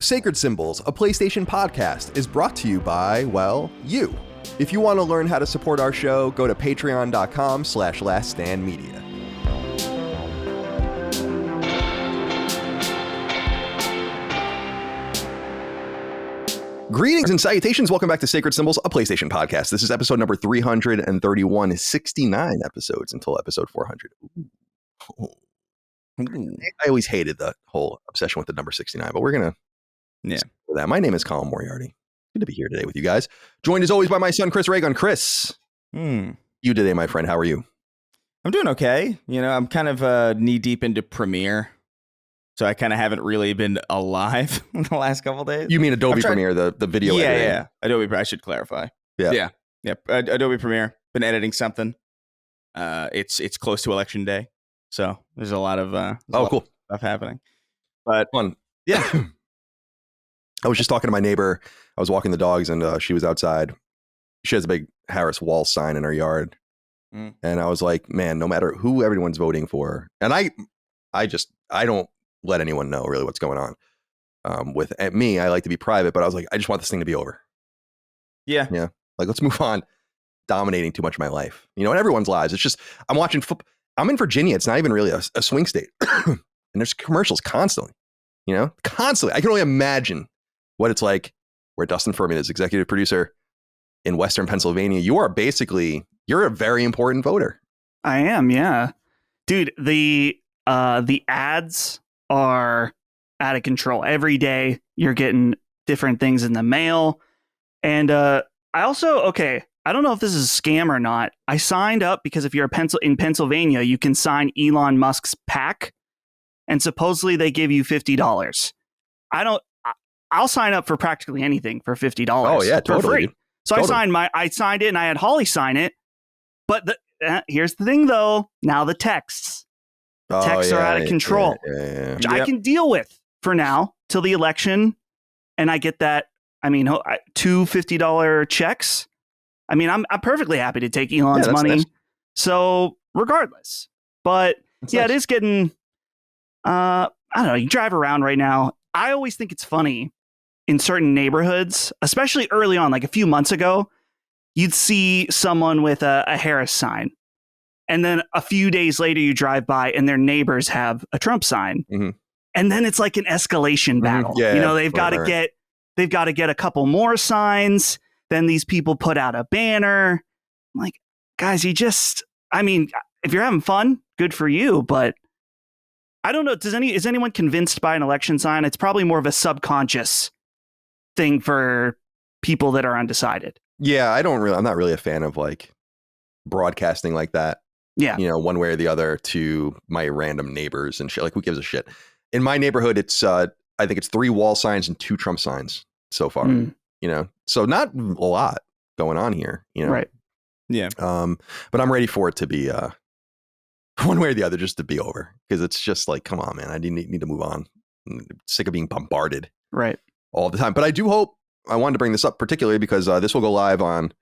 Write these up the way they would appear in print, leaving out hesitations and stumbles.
Sacred Symbols, a PlayStation podcast, is brought to you by, well, you. If you want to learn how to support our show, go to patreon.com/laststandmedia. Greetings and salutations. Welcome back to Sacred Symbols, a PlayStation podcast. This is episode number 331, 69 episodes until episode 400. Ooh. I always hated the whole obsession with the number 69, but we're going to that. My name is Colin Moriarty. Good to be here today with you guys. Joined as always by my son, Chris Reagan. Chris, you today, my friend. How are you? I'm doing okay. You know, I'm kind of knee deep into Premiere, so I kind of haven't really been alive in the last couple of days. You mean Adobe Premiere, the video editing? Yeah. Adobe. I should clarify. Yeah. Adobe Premiere. Been editing something. It's close to Election Day, so there's a lot of cool stuff happening. But fun. Yeah. I was just talking to my neighbor. I was walking the dogs and she was outside. She has a big Harris Wall sign in her yard. And I was like, man, no matter who everyone's voting for. And I don't let anyone know really what's going on. With me, I like to be private, but I was like, I just want this thing to be over. Yeah. Like, let's move on. Dominating too much of my life, in everyone's lives. It's just, I'm watching football. I'm in Virginia. It's not even really a swing state. And there's commercials constantly, constantly. I can only imagine what it's like where Dustin Furman is executive producer in Western Pennsylvania. You're a very important voter. I am. Yeah, dude, the ads are out of control. Every day you're getting different things in the mail. And I don't know if this is a scam or not. I signed up because if you're in Pennsylvania, you can sign Elon Musk's PAC, and supposedly they give you $50. I'll sign up for practically anything for $50. Oh yeah, totally. For free. So totally. I signed it and I had Holly sign it. But here's the thing though. Now the texts are out of control, which I can deal with for now till the election. And I get that. I mean, two $50 checks. I mean, I'm perfectly happy to take Elon's money. Nice. So regardless, but that's nice. It is getting, I don't know. You drive around right now. I always think it's funny in certain neighborhoods, especially early on, like a few months ago, you'd see someone with a Harris sign. And then a few days later, you drive by and their neighbors have a Trump sign. Mm-hmm. And then it's like an escalation battle. Mm-hmm. Yeah, they've got to get a couple more signs. Then these people put out a banner. I'm like, guys, if you're having fun, good for you. But I don't know. Is anyone convinced by an election sign? It's probably more of a subconscious thing for people that are undecided. Yeah, I'm not really a fan of like broadcasting like that. Yeah. One way or the other to my random neighbors and shit. Like, who gives a shit? In my neighborhood, it's I think it's 3 wall signs and 2 Trump signs so far. So not a lot going on here, Right. Yeah. But I'm ready for it to be one way or the other, just to be over, because it's just like, come on, man, I need to move on. I'm sick of being bombarded all the time. But I wanted to bring this up particularly because this will go live on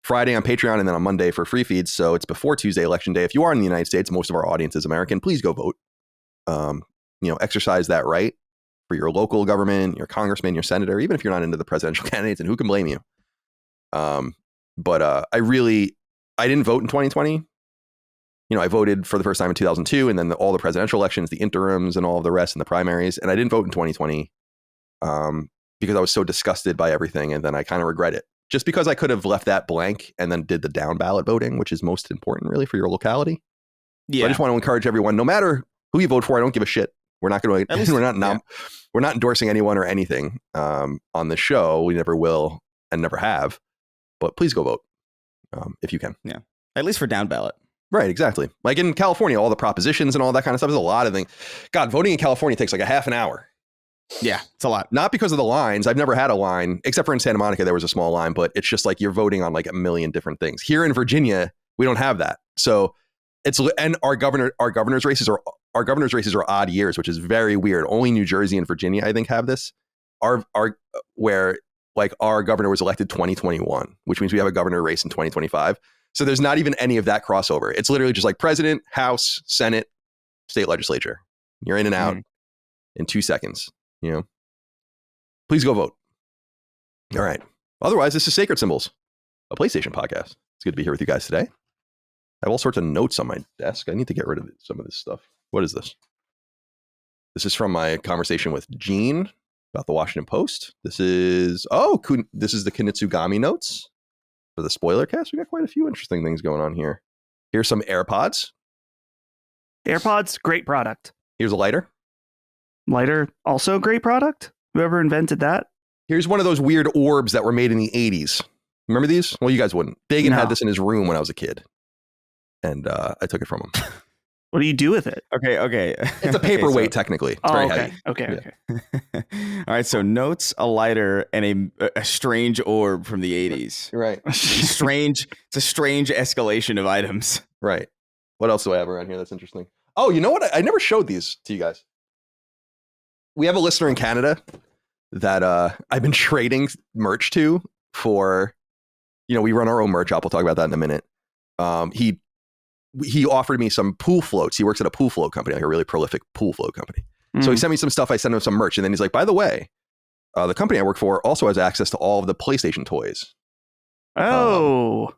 Friday on Patreon and then on Monday for free feeds. So it's before Tuesday, Election Day. If you are in the United States, most of our audience is American, please go vote. Exercise that right for your local government, your congressman, your senator, even if you're not into the presidential candidates, and who can blame you? But I didn't vote in 2020. I voted for the first time in 2002, and then all the presidential elections, the interims, and all of the rest, and the primaries. And I didn't vote in 2020 because I was so disgusted by everything, and then I kind of regret it. Just because I could have left that blank and then did the down ballot voting, which is most important, really, for your locality. Yeah. So I just want to encourage everyone, no matter who you vote for, I don't give a shit. We're not going to. We're not endorsing anyone or anything on the show. We never will and never have. But please go vote if you can. Yeah, at least for down ballot. Right, exactly. Like in California, all the propositions and all that kind of stuff. There's a lot of things. God, voting in California takes like a half an hour. Yeah, it's a lot. Not because of the lines. I've never had a line, except for in Santa Monica, there was a small line, but it's just like you're voting on like a million different things. Here in Virginia, we don't have that. So and our governor's races are odd years, which is very weird. Only New Jersey and Virginia, I think, have this. Where like our governor was elected 2021, which means we have a governor race in 2025. So there's not even any of that crossover. It's literally just like president, House, Senate, state legislature. You're in and out in 2 seconds. Please go vote. All right. Otherwise, this is Sacred Symbols, a PlayStation podcast. It's good to be here with you guys today. I have all sorts of notes on my desk. I need to get rid of some of this stuff. What is this? This is from my conversation with Gene about the Washington Post. This is the Kunitsugami notes for the spoiler cast. We got quite a few interesting things going on here. Here's some AirPods. AirPods, great product. Here's a lighter. Lighter, also a great product. Whoever invented that. Here's one of those weird orbs that were made in the 80s. Remember these? Well, you guys wouldn't. Dagan had this in his room when I was a kid. And I took it from him. What do you do with it? Okay. It's a paperweight, technically. It's very heavy. Okay. All right, so notes, a lighter, and a strange orb from the 80s. Right. It's a strange escalation of items. Right. What else do I have around here that's interesting? Oh, you know what? I never showed these to you guys. We have a listener in Canada that I've been trading merch to for, we run our own merch shop. We'll talk about that in a minute. He offered me some pool floats. He works at a pool float company, like a really prolific pool float company. So he sent me some stuff. I sent him some merch. And then he's like, by the way, the company I work for also has access to all of the PlayStation toys. Oh,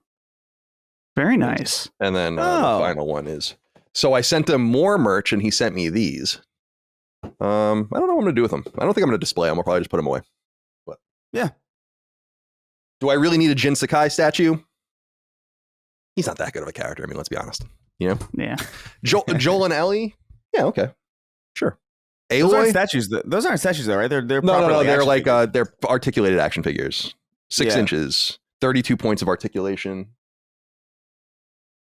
very nice. And then the final one is, so I sent him more merch and he sent me these. I don't know what I'm going to do with them. I don't think I'm going to display them. I'll probably just put them away. But yeah. Do I really need a Jin Sakai statue? He's not that good of a character. I mean, let's be honest. Yeah. Joel and Ellie? Yeah, okay. Sure. Aloy? Those aren't statues though, right? They're no. They're like they're articulated action figures. 6 inches, 32 points of articulation.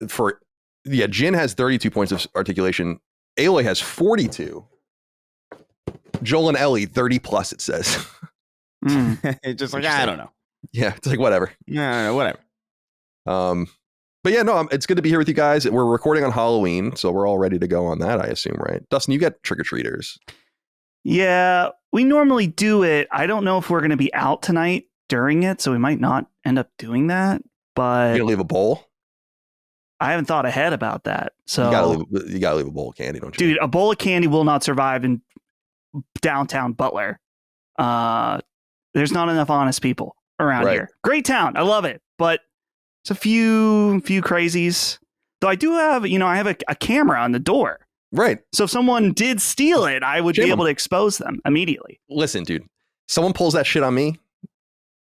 Jin has 32 points of articulation. Aloy has 42. Joel and Ellie 30 plus. It says. It's just like I don't know. Yeah, it's like whatever. No, whatever. But yeah, no, it's good to be here with you guys. We're recording on Halloween, so we're all ready to go on that, I assume, right? Dustin, you got trick-or-treaters. Yeah, we normally do it. I don't know if we're going to be out tonight during it, so we might not end up doing that. But you gonna leave a bowl? I haven't thought ahead about that. So you gotta leave a bowl of candy, don't you? Dude, a bowl of candy will not survive in downtown Butler. There's not enough honest people around here. Great town, I love it, but it's a few crazies. Though I do have, I have a camera on the door. Right. So if someone did steal it, I would be able to expose them immediately. Listen, dude, someone pulls that shit on me,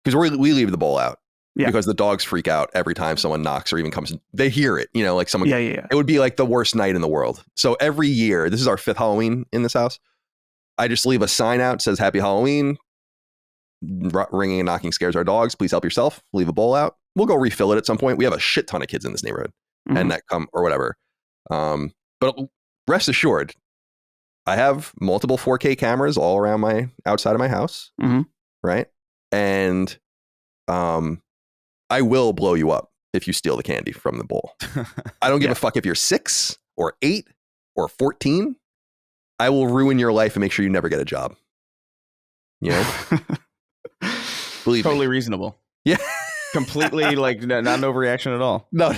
because we leave the bowl out. Yeah. Because the dogs freak out every time someone knocks or even comes. They hear it, like someone. Yeah. It would be like the worst night in the world. So every year, this is our 5th Halloween in this house. I just leave a sign out, says Happy Halloween. Ringing and knocking scares our dogs. Please help yourself. Leave a bowl out. We'll go refill it at some point. We have a shit ton of kids in this neighborhood and that come or whatever. But rest assured, I have multiple 4K cameras all around outside of my house. Right. And I will blow you up if you steal the candy from the bowl. I don't give a fuck if you're 6 or 8 or 14. I will ruin your life and make sure you never get a job. Believe totally me. Reasonable. Yeah. Completely like not an overreaction at all. No.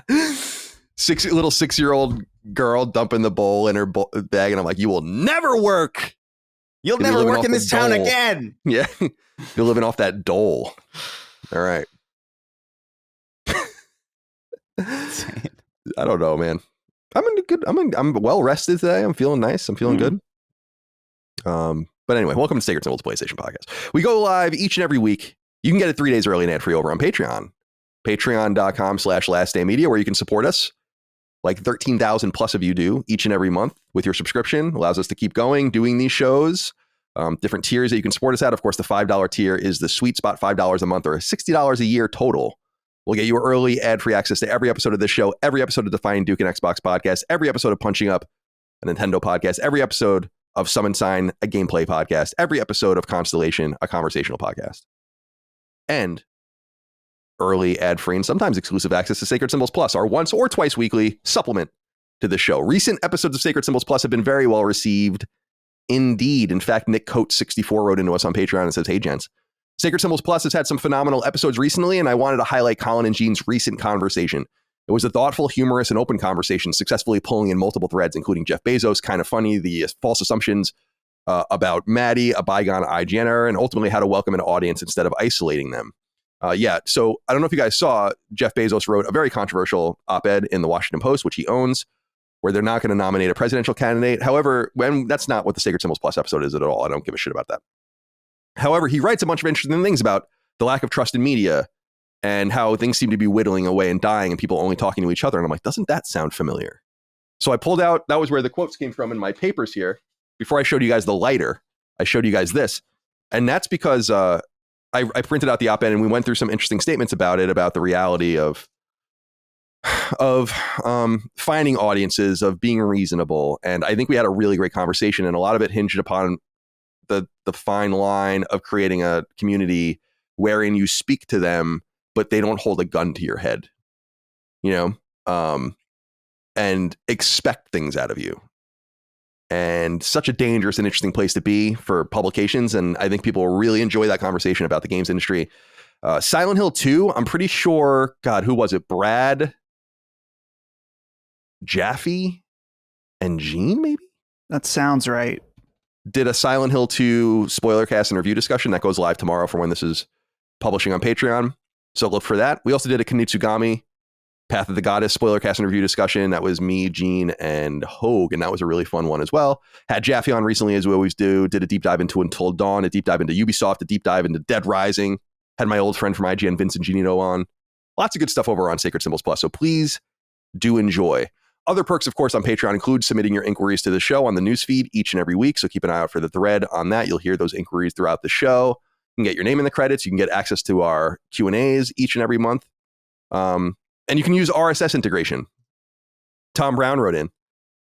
Little 6-year-old girl dumping the bowl in her bag, and I'm like, you will never work. You'll never work in this town again. Yeah. You're living off that dole. All right. I don't know, man. I'm well rested today. I'm feeling nice. I'm feeling good. But anyway, welcome to Sacred Symbols PlayStation Podcast. We go live each and every week. You can get it 3 days early and ad-free over on Patreon. Patreon.com/lastdaymedia, where you can support us like 13,000 plus of you do each and every month with your subscription. Allows us to keep going, doing these shows. Different tiers that you can support us at. Of course, the $5 tier is the sweet spot, $5 a month or $60 a year total. We'll get you early ad-free access to every episode of this show, every episode of Defining Duke and Xbox podcast, every episode of Punching Up, a Nintendo podcast, every episode of Summon Sign, a gameplay podcast, every episode of Constellation, a conversational podcast. And early ad-free and sometimes exclusive access to Sacred Symbols Plus, our once or twice weekly supplement to the show. Recent episodes of Sacred Symbols Plus have been very well received indeed. In fact, Nick Coates 64 wrote into us on Patreon and says, hey, gents, Sacred Symbols Plus has had some phenomenal episodes recently, and I wanted to highlight Colin and Gene's recent conversation. It was a thoughtful, humorous, and open conversation, successfully pulling in multiple threads, including Jeff Bezos, kind of funny, the false assumptions, about Matty, a bygone IGNer, and ultimately how to welcome an audience instead of isolating them. So I don't know if you guys saw, Jeff Bezos wrote a very controversial op-ed in the Washington Post, which he owns, where they're not going to nominate a presidential candidate. However, that's not what the Sacred Symbols Plus episode is at all. I don't give a shit about that. However, he writes a bunch of interesting things about the lack of trust in media and how things seem to be whittling away and dying and people only talking to each other. And I'm like, doesn't that sound familiar? So I pulled out, that was where the quotes came from in my papers here. Before I showed you guys the lighter, I showed you guys this. And that's because I printed out the op-ed and we went through some interesting statements about it, about the reality of finding audiences, of being reasonable. And I think we had a really great conversation, and a lot of it hinged upon the fine line of creating a community wherein you speak to them, but they don't hold a gun to your head, and expect things out of you. And such a dangerous and interesting place to be for publications. And I think people will really enjoy that conversation about the games industry. Silent Hill 2, I'm pretty sure, God, who was it? Brad, Jaffe, and Gene, maybe? That sounds right. Did a Silent Hill 2 spoiler cast and review discussion that goes live tomorrow for when this is publishing on Patreon. So look for that. We also did a Kunitsugami Path of the Goddess spoiler cast and review discussion. That was me, Gene, and Hogue, and that was a really fun one as well. Had Jaffe on recently, as we always do. Did a deep dive into Until Dawn, a deep dive into Ubisoft, a deep dive into Dead Rising. Had my old friend from IGN, Vincent Genito, on. Lots of good stuff over on Sacred Symbols Plus, so please do enjoy. Other perks, of course, on Patreon include submitting your inquiries to the show on the newsfeed each and every week, so keep an eye out for the thread on that. You'll hear those inquiries throughout the show. You can get your name in the credits. You can get access to our Q&As each and every month. And you can use RSS integration. Tom Brown wrote in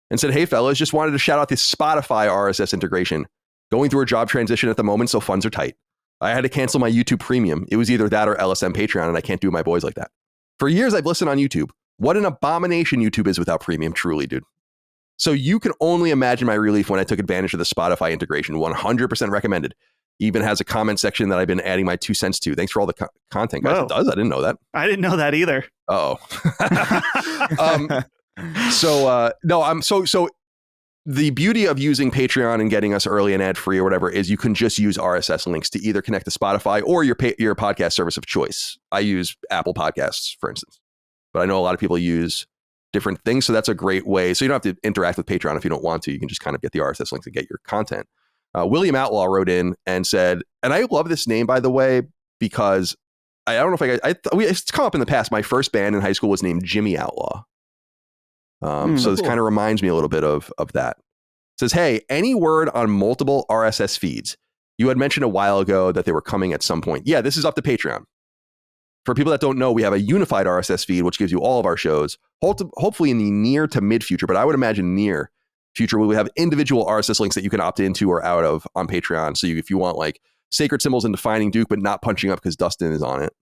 and said, "Hey, fellas, just wanted to shout out the Spotify RSS integration. Going through a job transition at the moment, so funds are tight. I had to cancel my YouTube Premium. It was either that or LSM Patreon, and I can't do my boys like that. For years, I've listened on YouTube. What an abomination YouTube is without Premium, truly, dude. So you can only imagine my relief when I took advantage of the Spotify integration. 100% recommended. Even has a comment section that I've been adding my 2 cents to. Thanks for all the content, guys." It does? I didn't know that. I didn't know that either. Oh. So the beauty of using Patreon and getting us early and ad free or whatever is you can just use RSS links to either connect to Spotify or your podcast service of choice. I use Apple Podcasts, for instance, but I know a lot of people use different things. So that's a great way. So you don't have to interact with Patreon if you don't want to. You can just kind of get the RSS links and get your content. William Outlaw wrote in and said, and I love this name, by the way, because I don't know if it's come up in the past. My first band in high school was named Jimmy Outlaw. So this kind of reminds me a little bit of that. It says, "Hey, any word on multiple RSS feeds? You had mentioned a while ago that they were coming at some point." Yeah, this is up to Patreon. For people that don't know, we have a unified RSS feed, which gives you all of our shows, hopefully in the near to mid future, but I would imagine near future, we have individual RSS links that you can opt into or out of on Patreon. So if you want like Sacred Symbols and Defining Duke, but not punching up because Dustin is on it,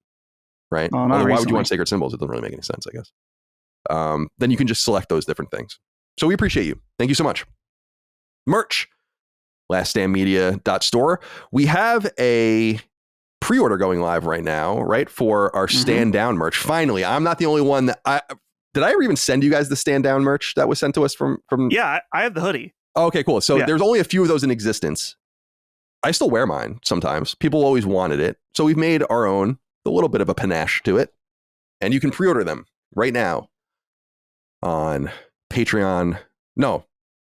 right? Oh, why would you want Sacred Symbols? It doesn't really make any sense, I guess. Then you can just select those different things. So we appreciate you. Thank you so much. Merch, laststandmedia.store. We have a pre-order going live right now, right? For our Stand Down merch. Finally, I'm not the only one that did I ever even send you guys the Stand Down merch that was sent to us from? Yeah, I have the hoodie. Oh, okay, cool. So there's only a few of those in existence. I still wear mine sometimes. People always wanted it. So we've made our own, a little bit of a panache to it. And you can pre-order them right now on Patreon. No,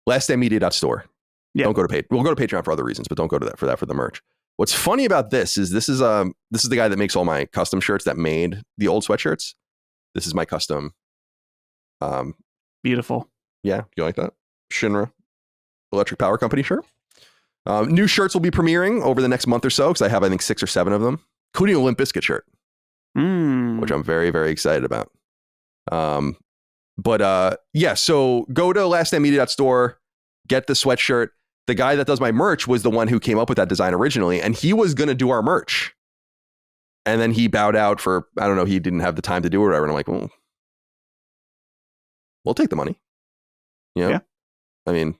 laststandmedia.store. Yeah. Don't go to Patreon. We'll go to Patreon for other reasons, but don't go to that for the merch. What's funny about this is the guy that makes all my custom shirts that made the old sweatshirts. This is my custom. Beautiful. Yeah, you like that? Shinra Electric Power Company shirt. New shirts will be premiering over the next month or so because I have, I think, 6 or 7 of them, including a Limp Bizkit shirt, which I'm very, very excited about. So go to laststandmedia.store, get the sweatshirt. The guy that does my merch was the one who came up with that design originally, and he was going to do our merch. And then he bowed out for, I don't know, he didn't have the time to do it or whatever. And I'm like, well, we'll take the money. Yeah. I mean,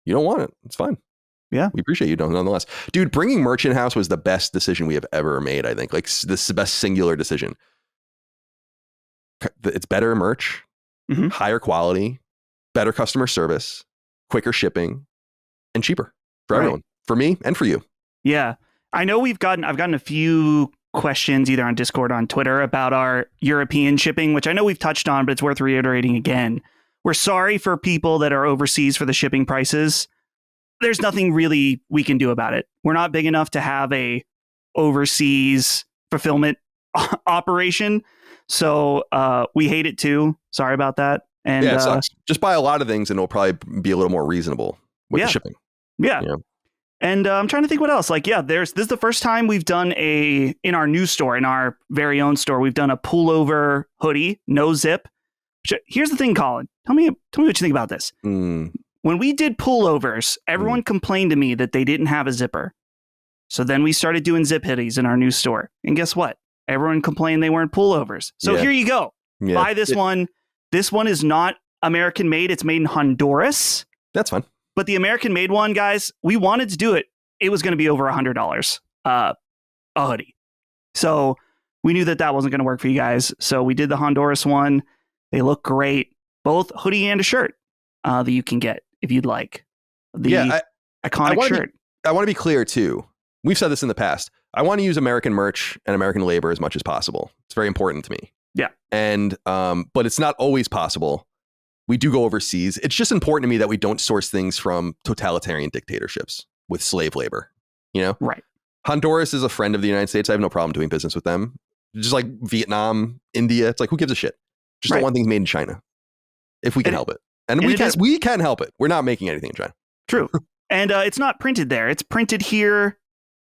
you don't want it. It's fine. Yeah. We appreciate you nonetheless. Dude, bringing merch in-house was the best decision we have ever made, I think. Like, this is the best singular decision. It's better merch, higher quality, better customer service, quicker shipping, and cheaper. for everyone, for me and for you. Yeah. I know I've gotten a few questions either on Discord or on Twitter about our European shipping, which I know we've touched on, but it's worth reiterating again. We're sorry for people that are overseas for the shipping prices. There's nothing really we can do about it. We're not big enough to have a overseas fulfillment operation. So we hate it too. Sorry about that. And yeah, it sucks. Just buy a lot of things and it'll probably be a little more reasonable with the shipping. Yeah. And I'm trying to think what else. Like, this is the first time we've done in our new store, in our very own store, we've done a pullover hoodie, no zip. Here's the thing, Colin. Tell me what you think about this. When we did pullovers, everyone complained to me that they didn't have a zipper. So then we started doing zip hoodies in our new store. And guess what? Everyone complained they weren't pullovers. So here you go. Yeah. Buy this one. This one is not American made. It's made in Honduras. That's fine. But the American made one, guys, we wanted to do it. It was going to be over $100 a hoodie. So we knew that wasn't going to work for you guys. So we did the Honduras one. They look great. Both hoodie and a shirt that you can get if you'd like. The iconic shirt. I want to be clear, too. We've said this in the past. I want to use American merch and American labor as much as possible. It's very important to me. Yeah. And but it's not always possible. We do go overseas. It's just important to me that we don't source things from totalitarian dictatorships with slave labor, Right. Honduras is a friend of the United States. I have no problem doing business with them. Just like Vietnam, India. It's like, who gives a shit? Just don't want things made in China if we can help it. And we can help it. We're not making anything in China. True. And it's not printed there. It's printed here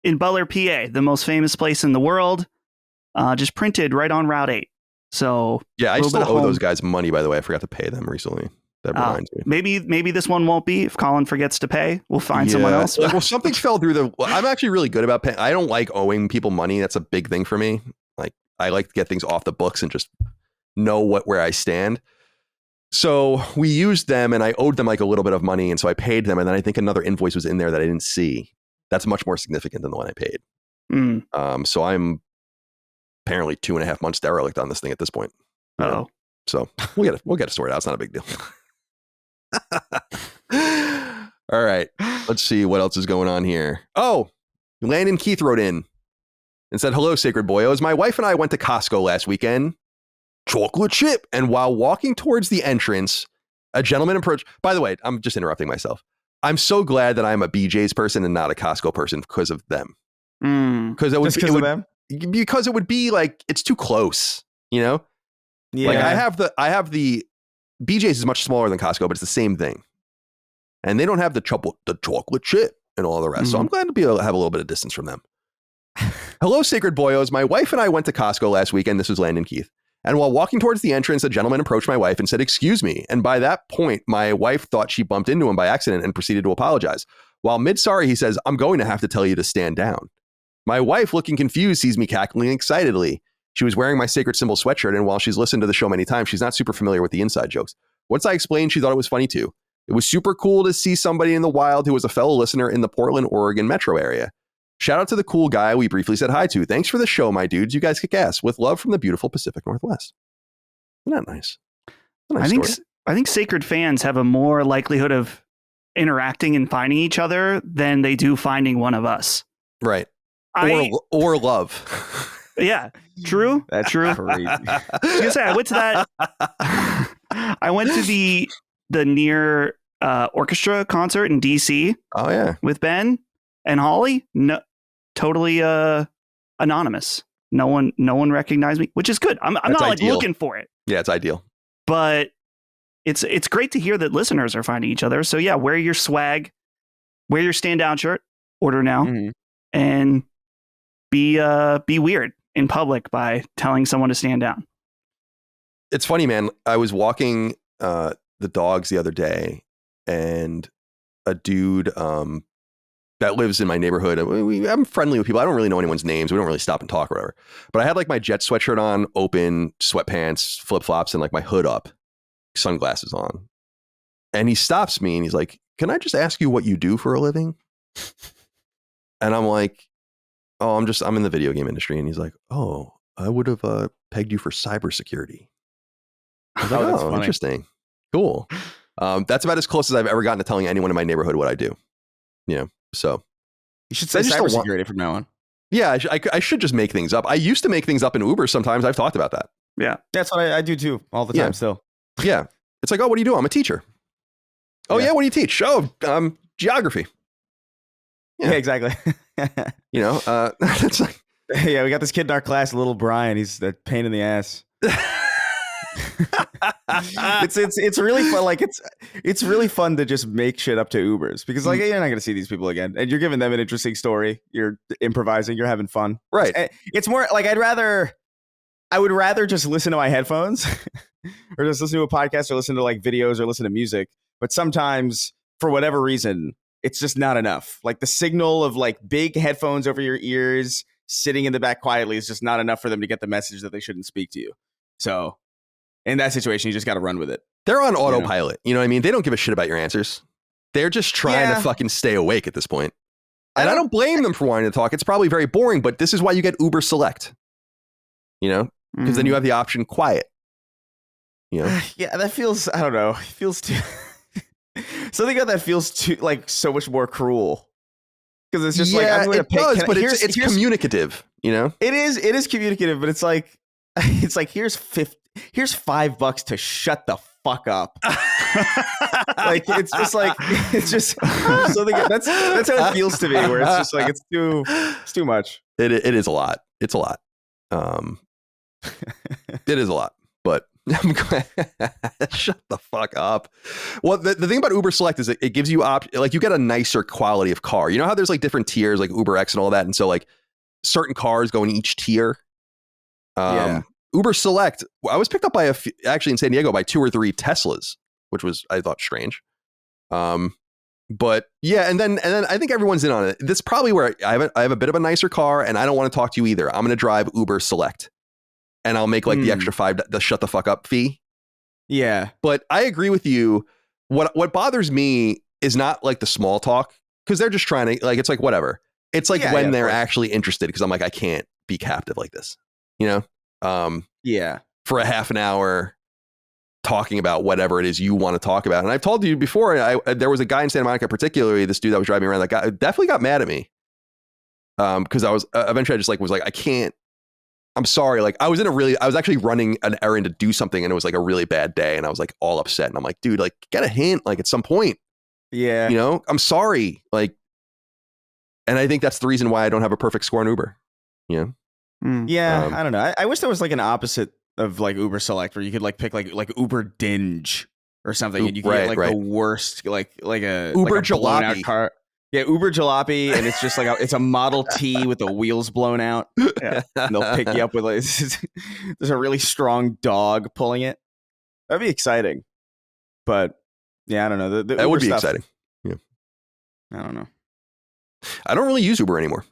in Butler, PA, the most famous place in the world. Just printed right on Route 8. So yeah, I still owe those guys money, by the way. I forgot to pay them recently. That reminds me. Maybe this one won't be. If Colin forgets to pay, we'll find someone else. Well, something fell through I'm actually really good about paying. I don't like owing people money. That's a big thing for me. Like, I like to get things off the books and just know where I stand. So we used them and I owed them like a little bit of money. And so I paid them. And then I think another invoice was in there that I didn't see. That's much more significant than the one I paid. So I'm apparently 2.5 months derelict on this thing at this point. Oh, so we'll get it sorted out. It's not a big deal. All right, let's see what else is going on here. Oh, Landon Keith wrote in and said, "Hello, Sacred Boyos. My wife and I went to Costco last weekend. Chocolate chip. And while walking towards the entrance, a gentleman approached." By the way, I'm just interrupting myself. I'm so glad that I'm a BJ's person and not a Costco person because of them. Because it would be like, it's too close, Yeah. Like I have the BJ's is much smaller than Costco, but it's the same thing. And they don't have the chocolate chip and all the rest. So I'm glad to be able to have a little bit of distance from them. Hello, Sacred Boyos. My wife and I went to Costco last weekend. This was Landon Keith. And while walking towards the entrance, a gentleman approached my wife and said, "Excuse me." And by that point, my wife thought she bumped into him by accident and proceeded to apologize. While mid-sorry, he says, "I'm going to have to tell you to stand down." My wife, looking confused, sees me cackling excitedly. She was wearing my Sacred Symbol sweatshirt, and while she's listened to the show many times, she's not super familiar with the inside jokes. Once I explained, she thought it was funny too. It was super cool to see somebody in the wild who was a fellow listener in the Portland, Oregon metro area. Shout out to the cool guy we briefly said hi to. Thanks for the show, my dudes. You guys kick ass. With love from the beautiful Pacific Northwest. Isn't that nice? I think Sacred fans have a more likelihood of interacting and finding each other than they do finding one of us. Right. Or love. Yeah, true. That's true. Crazy. I was gonna say, I went to that. I went to the Near Orchestra concert in DC. Oh yeah, with Ben and Holly. No, totally anonymous. No one recognized me, which is good. I'm not like looking for it. Yeah, it's ideal. But it's great to hear that listeners are finding each other. So yeah, wear your swag, wear your stand down shirt, order now, and be weird in public by telling someone to stand down. It's funny, man. I was walking the dogs the other day, and a dude that lives in my neighborhood. I'm friendly with people. I don't really know anyone's names. We don't really stop and talk or whatever. But I had like my Jet sweatshirt on, open, sweatpants, flip flops, and like my hood up, sunglasses on. And he stops me and he's like, "Can I just ask you what you do for a living?" And I'm like, "Oh, I'm in the video game industry." And he's like, "Oh, I would have pegged you for cybersecurity." I was like, that's funny. Interesting. Cool. That's about as close as I've ever gotten to telling anyone in my neighborhood what I do. You know, So you should say cybersecurity from now on. Yeah, I should just make things up. I used to make things up in Uber sometimes. I've talked about that. Yeah. That's what I do too, all the time still. Yeah. It's like, oh, what do you do? I'm a teacher. Oh, yeah, what do you teach? Oh, geography. Yeah, exactly. It's like, yeah, we got this kid in our class, little Brian. He's a pain in the ass. It's really fun. Like it's really fun to just make shit up to Ubers because like you're not gonna see these people again, and you're giving them an interesting story. You're improvising. You're having fun. Right. It's more like I would rather just listen to my headphones or just listen to a podcast or listen to like videos or listen to music. But sometimes for whatever reason, it's just not enough. Like the signal of like big headphones over your ears sitting in the back quietly is just not enough for them to get the message that they shouldn't speak to you. So in that situation, you just got to run with it. They're on autopilot. You know what I mean? They don't give a shit about your answers. They're just trying to fucking stay awake at this point. And I don't blame them for wanting to talk. It's probably very boring, but this is why you get Uber Select. Because then you have the option quiet. Yeah, that feels, I don't know. It feels too... Something about that feels too, like, so much more cruel. Because it's just like, I'm going to pick... but it's communicative, It is communicative, but it's like here's $5 to shut the fuck up. Like it's just something that's how it feels to me, where it's just like it's too much. It is a lot. It's a lot. It is a lot, but I'm glad. Shut the fuck up. Well, the thing about Uber Select is it gives you like you get a nicer quality of car. You know how there's like different tiers like Uber X and all that, and so like certain cars go in each tier. Uber Select, I was picked up by actually in San Diego by 2 or 3 Teslas, which was, I thought, strange. But yeah, and then I think everyone's in on it. This is probably where I have a bit of a nicer car, and I don't want to talk to you either. I'm going to drive Uber Select, and I'll make like the extra $5, the shut the fuck up fee. Yeah, but I agree with you. What bothers me is not like the small talk, because they're just trying to like, it's like whatever. It's like when they're actually interested, because I'm like, I can't be captive like this, for a half an hour talking about whatever it is you want to talk about. And I've told you before, there was a guy in Santa Monica, particularly this dude that was driving around, that guy definitely got mad at me. Because I was eventually I just was like, I can't, I'm sorry. Like I was actually running an errand to do something, and it was like a really bad day, and I was like all upset, and I'm like, dude, like get a hint, like at some point. Yeah. I'm sorry. Like, and I think that's the reason why I don't have a perfect score on Uber. Yeah. I don't know. I wish there was like an opposite of like Uber Select, where you could like pick like Uber Dinge or something, and you could get like the worst, like a Uber like a Jalopy car. Yeah, Uber Jalopy, and it's just like it's a Model T with the wheels blown out. Yeah, and they'll pick you up with like there's a really strong dog pulling it. That'd be exciting, but yeah, I don't know. That would be exciting. Yeah, I don't know. I don't really use Uber anymore.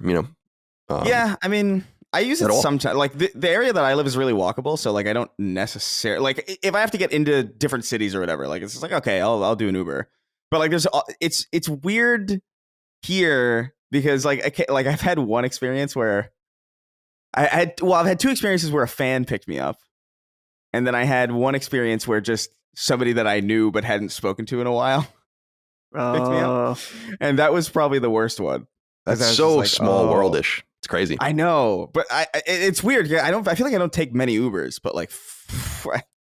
Yeah, I mean, I use it sometimes. Like the area that I live is really walkable, so like I don't necessarily like if I have to get into different cities or whatever. Like it's just like okay, I'll do an Uber, but like it's weird here because like I've had one experience where I've had 2 experiences where a fan picked me up, and then I had one experience where just somebody that I knew but hadn't spoken to in a while picked me up, and that was probably the worst one. That's so like, small worldish. It's crazy. I know, but it's weird. I feel like I don't take many Ubers, but like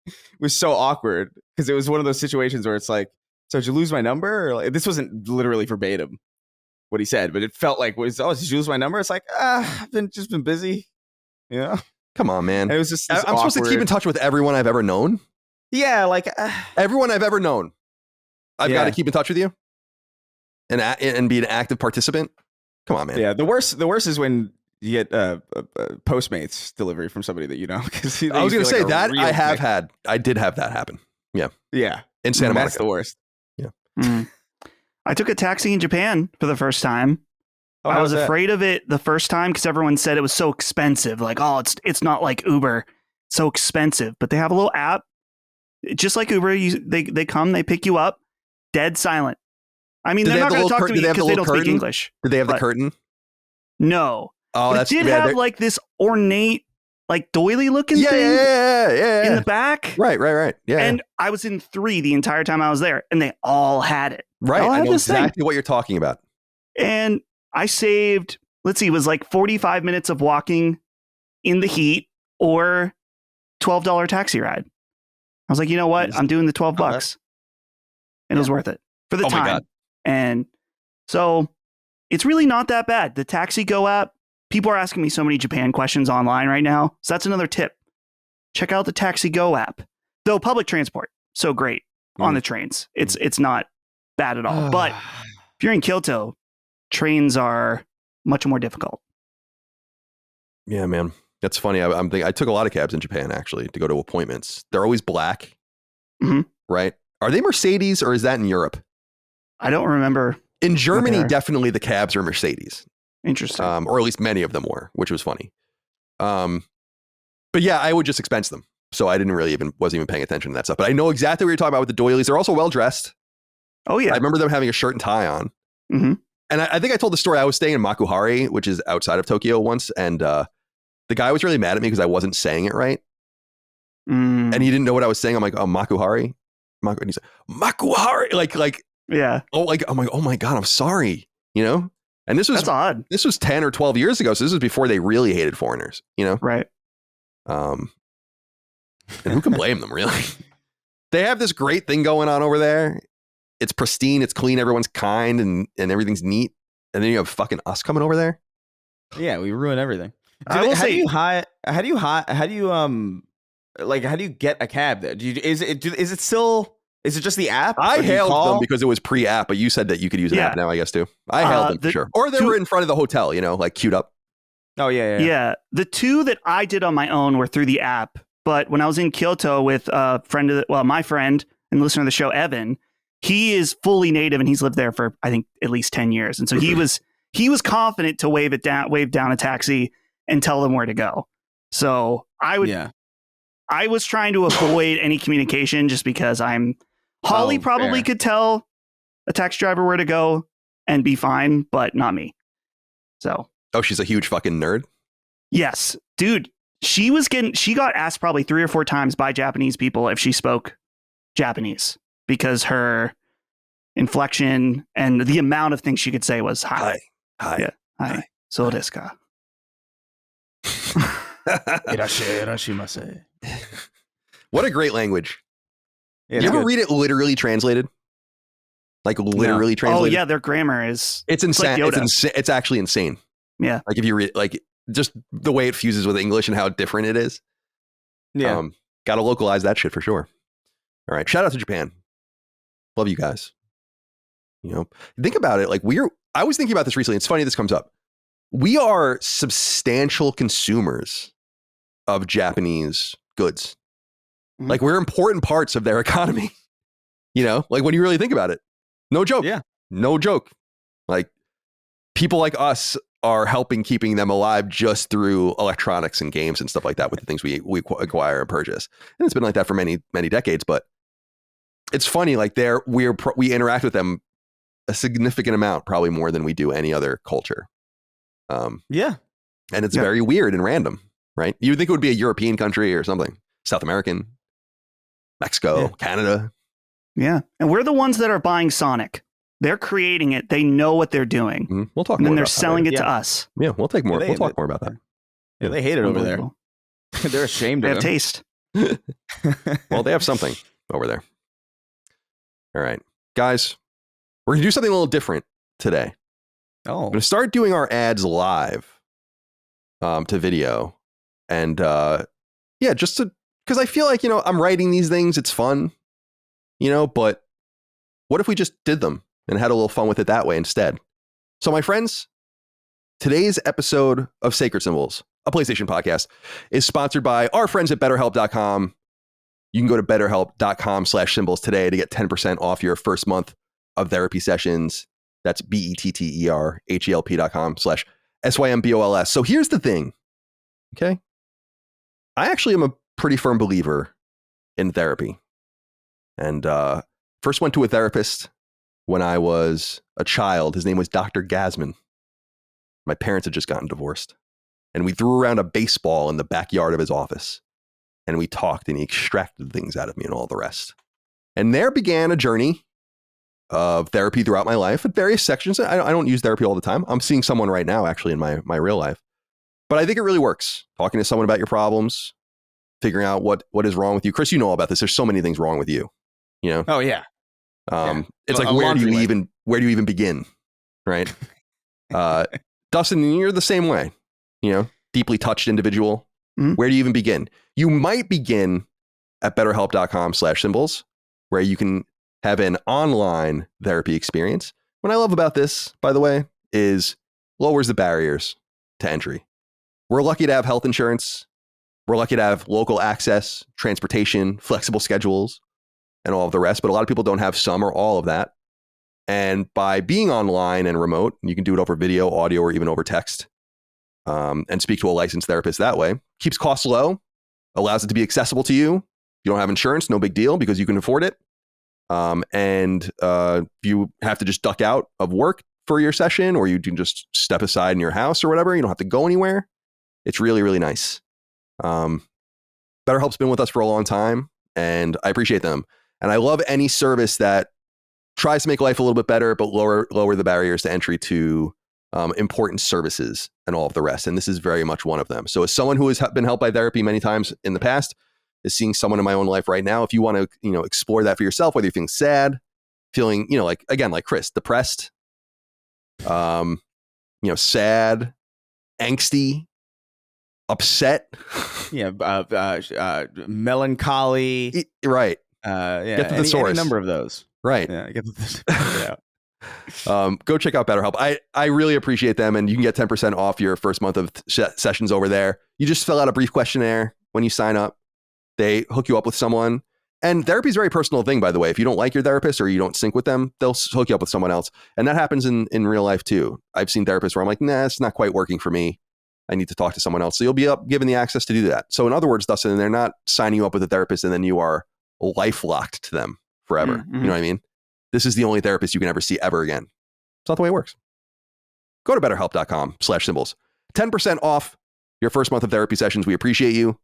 it was so awkward because it was one of those situations where it's like, so did you lose my number? Or like, this wasn't literally verbatim what he said, but it felt like, did you lose my number? It's like, I've been busy. Come on, man. And it was just I'm supposed to keep in touch with everyone I've ever known. Yeah, like everyone I've ever known. I've got to keep in touch with you and be an active participant. Come on, man. Yeah, the worst is when you get Postmates delivery from somebody that you know. Because I was going to say that I did have that happen. Yeah. Yeah. In Santa Monica. That's the worst. Yeah. I took a taxi in Japan for the first time. Oh, I was afraid of it the first time because everyone said it was so expensive. Like, oh, it's not like Uber. It's so expensive. But they have a little app. Just like Uber, they come, they pick you up, dead silent. I mean, they're not going to talk to me because they don't speak English. Did they have the curtain? No. Oh, but it did have like this ornate, like doily looking thing in the back. Right. Yeah. And I was in 3 the entire time I was there, and they all had it. Right. I know exactly what you're talking about. And I saved, let's see, it was like 45 minutes of walking in the heat or $12 taxi ride. I was like, you know what? I'm doing the $12. And it was worth it for the time. My God. And so it's really not that bad. The Taxi Go app, people are asking me so many Japan questions online right now. So that's another tip. Check out the Taxi Go app. Though public transport, so great on the trains. It's not bad at all. But if you're in Kyoto, trains are much more difficult. Yeah, man. That's funny. I took a lot of cabs in Japan, actually, to go to appointments. They're always black, right? Are they Mercedes or is that in Europe? I don't remember. In Germany, definitely the cabs are Mercedes. Interesting. Or at least many of them were, which was funny. But yeah, I would just expense them. So I wasn't even paying attention to that stuff. But I know exactly what you're talking about with the doilies. They're also well dressed. Oh, yeah. I remember them having a shirt and tie on. Mm-hmm. And I think I told the story. I was staying in Makuhari, which is outside of Tokyo once. And the guy was really mad at me because I wasn't saying it right. And he didn't know what I was saying. I'm like, oh, Makuhari. And he's like, Makuhari. Like, yeah. Oh, like, I'm like, oh my God, I'm sorry. You know? And that's odd. This was 10 or 12 years ago. So this was before they really hated foreigners, you know? Right. And who can blame them, really? They have this great thing going on over there. It's pristine. It's clean. Everyone's kind and everything's neat. And then you have fucking us coming over there. Yeah, we ruin everything. How do you get a cab there? Is it just the app? I hailed them because it was pre-app, but you said that you could use an app now, I guess, too. I hailed them for sure. Or they were in front of the hotel, you know, like queued up. Oh, yeah. Yeah. The two that I did on my own were through the app. But when I was in Kyoto with my friend and listener of the show, Evan, he is fully native and he's lived there for, I think, at least 10 years. And so he was confident to wave down a taxi and tell them where to go. So I was trying to avoid any communication just because Holly probably could tell a taxi driver where to go and be fine, but not me. So. Oh, she's a huge fucking nerd. Yes, dude. She got asked probably 3 or 4 times by Japanese people if she spoke Japanese because her inflection and the amount of things she could say was hi. Yeah. Hi. So desu ka. Irashimasu. What a great language. Yeah, you ever read it literally translated? Like literally translated? Oh yeah, their grammar is it's insane. Like it's actually insane. Yeah. Like if you read like just the way it fuses with English and how different it is. Yeah. Got to localize that shit for sure. All right. Shout out to Japan. Love you guys. You know, think about it. Like I was thinking about this recently. It's funny this comes up. We are substantial consumers of Japanese goods. Mm-hmm. Like we're important parts of their economy. You know, like when you really think about it. No joke. Yeah. No joke. Like people like us are helping keeping them alive just through electronics and games and stuff like that with the things we acquire and purchase. And it's been like that for many, many decades. But it's funny, like we interact with them a significant amount, probably more than we do any other culture. Yeah. And it's very weird and random, right? You would think it would be a European country or something. South American, Mexico, Canada. Yeah. And we're the ones that are buying Sonic. They're creating it. They know what they're doing. Mm-hmm. We'll talk and more. And then they're selling it to us. Yeah, we'll take more. We'll talk more about that. Yeah, they hate it over there. They're ashamed of it. They have taste. Well, they have something over there. All right, guys, we're going to do something a little different today. Oh. We're going to start doing our ads live to video. And just because I feel like, I'm writing these things. It's fun, but what if we just did them and had a little fun with it that way instead? So my friends, today's episode of Sacred Symbols, a PlayStation podcast, is sponsored by our friends at BetterHelp.com. You can go to BetterHelp.com/symbols today to get 10% off your first month of therapy sessions. That's BetterHelp.com/SYMBOLS. So here's the thing. Okay. I actually am a pretty firm believer in therapy. And first went to a therapist when I was a child. His name was Dr. Gasman. My parents had just gotten divorced. And we threw around a baseball in the backyard of his office. And we talked and he extracted things out of me and all the rest. And there began a journey of therapy throughout my life at various sections. I don't use therapy all the time. I'm seeing someone right now, actually, in my real life. But I think it really works. Talking to someone about your problems, figuring out what is wrong with you. Chris, you know all about this. There's so many things wrong with you. You know? Oh, yeah. It's like, where do you even begin? Right. Dustin, you're the same way, you know, deeply touched individual. Mm-hmm. Where do you even begin? You might begin at betterhelp.com/symbols, where you can have an online therapy experience. What I love about this, by the way, is lowers the barriers to entry. We're lucky to have health insurance. We're lucky to have local access, transportation, flexible schedules, and all of the rest. But a lot of people don't have some or all of that. And by being online and remote, you can do it over video, audio, or even over text, and speak to a licensed therapist that way. Keeps costs low, allows it to be accessible to you. You don't have insurance, no big deal because you can afford it. And you have to just duck out of work for your session, or you can just step aside in your house or whatever. You don't have to go anywhere. It's really, really nice. BetterHelp's been with us for a long time, and I appreciate them. And I love any service that tries to make life a little bit better, but lower the barriers to entry to important services and all of the rest. And this is very much one of them. So as someone who has been helped by therapy many times in the past, is seeing someone in my own life right now, if you want to, you know, explore that for yourself, whether you're feeling sad, feeling, you know, like Chris, depressed, you know, sad, angsty, upset, melancholy, right? Get to the source. Any number of those, right? Yeah, get to the go check out BetterHelp. I really appreciate them, and you can get 10% off your first month of sessions over there. You just fill out a brief questionnaire when you sign up. They hook you up with someone. And therapy is a very personal thing, by the way. If you don't like your therapist or you don't sync with them, they'll hook you up with someone else. And that happens in real life too. I've seen therapists where I'm like, nah, it's not quite working for me. I need to talk to someone else. So you'll be given the access to do that. So in other words, Dustin, they're not signing you up with a therapist and then you are life locked to them forever. Mm-hmm. You know what I mean? This is the only therapist you can ever see ever again. It's not the way it works. Go to betterhelp.com/symbols. 10% off your first month of therapy sessions. We appreciate you.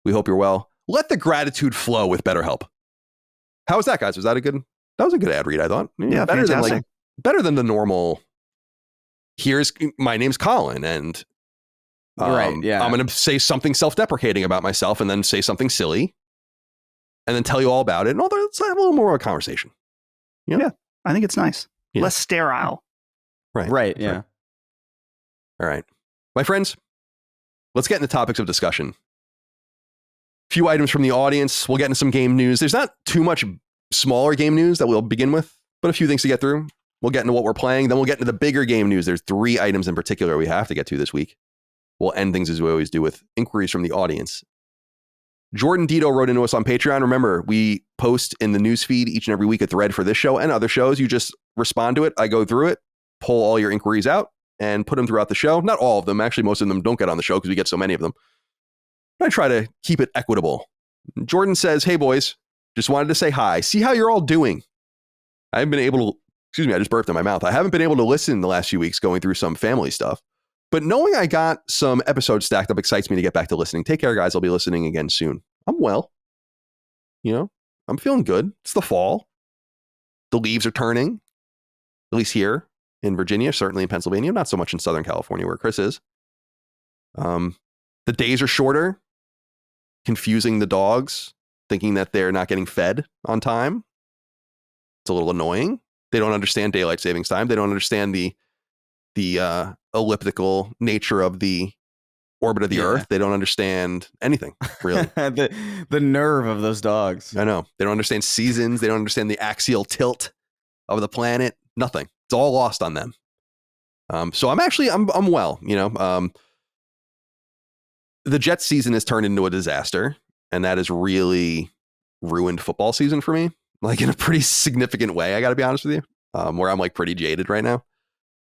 We hope you're well. Let the gratitude flow with BetterHelp. How was that, guys? That was a good ad read, I thought. Yeah, better than the normal. My name's Colin, and I'm going to say something self-deprecating about myself, and then say something silly, and then tell you all about it. And let's have a little more of a conversation. You know? Yeah, I think it's nice. Yeah. Less sterile. Right. Yeah. All right, my friends. Let's get into topics of discussion. Few items from the audience. We'll get into some game news. There's not too much smaller game news that we'll begin with, but a few things to get through. We'll get into what we're playing. Then we'll get into the bigger game news. There's 3 items in particular we have to get to this week. We'll end things as we always do with inquiries from the audience. Jordan Dito wrote into us on Patreon. Remember, we post in the news feed each and every week a thread for this show and other shows. You just respond to it. I go through it, pull all your inquiries out, and put them throughout the show. Not all of them. Actually, most of them don't get on the show because we get so many of them. I try to keep it equitable. Jordan says, hey, boys, just wanted to say hi. See how you're all doing. I haven't been able to, I just burped in my mouth. I haven't been able to listen the last few weeks going through some family stuff. But knowing I got some episodes stacked up excites me to get back to listening. Take care, guys. I'll be listening again soon. I'm well. You know, I'm feeling good. It's the fall. The leaves are turning, at least here in Virginia, certainly in Pennsylvania, not so much in Southern California where Chris is. The days are shorter. Confusing the dogs, thinking that they're not getting fed on time. It's a little annoying. They don't understand daylight savings time. They don't understand the elliptical nature of the orbit of the Earth. They don't understand anything, really. the nerve of those dogs. I know. They don't understand seasons. They don't understand the axial tilt of the planet. Nothing. It's all lost on them. So I'm well, you know. The Jets season has turned into a disaster, and that has really ruined football season for me, like in a pretty significant way. I got to be honest with you, where I'm like pretty jaded right now.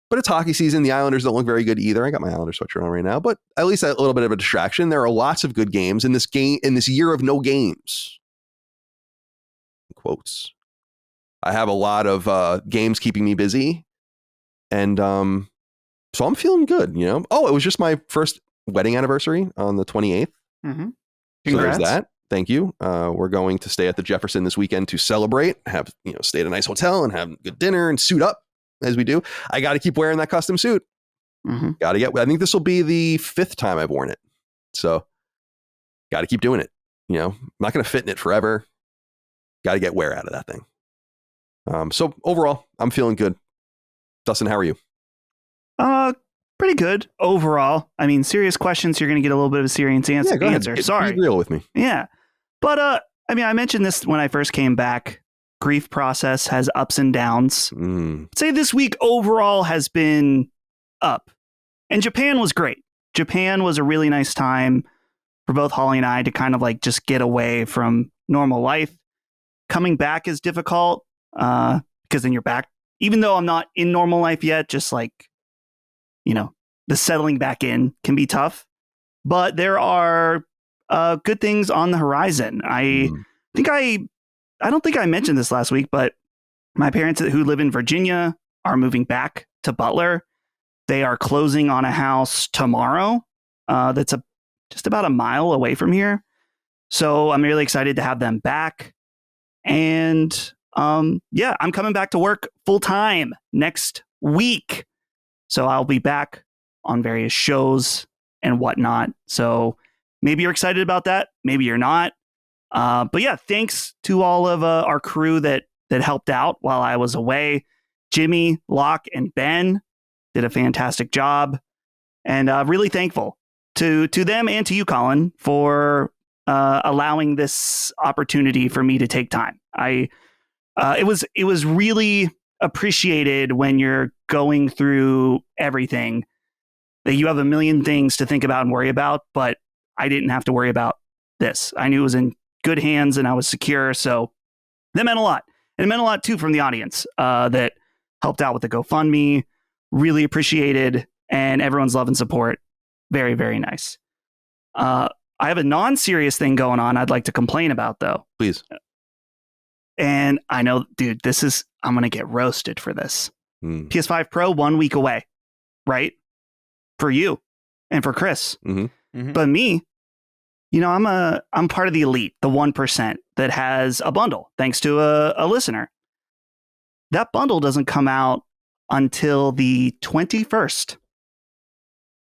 But it's hockey season. The Islanders don't look very good either. I got my Islanders sweatshirt on right now, but at least a little bit of a distraction. There are lots of good games in this year of no games. Quotes. I have a lot of games keeping me busy, and so I'm feeling good. You know. Oh, it was just my first wedding anniversary on the 28th. Mm-hmm. Congrats. So there's that. Thank you. We're going to stay at the Jefferson this weekend to celebrate, stay at a nice hotel and have good dinner and suit up as we do. I got to keep wearing that custom suit. Mm-hmm. I think this will be the 5th time I've worn it. So got to keep doing it. I'm not going to fit in it forever. Got to get wear out of that thing. So overall, I'm feeling good. Dustin, how are you? Pretty good overall. I mean, serious questions, you're going to get a little bit of a serious answer. Go ahead. Sorry. Be real with me. Yeah. But, I mean, I mentioned this when I first came back. Grief process has ups and downs. I'd say this week overall has been up. And Japan was great. Japan was a really nice time for both Holly and I to kind of like just get away from normal life. Coming back is difficult because then you're back. Even though I'm not in normal life yet, just like, the settling back in can be tough. But there are good things on the horizon. I don't think I mentioned this last week, but my parents who live in Virginia are moving back to Butler. They are closing on a house tomorrow that's just about a mile away from here. So I'm really excited to have them back. And I'm coming back to work full time next week. So I'll be back on various shows and whatnot. So maybe you're excited about that. Maybe you're not. But yeah, thanks to all of our crew that helped out while I was away. Jimmy, Locke, and Ben did a fantastic job. And really thankful to them and to you, Colin, for allowing this opportunity for me to take time. It was really appreciated when you're going through everything that you have a million things to think about and worry about, but I didn't have to worry about this. I knew it was in good hands and I was secure. So that meant a lot. And it meant a lot too from the audience that helped out with the GoFundMe. Really appreciated, and everyone's love and support. Very, very nice. I have a non-serious thing going on I'd like to complain about though. Please. And I know, dude, I'm going to get roasted for this. PS5 Pro 1 week away, right? For you and for Chris. Mm-hmm. Mm-hmm. But me, I'm part of the elite, the 1% that has a bundle, thanks to a listener. That bundle doesn't come out until the 21st.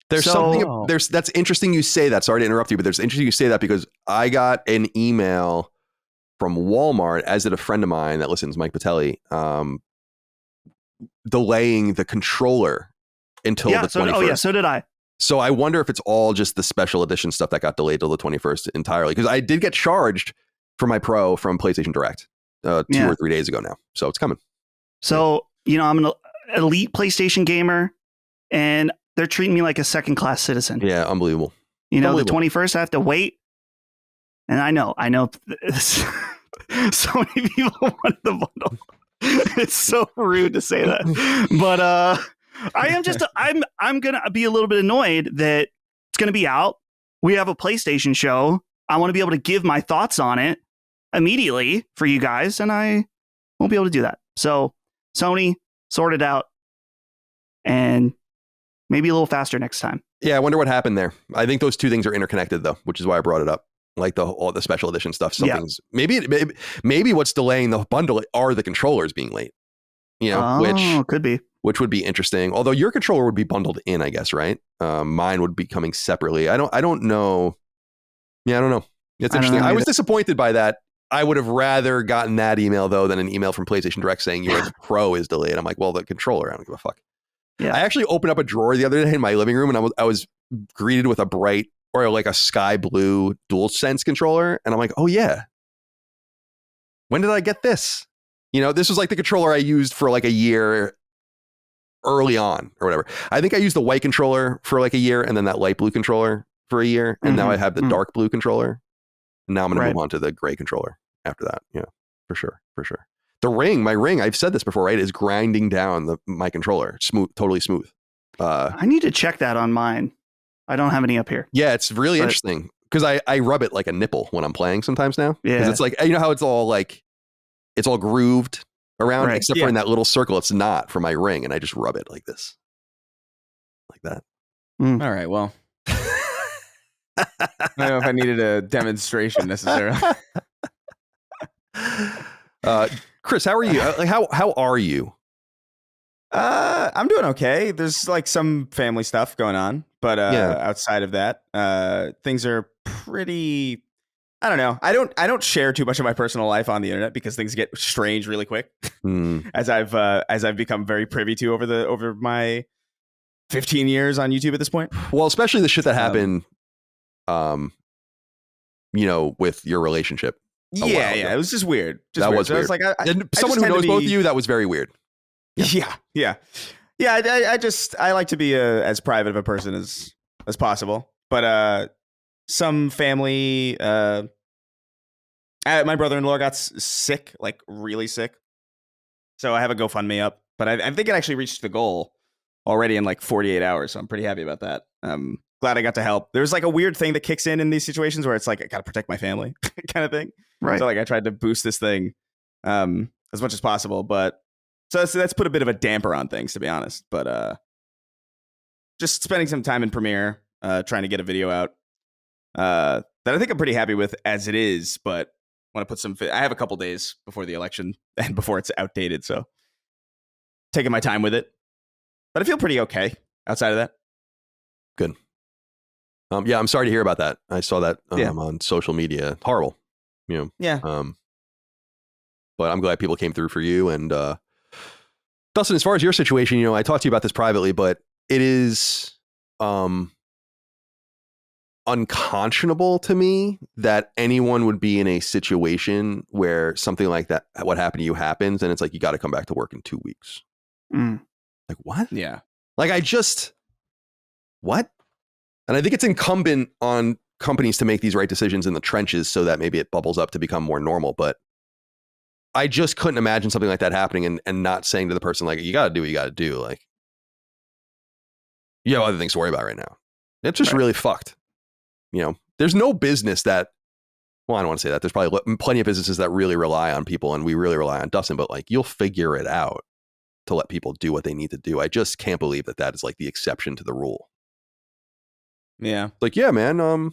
That's interesting you say that. Sorry to interrupt you, but there's interesting you say that because I got an email from Walmart, as did a friend of mine that listens, Mike Patelli, delaying the controller until the 21st. So did I. So I wonder if it's all just the special edition stuff that got delayed till the 21st entirely. Because I did get charged for my Pro from PlayStation Direct 2 or 3 days ago now. So it's coming. So, I'm an elite PlayStation gamer and they're treating me like a second-class citizen. Yeah, unbelievable. The 21st, I have to wait. And I know so many people wanted the bundle. It's so rude to say that. But I'm going to be a little bit annoyed that it's going to be out. We have a PlayStation show. I want to be able to give my thoughts on it immediately for you guys, and I won't be able to do that. So Sony, sort it out, and maybe a little faster next time. Yeah, I wonder what happened there. I think those two things are interconnected, though, which is why I brought it up. Like all the special edition stuff. Something's maybe what's delaying the bundle are the controllers being late. Which could be. Which would be interesting. Although your controller would be bundled in, I guess, right? Mine would be coming separately. I don't know. Yeah, I don't know. It's interesting. I was disappointed by that. I would have rather gotten that email though than an email from PlayStation Direct saying your Pro is delayed. I'm like, well, the controller, I don't give a fuck. Yeah. I actually opened up a drawer the other day in my living room and I was greeted with a bright or like a sky blue DualSense controller. And I'm like, oh yeah. When did I get this? This was like the controller I used for like a year early on or whatever. I think I used the white controller for like a year and then that light blue controller for a year. And now I have the dark blue controller. And now I'm going to move on to the gray controller after that. Yeah, for sure. My ring, I've said this before, right? Is grinding down my controller. Smooth, totally smooth. I need to check that on mine. I don't have any up here. Yeah, it's really interesting because I rub it like a nipple when I'm playing sometimes now. Yeah. Because it's like, how it's all like, it's all grooved around, except for in that little circle, it's not for my ring. And I just rub it like this. Like that. All right, well. don't know if I needed a demonstration necessarily. Chris, how are you? How are you? I'm doing okay. There's like some family stuff going on, but outside of that, things are pretty. I don't know. I don't share too much of my personal life on the internet because things get strange really quick. As I've become very privy to over my 15 years on YouTube at this point. Well, especially the shit that happened, with your relationship. Yeah, it was just weird. That was weird. I was like, someone who knows both of you, that was very weird. Yeah. I like to be as private of a person as possible, but some family. My brother-in-law got sick, like really sick, so I have a GoFundMe up. But I think it actually reached the goal already in like 48 hours, so I'm pretty happy about that. Glad I got to help. There's like a weird thing that kicks in these situations where it's like I gotta protect my family, kind of thing. Right. So like I tried to boost this thing as much as possible, but so that's put a bit of a damper on things, to be honest. But just spending some time in Premiere, trying to get a video out that I think I'm pretty happy with as it is, but want to put some. I have a couple days before the election and before it's outdated, so taking my time with it. But I feel pretty okay outside of that. Good. I'm sorry to hear about that. I saw that on social media. Horrible. Yeah. But I'm glad people came through for you. And Dustin, as far as your situation, I talked to you about this privately, but it is unconscionable to me that anyone would be in a situation where something like that, what happened to you, happens, and it's like you got to come back to work in 2 weeks. Like what? Yeah. Like what? And I think it's incumbent on companies to make these right decisions in the trenches so that maybe it bubbles up to become more normal. But I just couldn't imagine something like that happening and not saying to the person, like, you got to do what you got to do. Like, you have other things to worry about right now. It's just really fucked. There's no business that, well, I don't want to say that. There's probably plenty of businesses that really rely on people, and we really rely on Dustin, but like, you'll figure it out to let people do what they need to do. I just can't believe that is like the exception to the rule. Yeah. Like, yeah, man,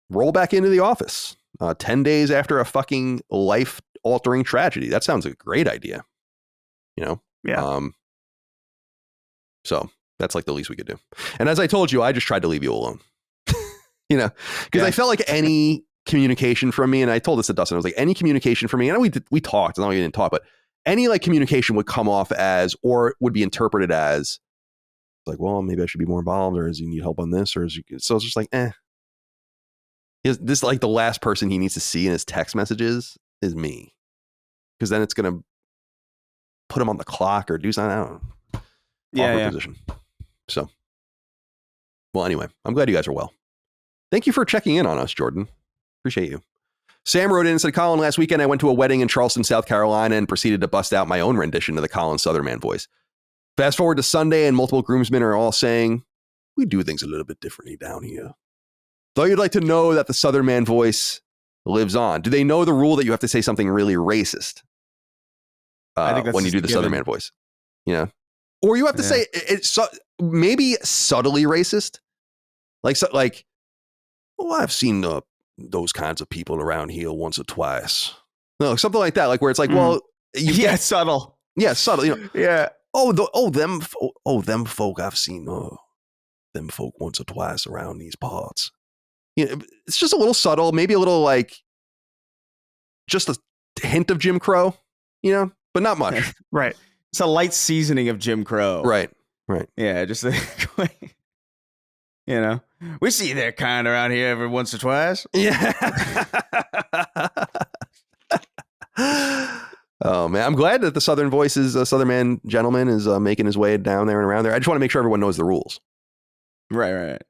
roll back into the office 10 days after a fucking life-altering tragedy. That sounds like a great idea. Yeah. So that's like the least we could do. And as I told you, I just tried to leave you alone. Because I felt like any communication from me, and I told this to Dustin, I was like, any communication from me, and we talked, and we didn't talk, but any like communication would come off as, or would be interpreted as, like, well, maybe I should be more involved, or is you need help on this, or so it's just like, this like the last person he needs to see in his text messages is me, because then it's gonna put him on the clock or do something. I don't know. Awkward position. So, well, anyway, I'm glad you guys are well. Thank you for checking in on us, Jordan. Appreciate you. Sam wrote in and said, Colin, last weekend I went to a wedding in Charleston, South Carolina, and proceeded to bust out my own rendition of the Colin Sutherman voice. Fast forward to Sunday, and multiple groomsmen are all saying, we do things a little bit differently down here. Though you'd like to know that the Southern man voice lives on. Do they know the rule that you have to say something really racist I think that's when you do the Southern man voice? Or you have to say it's maybe subtly racist. Like, oh, I've seen those kinds of people around here once or twice. No, something like that. Like where it's like, well, subtle. Yeah, subtle. Yeah. Them folk. I've seen them folk once or twice around these parts. It's just a little subtle, maybe a little like just a hint of Jim Crow, but not much. Right. It's a light seasoning of Jim Crow. Right. Yeah, just we see that kind around here every once or twice. Yeah. Oh man, I'm glad that the Southern voice is a Southern man gentleman is making his way down there and around there. I just want to make sure everyone knows the rules. Right.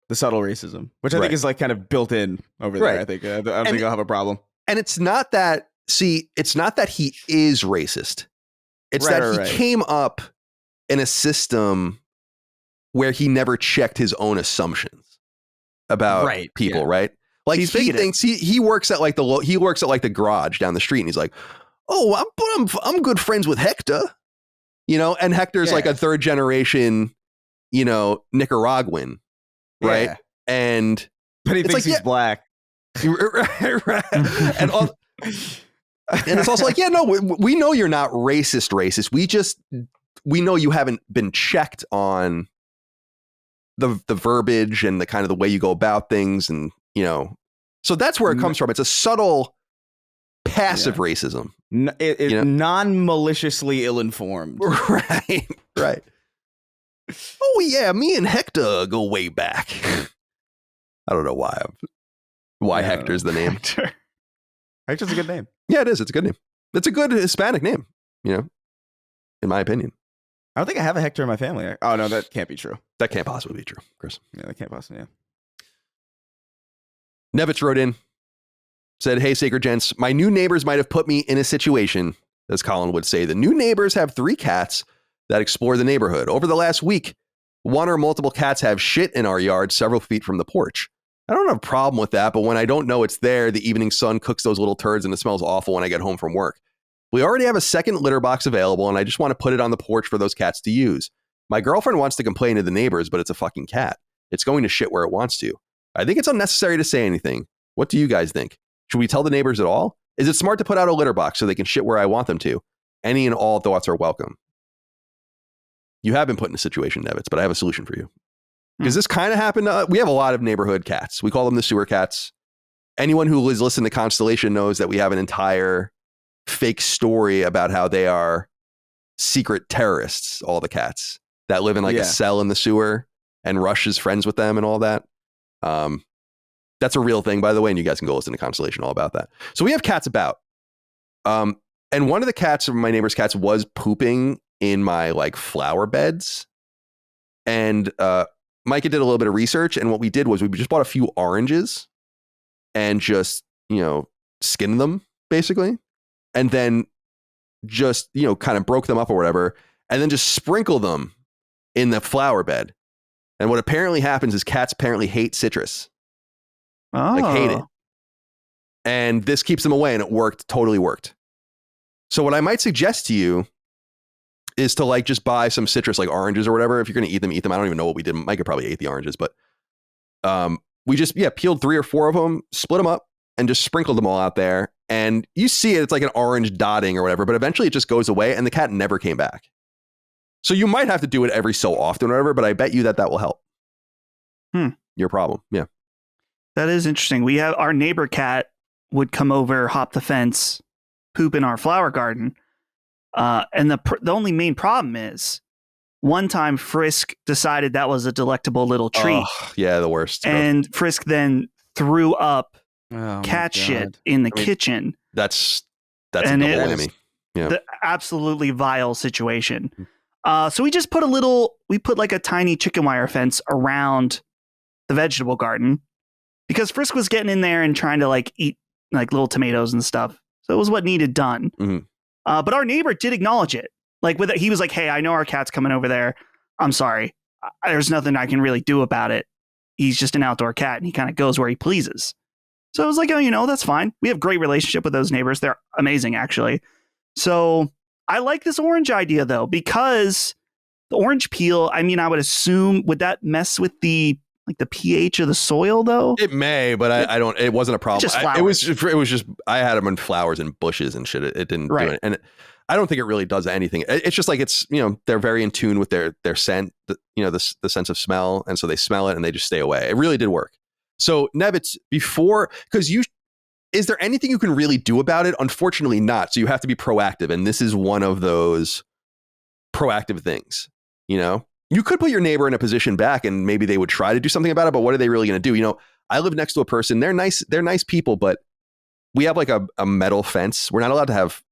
The subtle racism, which I think is like kind of built in over there. I think I don't think I'll have a problem. And it's not that. See, it's not that he is racist. It's that he came up in a system where he never checked his own assumptions about people, right? Like he thinks he works at like the garage down the street, and he's like, "Oh, I'm good friends with Hector," and Hector's like a third generation, Nicaraguan, right? Yeah. And But he thinks he's black. Right. And it's also like, yeah, no, we know you're not racist. We know you haven't been checked on the verbiage and the kind of the way you go about things. And, so that's where it comes from. It's a subtle, passive racism. Non-maliciously ill-informed. Right. Oh, yeah, me and Hector go way back. I don't know why Hector's the name. Hector's a good name. Yeah, it is. It's a good name. It's a good Hispanic name, in my opinion. I don't think I have a Hector in my family. Oh, no, that can't be true. That can't possibly be true, Chris. Yeah, that can't possibly, yeah. Nevitz wrote in, said, hey, Sacred Gents, my new neighbors might have put me in a situation, as Colin would say. The new neighbors have 3 cats that explore the neighborhood. Over the last week, 1 or multiple cats have shit in our yard several feet from the porch. I don't have a problem with that, but when I don't know it's there, the evening sun cooks those little turds and it smells awful when I get home from work. We already have a second litter box available, and I just want to put it on the porch for those cats to use. My girlfriend wants to complain to the neighbors, but it's a fucking cat. It's going to shit where it wants to. I think it's unnecessary to say anything. What do you guys think? Should we tell the neighbors at all? Is it smart to put out a litter box so they can shit where I want them to? Any and all thoughts are welcome. You have been put in a situation, Nevitz, but I have a solution for you. Because this kind of happened. We have a lot of neighborhood cats. We call them the sewer cats. Anyone who has listened to Constellation knows that we have an entire fake story about how they are secret terrorists, all the cats that live in like a cell in the sewer, and Rush is friends with them and all that. That's a real thing, by the way, and you guys can go listen to Constellation all about that. So we have cats about. And one of the cats, my neighbor's cats, was pooping in my like flower beds. And Micah did a little bit of research, and what we did was we just bought a few oranges and just, skinned them, basically. And then just, kind of broke them up or whatever, and then just sprinkle them in the flower bed. And what apparently happens is cats apparently hate citrus. Oh. Like, hate it. And this keeps them away, and it worked, totally worked. So what I might suggest to you is to like just buy some citrus, like oranges or whatever. If you're going to eat them, eat them. I don't even know what we did. Micah probably ate the oranges, but we just, peeled 3 or 4 of them, split them up, and just sprinkled them all out there. And you see it, it's like an orange dotting or whatever, but eventually it just goes away, and the cat never came back. So you might have to do it every so often or whatever, but I bet you that will help. Your problem. Yeah. That is interesting. We have our neighbor cat would come over, hop the fence, poop in our flower garden. And the only main problem is one time Frisk decided that was a delectable little treat. Oh, yeah, the worst. And Frisk then threw up cat shit in the kitchen. That's a double whammy. Yeah. The absolutely vile situation. So we just put like a tiny chicken wire fence around the vegetable garden because Frisk was getting in there and trying to like eat like little tomatoes and stuff. So it was what needed done. Mm-hmm. But our neighbor did acknowledge it. Like he was like, hey, I know our cat's coming over there. I'm sorry. There's nothing I can really do about it. He's just an outdoor cat and he kind of goes where he pleases. So I was like, oh, that's fine. We have great relationship with those neighbors. They're amazing, actually. So I like this orange idea, though, because the orange peel, I mean, I would assume, would that mess with the pH of the soil, though? It may, but I don't. It wasn't a problem. It was just. I had them in flowers and bushes and shit. It didn't do it, and I don't think it really does anything. It's just like they're very in tune with their scent, the sense of smell, and so they smell it and they just stay away. It really did work. So Nevitz, is there anything you can really do about it? Unfortunately, not. So you have to be proactive, and this is one of those proactive things. You could put your neighbor in a position back and maybe they would try to do something about it, but what are they really going to do? I live next to a person. They're nice people, but we have like a metal fence. We're not allowed to have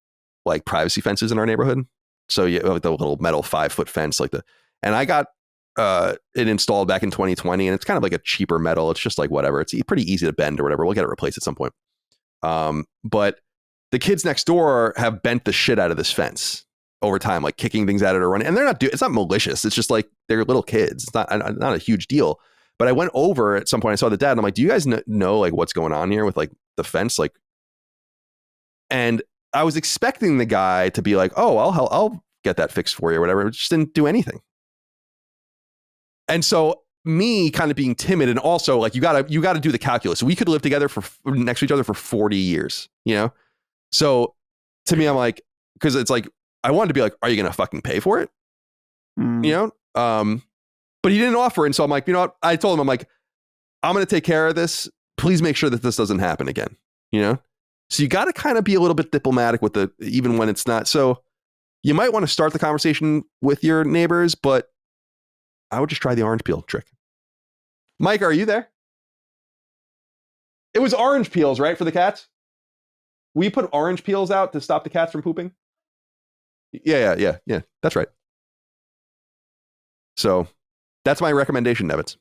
like privacy fences in our neighborhood. So you have the little metal 5-foot fence and I got it installed back in 2020 and it's kind of like a cheaper metal. It's just like whatever. It's pretty easy to bend or whatever. We'll get it replaced at some point. But the kids next door have bent the shit out of this fence over time, like kicking things at it or running. And it's not malicious. It's just like they're little kids. It's not a huge deal. But I went over at some point, I saw the dad and I'm like, do you guys know like what's going on here with like the fence? Like, and I was expecting the guy to be like, oh, I'll get that fixed for you or whatever. It just didn't do anything. And so me kind of being timid, and also like you gotta do the calculus. We could live together next to each other for 40 years, you know? So to me, I'm like, because it's like, I wanted to be like, are you gonna fucking pay for it? You know? But he didn't offer. And so I'm like, you know what? I told him, I'm like, I'm gonna take care of this. Please make sure that this doesn't happen again. You know? So you gotta kind of be a little bit diplomatic with it, even when it's not. So you might want to start the conversation with your neighbors, but I would just try the orange peel trick. Mike, are you there? It was orange peels, right, for the cats? We put orange peels out to stop the cats from pooping? Yeah. That's right. So that's my recommendation, Nevitz.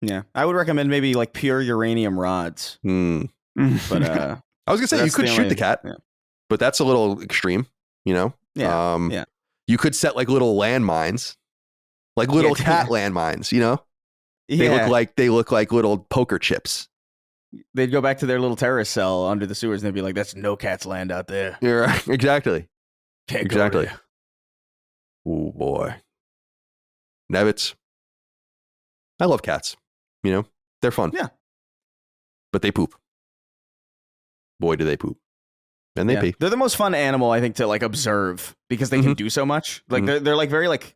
Yeah. I would recommend maybe like pure uranium rods. But I was going to say, you could shoot the cat, but that's a little extreme, you know? Yeah. You could set like little landmines, like little cat landmines, you know? They look like little poker chips. They'd go back to their little terrorist cell under the sewers and they'd be like, that's no cat's land out there. You're right. Exactly. Can't go there. Oh boy. Nevitz. I love cats. You know, they're fun. Yeah. But they poop. Boy, do they poop. And they pee. They're the most fun animal, I think, to like observe because they can do so much. Like they're like very like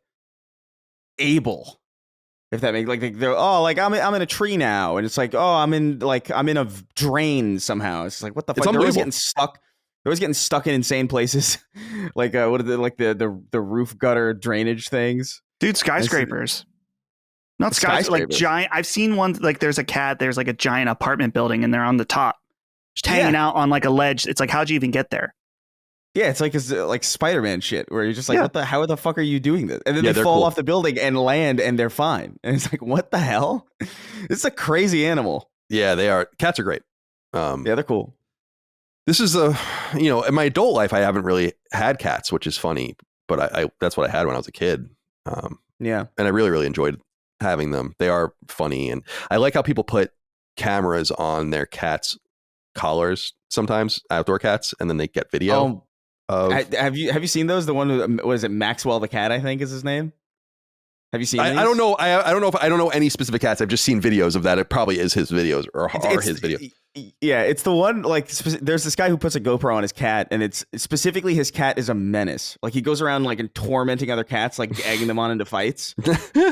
able. If that makes like they're I'm in a tree now, and it's like I'm in a drain somehow. It's like what the fuck? They're always getting stuck. They're always getting stuck in insane places, like what are they, like the roof gutter drainage things, dude? Skyscrapers, not skyscrapers. Like giant. I've seen one like there's a cat. There's like a giant apartment building, and they're on the top, just hanging out on like a ledge. It's like how'd you even get there? Yeah, it's like Spider-Man shit where you're just like, how the fuck are you doing this? And then they fall off the building and land and they're fine. And it's like, what the hell? It's a crazy animal. Yeah, they are. Cats are great. Yeah, they're cool. This is in my adult life, I haven't really had cats, which is funny, but I that's what I had when I was a kid. Yeah. And I really, really enjoyed having them. They are funny. And I like how people put cameras on their cats' collars sometimes, outdoor cats, and then they get video. Have you seen those? The one who was it Maxwell the cat, I think is his name. Have you seen? I don't know. I don't know any specific cats. I've just seen videos of that. It probably is his videos or his video. Yeah, it's the one like there's this guy who puts a GoPro on his cat, and it's specifically his cat is a menace. Like he goes around like and tormenting other cats, like egging them on into fights.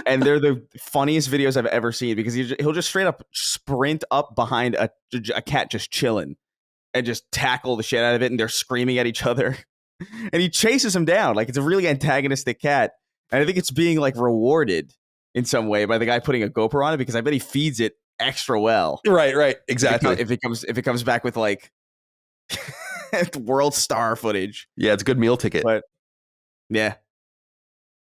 And they're the funniest videos I've ever seen because he'll just straight up sprint up behind a cat just chilling and just tackle the shit out of it, and they're screaming at each other. And he chases him down like it's a really antagonistic cat. And I think it's being like rewarded in some way by the guy putting a GoPro on it because I bet he feeds it extra well. Right, exactly. If it comes back with like world star footage. Yeah, it's a good meal ticket. But yeah.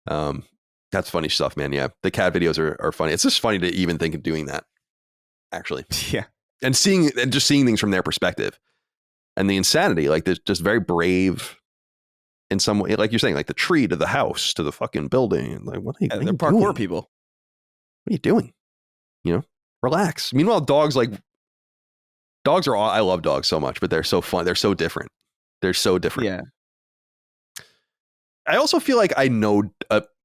That's funny stuff, man. Yeah. The cat videos are funny. It's just funny to even think of doing that. Actually. Yeah. And just seeing things from their perspective. And the insanity, like they're just very brave in some way, like you're saying, like the tree to the house to the fucking building. Like, what are you doing? They're parkour people. What are you doing? You know, relax. Meanwhile, dogs are all, I love dogs so much, but they're so fun. They're so different. Yeah. I also feel like I know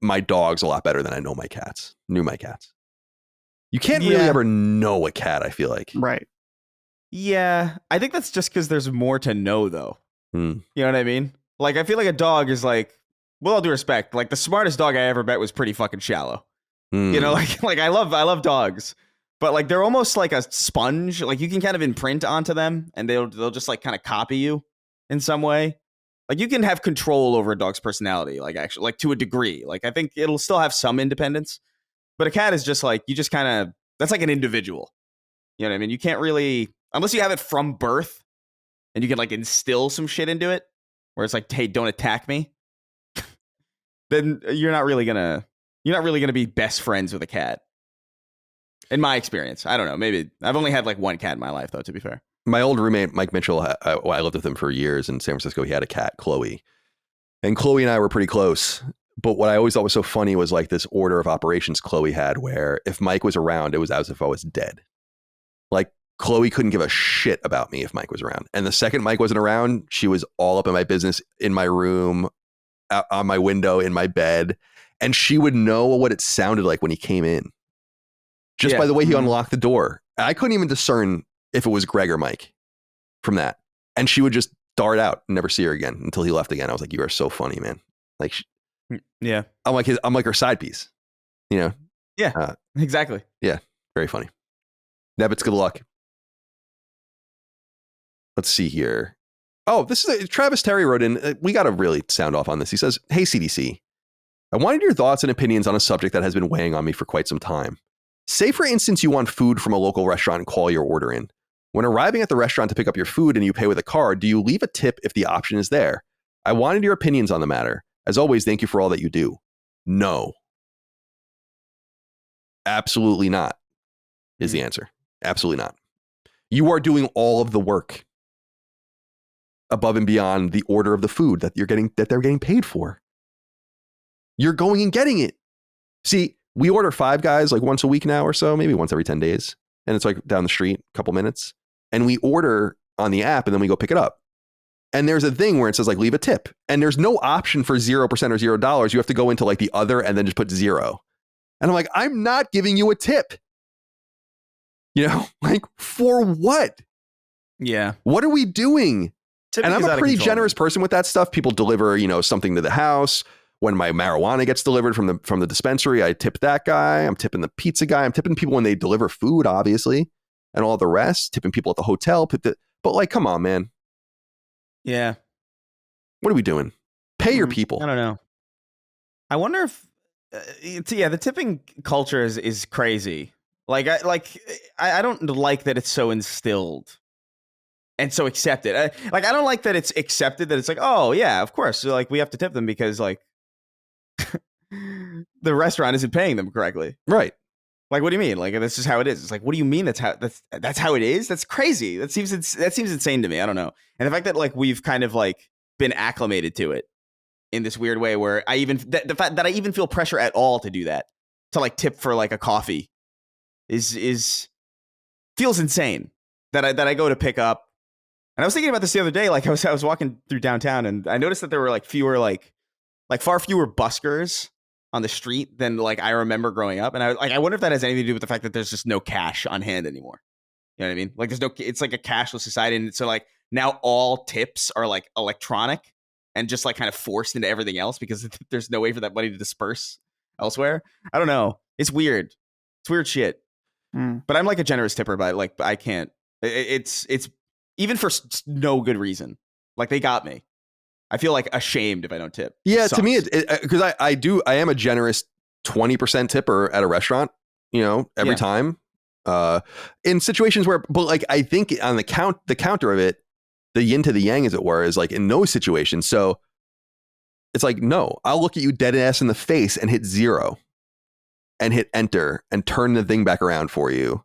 my dogs a lot better than I know my cats. You can't really ever know a cat, I feel like. Right. Yeah. I think that's just because there's more to know, though. You know what I mean? Like, I feel like a dog is like, with all due respect, like the smartest dog I ever met was pretty fucking shallow. You know, like I love dogs, but like they're almost like a sponge. Like you can kind of imprint onto them and they'll just like kind of copy you in some way. Like you can have control over a dog's personality, like actually, like to a degree. Like I think it'll still have some independence, but a cat is just like, you just kind of, that's like an individual. You know what I mean? You can't really, unless you have it from birth and you can like instill some shit into it. Where it's like, hey, don't attack me. Then you're not really gonna be best friends with a cat. In my experience, I don't know. Maybe I've only had like one cat in my life, though. To be fair, my old roommate Mike Mitchell, I lived with him for years in San Francisco. He had a cat, Chloe, and Chloe and I were pretty close. But what I always thought was so funny was like this order of operations Chloe had, where if Mike was around, it was as if I was dead. Like. Chloe couldn't give a shit about me if Mike was around. And the second Mike wasn't around, she was all up in my business, in my room, out on my window, in my bed. And she would know what it sounded like when he came in. just by the way he unlocked the door. I couldn't even discern if it was Greg or Mike from that. And she would just dart out and never see her again until he left again. I was like, you are so funny, man. Like, yeah, I'm like her side piece, you know? Yeah, exactly. Yeah. Very funny. Nebbits, good luck. Let's see here. Oh, this is Travis Terry wrote in. We got to really sound off on this. He says, hey, CDC, I wanted your thoughts and opinions on a subject that has been weighing on me for quite some time. Say, for instance, you want food from a local restaurant and call your order in. When arriving at the restaurant to pick up your food and you pay with a card, do you leave a tip if the option is there? I wanted your opinions on the matter. As always, thank you for all that you do. No. Absolutely not is the answer. Absolutely not. You are doing all of the work above and beyond the order of the food that they're getting paid for. You're going and getting it. See, we order Five Guys like once a week now or so, maybe once every 10 days. And it's like down the street, a couple minutes. And we order on the app and then we go pick it up. And there's a thing where it says like leave a tip. And there's no option for 0% or $0. You have to go into like the other and then just put 0. And I'm like, I'm not giving you a tip. You know, like for what? Yeah. What are we doing? Tipping and I'm a pretty generous person with that stuff. People deliver, you know, something to the house. When my marijuana gets delivered from the dispensary, I tip that guy. I'm tipping the pizza guy. I'm tipping people when they deliver food, obviously, and all the rest. Tipping people at the hotel. But like, come on, man. Yeah. What are we doing? Pay your people. I don't know. I wonder if, the tipping culture is crazy. I don't like that it's so instilled and so accepted. I don't like that it's accepted that it's like, oh yeah, of course. So, like, we have to tip them because like the restaurant isn't paying them correctly. Right. Like, what do you mean? Like, that's just how it is. It's like, what do you mean that's how it is? That's crazy. That seems insane to me. I don't know. And the fact that like we've kind of like been acclimated to it in this weird way where the fact that I even feel pressure at all to do that, to like tip for like a coffee is feels insane that I go to pick up. And I was thinking about this the other day. Like I was walking through downtown and I noticed that there were like far fewer buskers on the street than like I remember growing up. And I wonder if that has anything to do with the fact that there's just no cash on hand anymore. You know what I mean? Like it's like a cashless society. And so like now all tips are like electronic and just like kind of forced into everything else because there's no way for that money to disperse elsewhere. I don't know. It's weird. It's weird shit. But I'm like a generous tipper, but like I can't. It's even for no good reason. Like they got me. I feel like ashamed if I don't tip. Yeah, to me, because I am a generous 20% tipper at a restaurant. You know, every time. In situations where, but like I think on the counter of it, the yin to the yang, as it were, is like in those situations. So it's like, no, I'll look at you dead ass in the face and hit 0 and hit enter and turn the thing back around for you.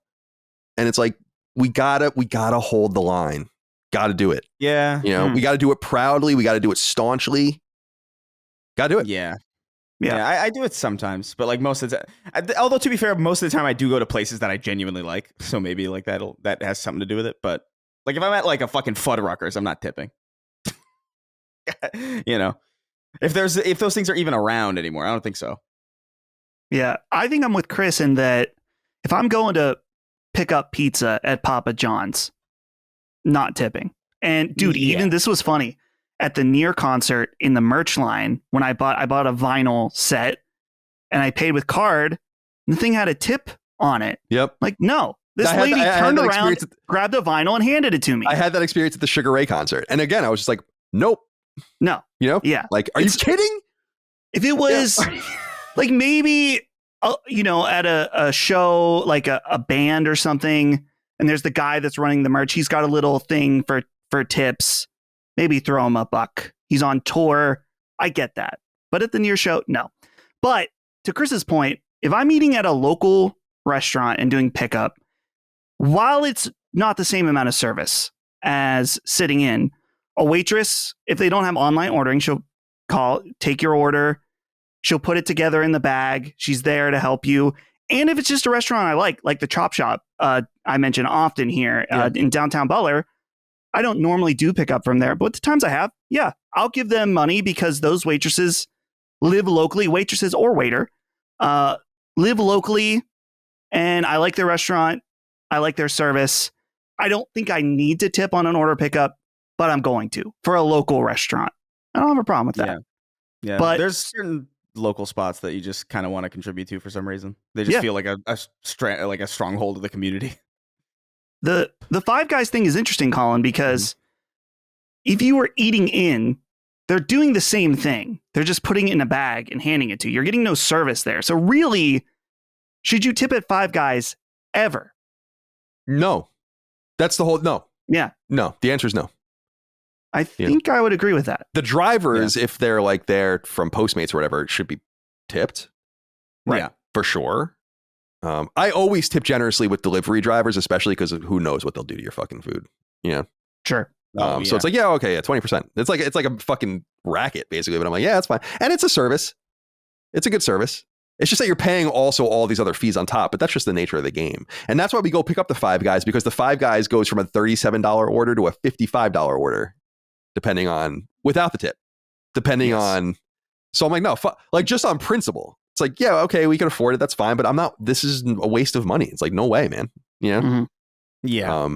And it's like, we gotta hold the line. Gotta do it. Yeah. You know, we gotta do it proudly. We gotta do it staunchly. Gotta do it. Yeah. I do it sometimes, but like most of the time, although to be fair, most of the time I do go to places that I genuinely like. So maybe like that has something to do with it. But like if I'm at like a fucking Fuddruckers, I'm not tipping. You know, if those things are even around anymore, I don't think so. Yeah, I think I'm with Chris in that if I'm going to pick up pizza at Papa John's, not tipping. And dude, even this was funny. At the Near concert in the merch line, when I bought a vinyl set and I paid with card, and the thing had a tip on it. Yep. Like, no. This lady turned around, grabbed the vinyl and handed it to me. I had that experience at the Sugar Ray concert. And again, I was just like, nope. No. You know? Yeah. Like, are you kidding? If it was like maybe, you know, at a show, like a band or something, and there's the guy that's running the merch. He's got a little thing for tips. Maybe throw him a buck. He's on tour. I get that. But at the Near show, no. But to Chris's point, if I'm eating at a local restaurant and doing pickup, while it's not the same amount of service as sitting in, a waitress, if they don't have online ordering, she'll take your order. She'll put it together in the bag. She's there to help you. And if it's just a restaurant I like the Chop Shop, I mention often here in downtown Butler, I don't normally do pick up from there, but the times I have, I'll give them money because those waitresses live locally, waitresses or waiter, live locally and I like their restaurant. I like their service. I don't think I need to tip on an order pickup, but I'm going to for a local restaurant. I don't have a problem with that. Yeah. But there's certain local spots that you just kind of want to contribute to for some reason. They just feel like a stronghold of the community. The Five Guys thing is interesting, Colin, because if you were eating in, they're doing the same thing. They're just putting it in a bag and handing it to you. You're getting no service there. So really, should you tip at Five Guys ever? No. That's the whole no. Yeah. No. The answer is no. I think I would agree with that. The drivers, if they're like there from Postmates or whatever, should be tipped. Right. Yeah. For sure. I always tip generously with delivery drivers, especially because who knows what they'll do to your fucking food. Sure. So it's like, 20%. It's like a fucking racket, basically. But I'm like, yeah, that's fine. And it's a service. It's a good service. It's just that you're paying also all these other fees on top, but that's just the nature of the game. And that's why we go pick up the Five Guys, because the Five Guys goes from a $37 order to a $55 order, depending on, without the tip, depending on. So I'm like, no, like just on principle. It's like, yeah, okay, we can afford it. That's fine. But I'm not, this is a waste of money. It's like, no way, man. Mm-hmm. Yeah.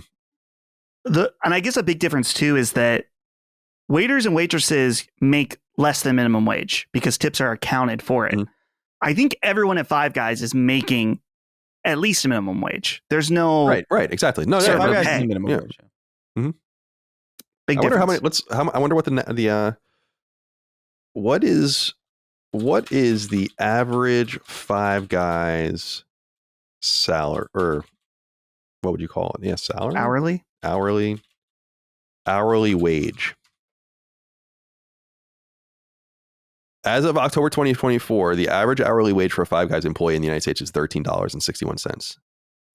And I guess a big difference too is that waiters and waitresses make less than minimum wage because tips are accounted for it. Mm-hmm. I think everyone at Five Guys is making at least a minimum wage. There's no right, exactly. No, Five Guys is minimum wage. Mm-hmm. Big I wonder difference. I wonder what is the average Five Guys salary, or what would you call it? Yeah, salary. Hourly wage. As of October 2024, the average hourly wage for a Five Guys employee in the United States is $13.61.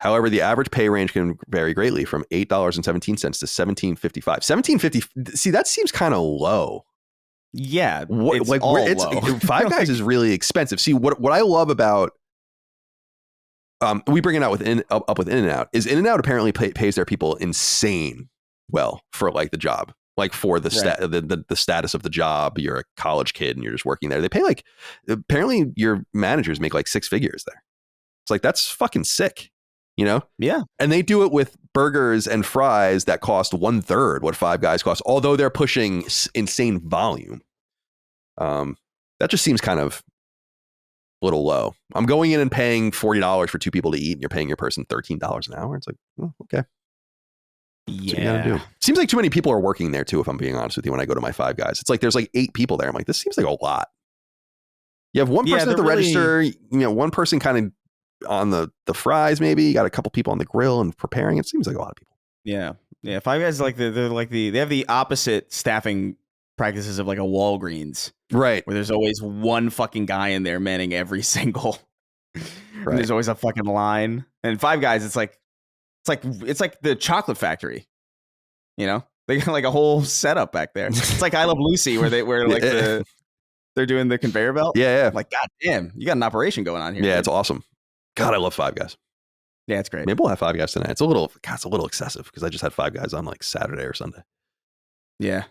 However, the average pay range can vary greatly from $8.17 to $17.55. $17.50. See, that seems kind of low. Yeah, low. Five Guys is really expensive. See, what I love about we bring it out up with In-N-Out is In-N-Out apparently pays their people insane well for like the job. Like for the the status of the job, you're a college kid and you're just working there. They pay like, apparently your managers make like six figures there. It's like, that's fucking sick, Yeah. And they do it with burgers and fries that cost 1/3 what Five Guys cost, although they're pushing insane volume. That just seems kind of a little low. I'm going in and paying $40 for two people to eat, and you're paying your person $13 an hour. It's like, oh, okay. Yeah. Seems like too many people are working there too, if I'm being honest with you, when I go to my Five Guys. It's like there's like 8 people there. I'm like, this seems like a lot. You have one person at the register, one person kind of on the fries, maybe. You got a couple people on the grill and preparing. It seems like a lot of people. Yeah. Yeah. Five Guys, like they have the opposite staffing practices of like a Walgreens. Right. Where there's always one fucking guy in there manning every single. Right. There's always a fucking line. And Five Guys, it's like the chocolate factory, they got like a whole setup back there. It's like I Love Lucy, where they're doing the conveyor belt. Yeah. Like, God damn, you got an operation going on here. Yeah, dude. It's awesome. God, I love Five Guys. Yeah, it's great. Maybe we'll have Five Guys tonight. It's a little excessive because I just had Five Guys on like Saturday or Sunday. Yeah.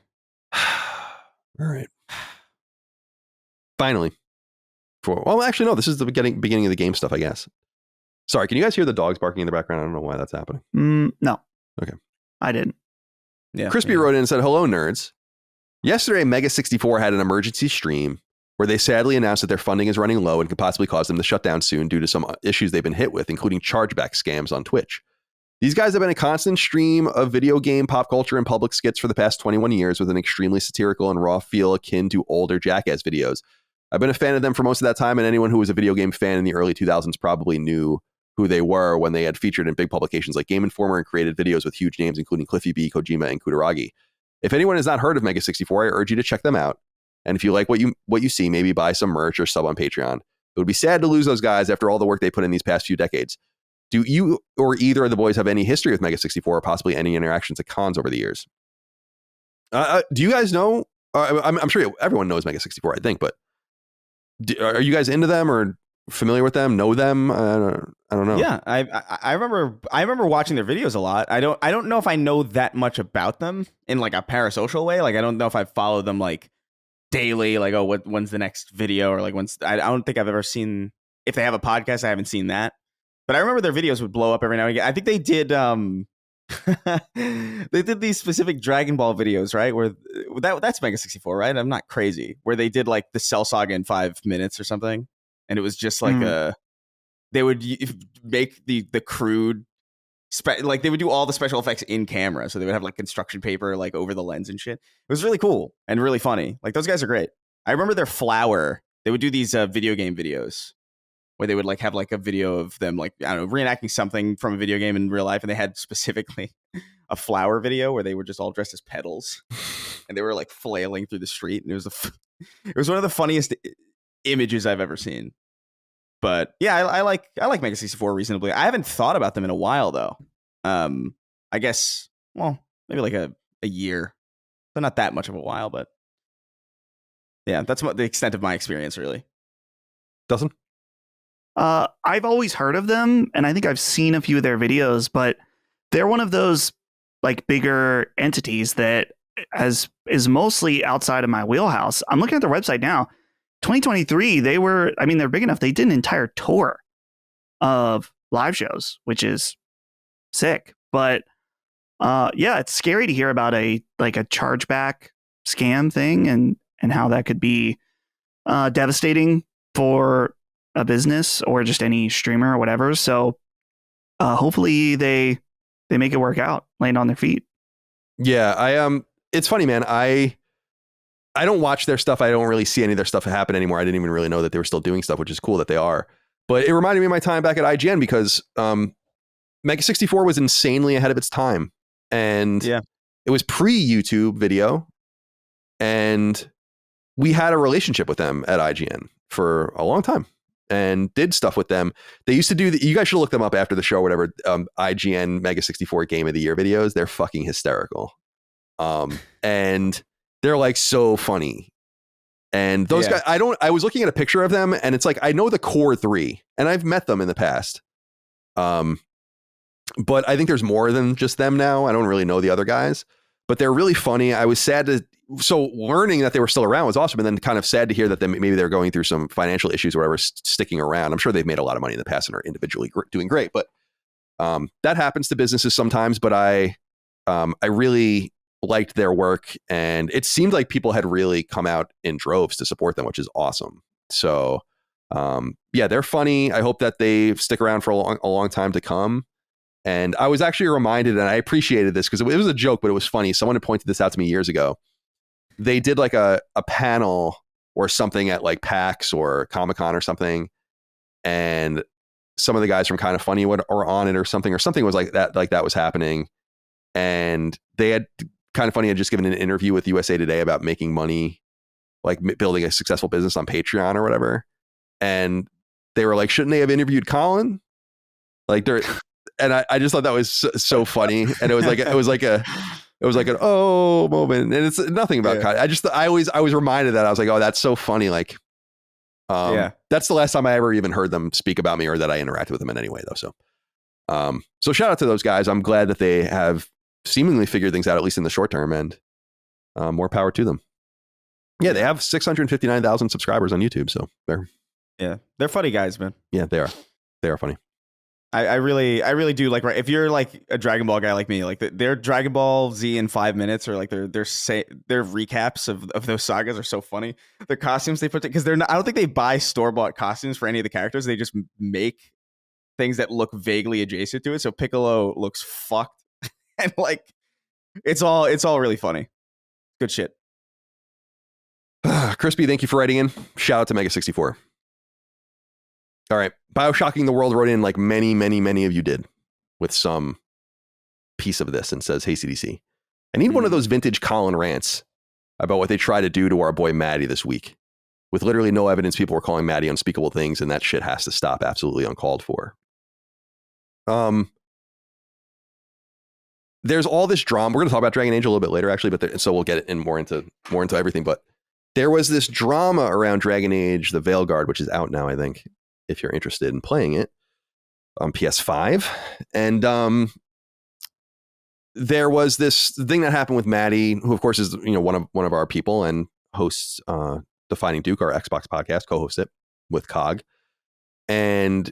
All right. Finally. Actually, no, this is the beginning of the game stuff, I guess. Sorry, can you guys hear the dogs barking in the background? I don't know why that's happening. No. Okay. I didn't. Yeah. Crispy wrote in and said, hello, nerds. Yesterday, Mega 64 had an emergency stream where they sadly announced that their funding is running low and could possibly cause them to shut down soon due to some issues they've been hit with, including chargeback scams on Twitch. These guys have been a constant stream of video game, pop culture, and public skits for the past 21 years with an extremely satirical and raw feel akin to older Jackass videos. I've been a fan of them for most of that time, and anyone who was a video game fan in the early 2000s probably knew who they were when they had featured in big publications like Game Informer and created videos with huge names, including Cliffy B, Kojima, and Kutaragi. If anyone has not heard of Mega 64, I urge you to check them out. And if you like what you see, maybe buy some merch or sub on Patreon. It would be sad to lose those guys after all the work they put in these past few decades. Do you or either of the boys have any history with Mega 64 or possibly any interactions at cons over the years? Do you guys know? I'm sure everyone knows Mega 64, I think, but are you guys into them or familiar with them? Know them? I don't know. Yeah, I remember watching their videos a lot. I don't know if I know that much about them in like a parasocial way. Like I don't know if I follow them like daily. Like, oh, when's the next video? Or like I don't think I've ever seen, if they have a podcast, I haven't seen that. But I remember their videos would blow up every now and again. I think they did they did these specific Dragon Ball videos, right? Where that's Mega 64, right? I'm not crazy. Where they did like the Cell Saga in 5 minutes or something, and it was just like they would make the crude like they would do all the special effects in camera, so they would have like construction paper like over the lens and shit. It was really cool and really funny. Like those guys are great. I remember their Flower. They would do these video game videos where they would like have like a video of them like, I don't know, reenacting something from a video game in real life, and they had specifically a Flower video where they were just all dressed as pedals and they were like flailing through the street, and it was one of the funniest images I've ever seen. But yeah, I like Mega 64 reasonably. I haven't thought about them in a while though. I guess, well, maybe like a year, but not that much of a while. But yeah, that's the extent of my experience, really. Dustin? I've always heard of them, and I think I've seen a few of their videos, but they're one of those like bigger entities that is mostly outside of my wheelhouse. I'm looking at their website now. 2023, they're big enough. They did an entire tour of live shows, which is sick. But yeah, it's scary to hear about a chargeback scam thing and how that could be devastating for a business or just any streamer or whatever. So hopefully they make it work out, land on their feet. Yeah, it's funny, man. I don't watch their stuff. I don't really see any of their stuff happen anymore. I didn't even really know that they were still doing stuff, which is cool that they are. But it reminded me of my time back at IGN because Mega 64 was insanely ahead of its time. And it was pre-YouTube video. And we had a relationship with them at IGN for a long time and did stuff with them. They used to do you guys should look them up after the show or whatever. IGN Mega 64 Game of the Year videos. They're fucking hysterical. And they're like so funny. And those guys, I was looking at a picture of them and it's like, I know the core 3 and I've met them in the past. But I think there's more than just them now. I don't really know the other guys, but they're really funny. I was sad so learning that they were still around was awesome. And then kind of sad to hear that maybe they're going through some financial issues or whatever, sticking around. I'm sure they've made a lot of money in the past and are individually doing great, but that happens to businesses sometimes. But I really liked their work, and it seemed like people had really come out in droves to support them, which is awesome. So yeah, they're funny. I hope that they stick around for a long time to come. And I was actually reminded, and I appreciated this because it was a joke, but it was funny. Someone had pointed this out to me years ago. They did like a panel or something at like PAX or Comic-Con or something, and some of the guys from Kind of Funny were on it or something was like that was happening. And they had Kind of Funny had just given an interview with USA Today about making money, like building a successful business on Patreon or whatever. And they were like, shouldn't they have interviewed Colin? Like and I just thought that was so funny. And it was like an oh moment. And it's nothing about Colin. I was reminded that I was like, oh, that's so funny. Like, that's the last time I ever even heard them speak about me or that I interacted with them in any way though. So shout out to those guys. I'm glad that they have seemingly figured things out, at least in the short term, and more power to them. Yeah, they have 659,000 subscribers on YouTube, so they're funny guys, man. Yeah, they are funny. I really do like, if you're like a Dragon Ball guy like me, like their Dragon Ball Z in 5 minutes, or like their recaps of those sagas are so funny. Their costumes they put because I don't think they buy store-bought costumes for any of the characters. They just make things that look vaguely adjacent to it. So Piccolo looks fucked. And like, it's all really funny. Good shit. Crispy, thank you for writing in. Shout out to Mega 64. All right. Bioshocking the World wrote in, like many, many, many of you did, with some piece of this, and says, hey, CDC, I need one of those vintage Colin rants about what they try to do to our boy Matty this week. With literally no evidence, people were calling Matty unspeakable things, and that shit has to stop. Absolutely uncalled for. There's all this drama. We're going to talk about Dragon Age a little bit later, actually, so we'll get more into everything. But there was this drama around Dragon Age, the Veilguard, which is out now, I think, if you're interested in playing it on PS5. And there was this thing that happened with Matty, who of course is one of our people and hosts Defining Duke, our Xbox podcast, co-hosts it with Cog. And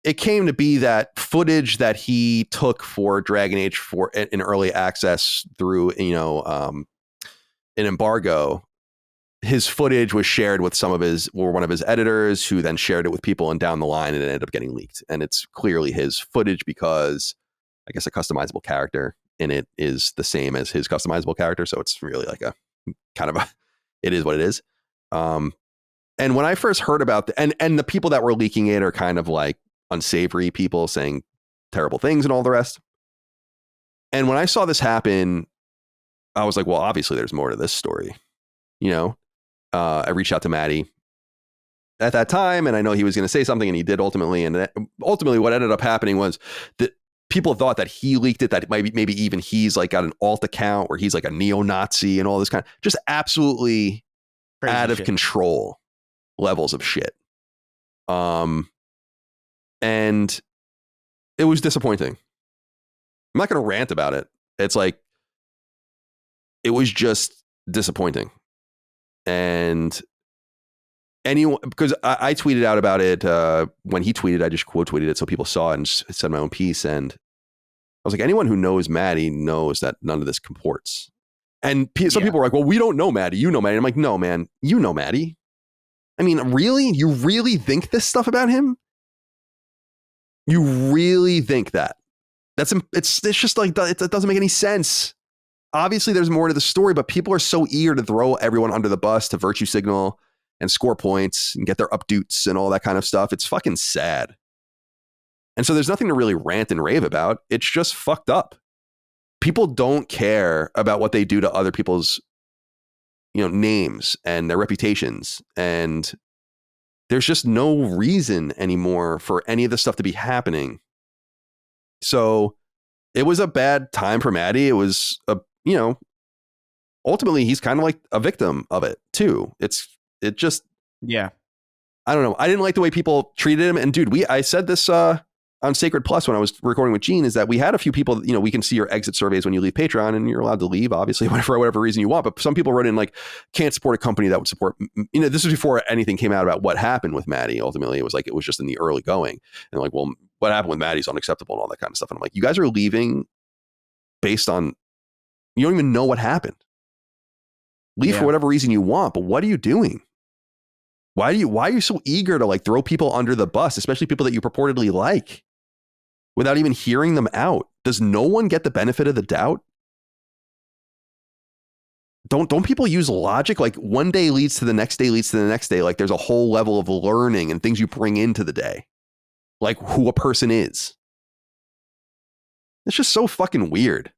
it came to be that footage that he took for Dragon Age for in early access through, an embargo. His footage was shared with one of his editors, who then shared it with people, and down the line it ended up getting leaked. And it's clearly his footage because I guess a customizable character in it is the same as his customizable character. So it's really like it is what it is. And when I first heard about and the people that were leaking it are kind of like unsavory people saying terrible things and all the rest. And when I saw this happen, I was like, well, obviously there's more to this story. I reached out to Matty at that time, and I know he was going to say something, and he did ultimately. And ultimately what ended up happening was that people thought that he leaked it, that maybe even he's like got an alt account where he's like a neo-Nazi and all this kind of just absolutely crazy out of control levels of shit. And it was disappointing. I'm not going to rant about it. It's like, it was just disappointing. And anyone, because I tweeted out about it when he tweeted, I just quote tweeted it so people saw it and just said my own piece. And I was like, anyone who knows Matty knows that none of this comports. And some people were like, well, we don't know Matty. You know Matty. I'm like, no, man, you know Matty. I mean, really? You really think this stuff about him? You really think that? It's just like, it doesn't make any sense. Obviously, there's more to the story, but people are so eager to throw everyone under the bus to virtue signal and score points and get their updoots and all that kind of stuff. It's fucking sad. And so there's nothing to really rant and rave about. It's just fucked up. People don't care about what they do to other people's, names and their reputations. And there's just no reason anymore for any of this stuff to be happening. So it was a bad time for Matty. It was ultimately he's kind of like a victim of it too. I don't know. I didn't like the way people treated him. And dude, I said this on Sacred Plus when I was recording with Gene, is that we had a few people, we can see your exit surveys when you leave Patreon, and you're allowed to leave, obviously, for whatever reason you want. But some people wrote in like, can't support a company that would support, this was before anything came out about what happened with Matty. Ultimately, it was just in the early going. And like, well, what happened with Matty is unacceptable and all that kind of stuff. And I'm like, you guys are leaving based on, you don't even know what happened. Leave for whatever reason you want, but what are you doing? Why are you so eager to like throw people under the bus, especially people that you purportedly like, without even hearing them out? Does no one get the benefit of the doubt? Don't people use logic? Like one day leads to the next day leads to the next day. Like there's a whole level of learning and things you bring into the day, like who a person is. It's just so fucking weird.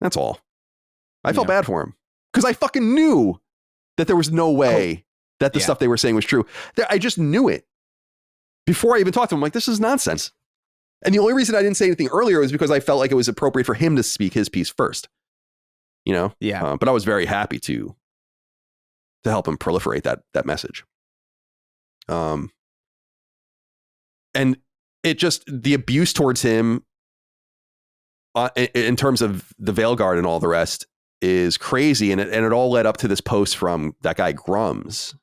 That's all. I felt bad for him because I fucking knew that there was no way that the stuff they were saying was true. I just knew it before I even talked to him. I'm like, this is nonsense. And the only reason I didn't say anything earlier was because I felt like it was appropriate for him to speak his piece first. But I was very happy to help him proliferate that message. And it just, the abuse towards him in terms of the Veilguard and all the rest is crazy. And it all led up to this post from that guy Grums.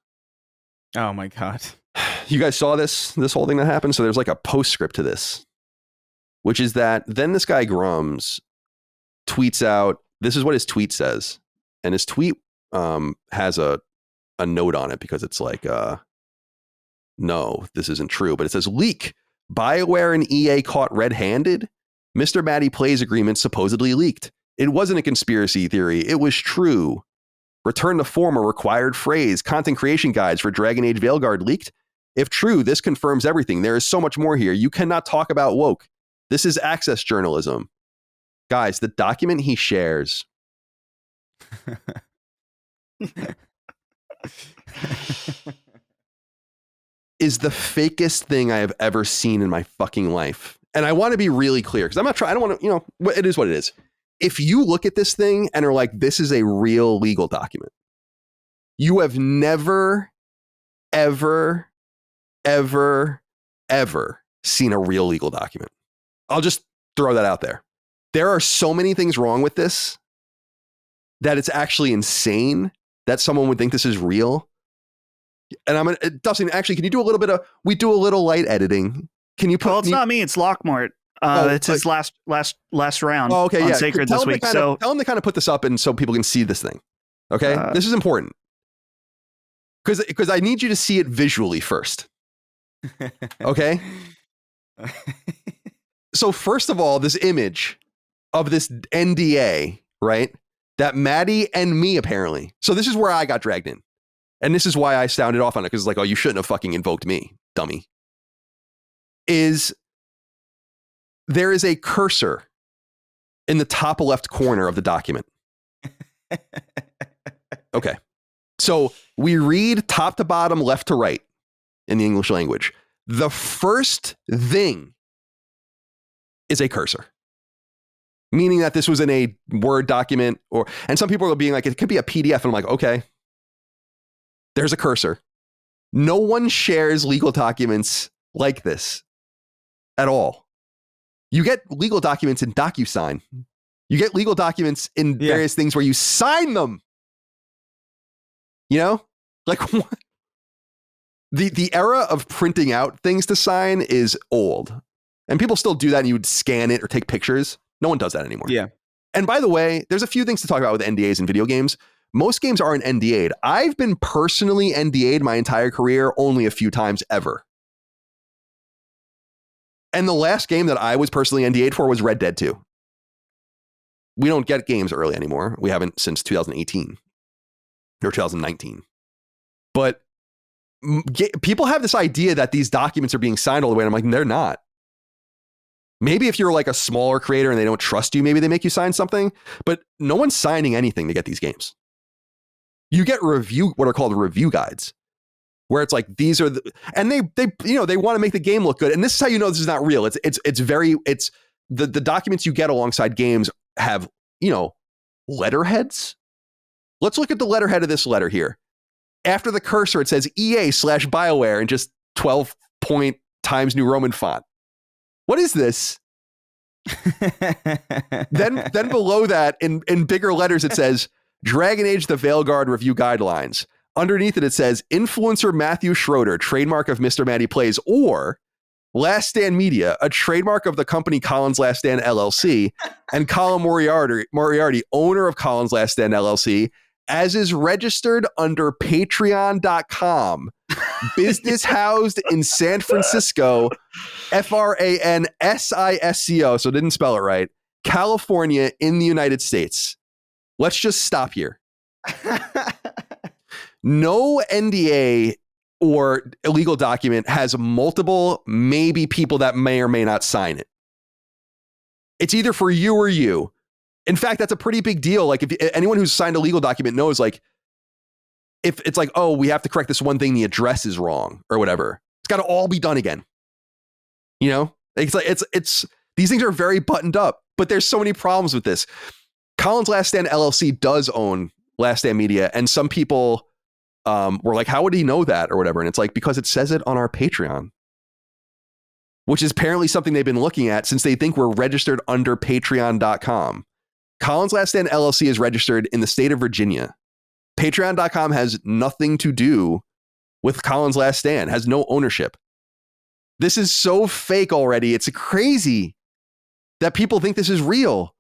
Oh my God. You guys saw this whole thing that happened? So there's like a postscript to this, which is that then this guy Grums tweets out, this is what his tweet says. And his tweet has a note on it because it's like, no, this isn't true. But it says, leak, BioWare and EA caught red-handed. Mr. Matty Plays agreement supposedly leaked. It wasn't a conspiracy theory. It was true. Return to former required phrase. Content creation guides for Dragon Age Veilguard leaked. If true, this confirms everything. There is so much more here. You cannot talk about woke. This is access journalism. Guys, the document he shares is the fakest thing I have ever seen in my fucking life. And I want to be really clear because I'm not trying. I don't want to, it is what it is. If you look at this thing and are like, this is a real legal document, you have never, ever, ever, ever seen a real legal document. I'll just throw that out there. There are so many things wrong with this that it's actually insane that someone would think this is real. And I'm gonna, Dustin, actually, can you do a little bit of, we do a little light editing. Can you put? Well, it's not me, it's Lockmart. It's his last round. Oh, okay, on Sacred this week. Tell him to kind of put this up and so people can see this thing. Okay, this is important because I need you to see it visually first. Okay. So first of all, this image of this NDA, right? That Matty and me apparently. So this is where I got dragged in, and this is why I sounded off on it because it's like, oh, you shouldn't have fucking invoked me, dummy. There is a cursor in the top left corner of the document. Okay. So we read top to bottom, left to right in the English language. The first thing is a cursor, meaning that this was in a Word document and some people are being like, it could be a PDF. And I'm like, okay, there's a cursor. No one shares legal documents like this at all. You get legal documents in DocuSign. You get legal documents in various things where you sign them. You know, like what? The era of printing out things to sign is old, and people still do that. And you would scan it or take pictures. No one does that anymore. Yeah. And by the way, there's a few things to talk about with NDAs in video games. Most games aren't NDA'd. I've been personally NDA'd my entire career only a few times ever. And the last game that I was personally NDA'd for was Red Dead 2. We don't get games early anymore. We haven't since 2018 or 2019. But people have this idea that these documents are being signed all the way. And I'm like, they're not. Maybe if you're like a smaller creator and they don't trust you, maybe they make you sign something. But no one's signing anything to get these games. You get what are called review guides, where it's like, these are and they want to make the game look good. And this is how you know this is not real. It's the documents you get alongside games have, letterheads. Let's look at the letterhead of this letter here. After the cursor, it says EA/BioWare and just 12-point Times New Roman font. What is this? then below that in bigger letters, it says Dragon Age the Veilguard review guidelines. Underneath it says influencer Matthew Schroeder, trademark of Mr. Matty Plays, or Last Stand Media, a trademark of the company Collins Last Stand LLC, and Colin Moriarty, owner of Collins Last Stand LLC, as is registered under patreon.com, business housed in San Francisco, FRANSISCO, so didn't spell it right, California in the United States. Let's just stop here. No NDA or illegal document has multiple, maybe people that may or may not sign it. It's either for you or you. In fact, that's a pretty big deal. Like if anyone who's signed a legal document knows, like if it's like, oh, we have to correct this one thing, the address is wrong or whatever. It's got to all be done again. It's like it's these things are very buttoned up, but there's so many problems with this. Collins Last Stand LLC does own Last Stand Media, and some people were like, how would he know that or whatever? And it's like, because it says it on our Patreon, which is apparently something they've been looking at since they think we're registered under patreon.com. Collins Last Stand LLC is registered in the state of Virginia. Patreon.com has nothing to do with Collins Last Stand, has no ownership. This is so fake already. It's crazy that people think this is real.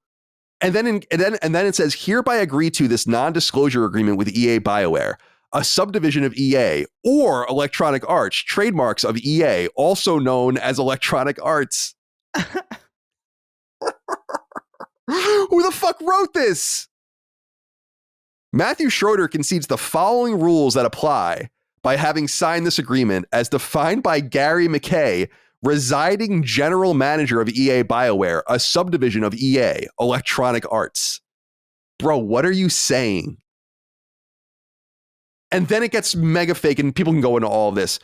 And then it says, hereby agree to this non-disclosure agreement with EA/BioWare, a subdivision of EA, or Electronic Arts, trademarks of EA, also known as Electronic Arts. Who the fuck wrote this? Matthew Schroeder concedes the following rules that apply by having signed this agreement as defined by Gary McKay, residing general manager of EA/BioWare, a subdivision of EA, Electronic Arts. Bro, what are you saying? And then it gets mega fake and people can go into all of this.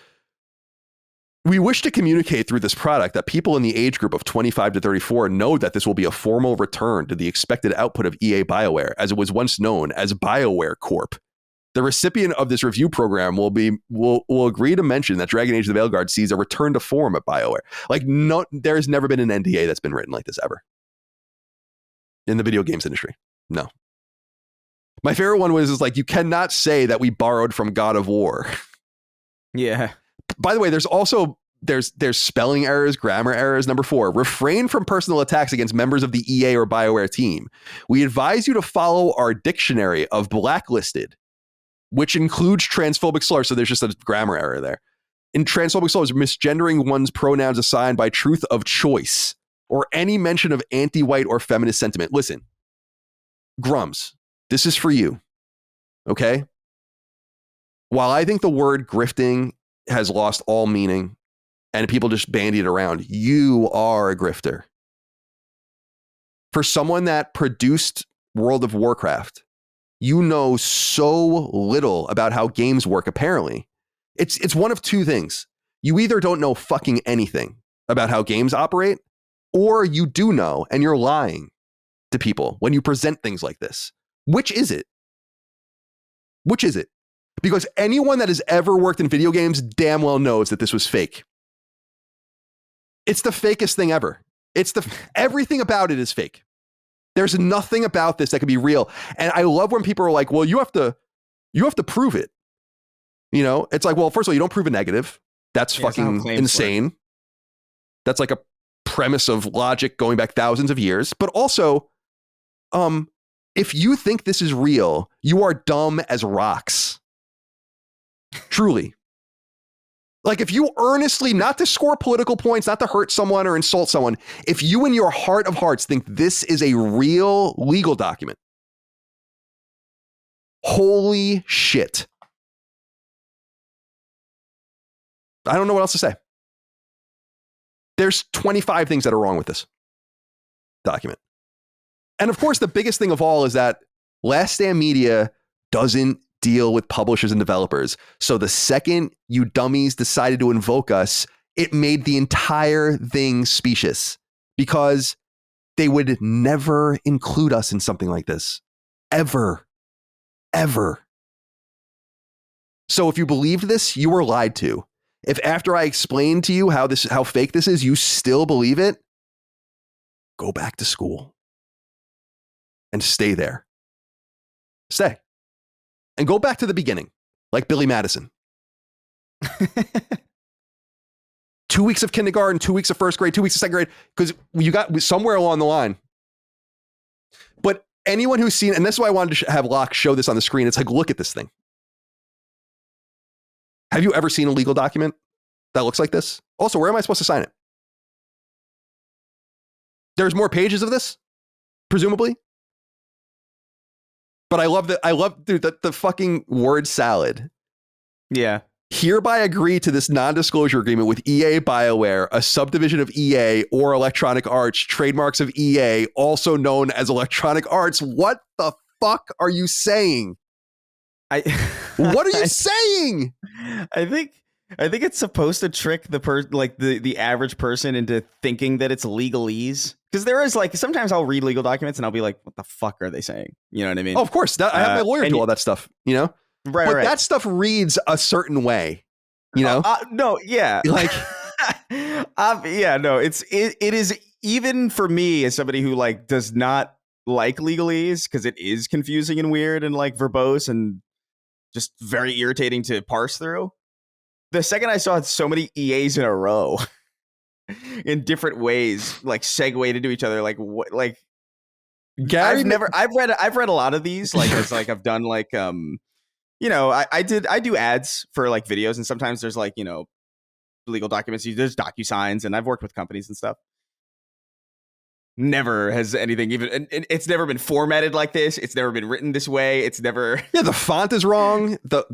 We wish to communicate through this product that people in the age group of 25 to 34 know that this will be a formal return to the expected output of EA/BioWare, as it was once known as BioWare Corp. The recipient of this review program will agree to mention that Dragon Age the Veilguard sees a return to form at BioWare. Like, no, there's never been an NDA that's been written like this ever in the video games industry. No. My favorite one was like, you cannot say that we borrowed from God of War. Yeah. By the way, there's also there's spelling errors, grammar errors. Number 4, refrain from personal attacks against members of the EA or BioWare team. We advise you to follow our dictionary of blacklisted, which includes transphobic slurs. So there's just a grammar error there. In transphobic slurs, misgendering one's pronouns assigned by truth of choice or any mention of anti-white or feminist sentiment. Listen, Grums, this is for you. Okay? While I think the word grifting has lost all meaning and people just bandy it around, you are a grifter. For someone that produced World of Warcraft, you know so little about how games work, apparently. It's one of 2 things. You either don't know fucking anything about how games operate, or you do know and you're lying to people when you present things like this. Which is it? Which is it? Because anyone that has ever worked in video games damn well knows that this was fake. It's the fakest thing ever. Everything about it is fake. There's nothing about this that could be real. And I love when people are like, well, you have to prove it. You know, it's like, well, first of all, you don't prove a negative. That's fucking insane. Work. That's like a premise of logic going back thousands of years. But also, if you think this is real, you are dumb as rocks. Truly. Like, if you earnestly, not to score political points, not to hurt someone or insult someone, if you in your heart of hearts think this is a real legal document, holy shit. I don't know what else to say. There's 25 things that are wrong with this document. And of course, the biggest thing of all is that Last Stand Media doesn't deal with publishers and developers. So the second you dummies decided to invoke us, it made the entire thing specious because they would never include us in something like this. Ever. Ever. So if you believed this, you were lied to. If after I explained to you how fake this is, you still believe it, go back to school and stay there. Stay. And go back to the beginning, like Billy Madison. 2 weeks of kindergarten, 2 weeks of first grade, 2 weeks of second grade, because you got somewhere along the line. But anyone who's seen, and that's why I wanted to have Locke show this on the screen. It's like, look at this thing. Have you ever seen a legal document that looks like this? Also, where am I supposed to sign it? There's more pages of this, presumably. But I love dude, the fucking word salad. Yeah. Hereby agree to this non-disclosure agreement with EA BioWare, a subdivision of EA or Electronic Arts, trademarks of EA, also known as Electronic Arts. What the fuck are you saying? What are you saying? I think it's supposed to trick the average person into thinking that it's legalese. Because there is sometimes I'll read legal documents and I'll be like, what the fuck are they saying? You know what I mean? Oh, of course. I have my lawyer do all that stuff, you know? Right. But that stuff reads a certain way, you know? No, yeah. Yeah, no, it is, even for me as somebody who does not like legalese, because it is confusing and weird and verbose and just very irritating to parse through. The second I saw so many EAs in a row in different ways, segued into each other, Gary, I've read a lot of these, I've done I do ads for videos, and sometimes there's legal documents, there's DocuSigns, and I've worked with companies and stuff. Never has anything even, it's never been formatted like this. It's never been written this way. It's never. Yeah, the font is wrong. The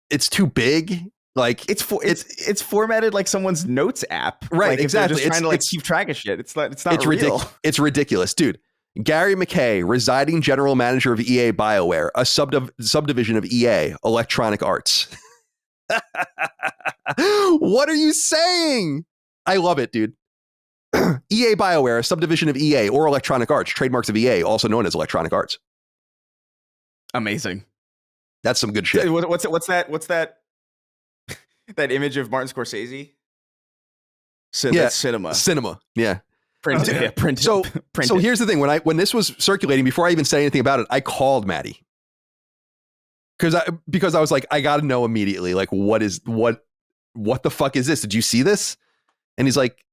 it's too big. It's formatted like someone's notes app. Right, exactly. Just trying to keep track of shit. It's not real. It's ridiculous, dude. Gary McKay, residing general manager of EA BioWare, a subdivision of EA, Electronic Arts. What are you saying? I love it, dude. EA BioWare, a subdivision of EA or Electronic Arts, trademarks of EA, also known as Electronic Arts. Amazing. That's some good shit. What's that? That image of Martin Scorsese? That's cinema. Cinema. Yeah. Print. So here's the thing. When this was circulating, before I even said anything about it, I called Matty. because I was like, I got to know immediately, like, what the fuck is this? Did you see this? And he's like,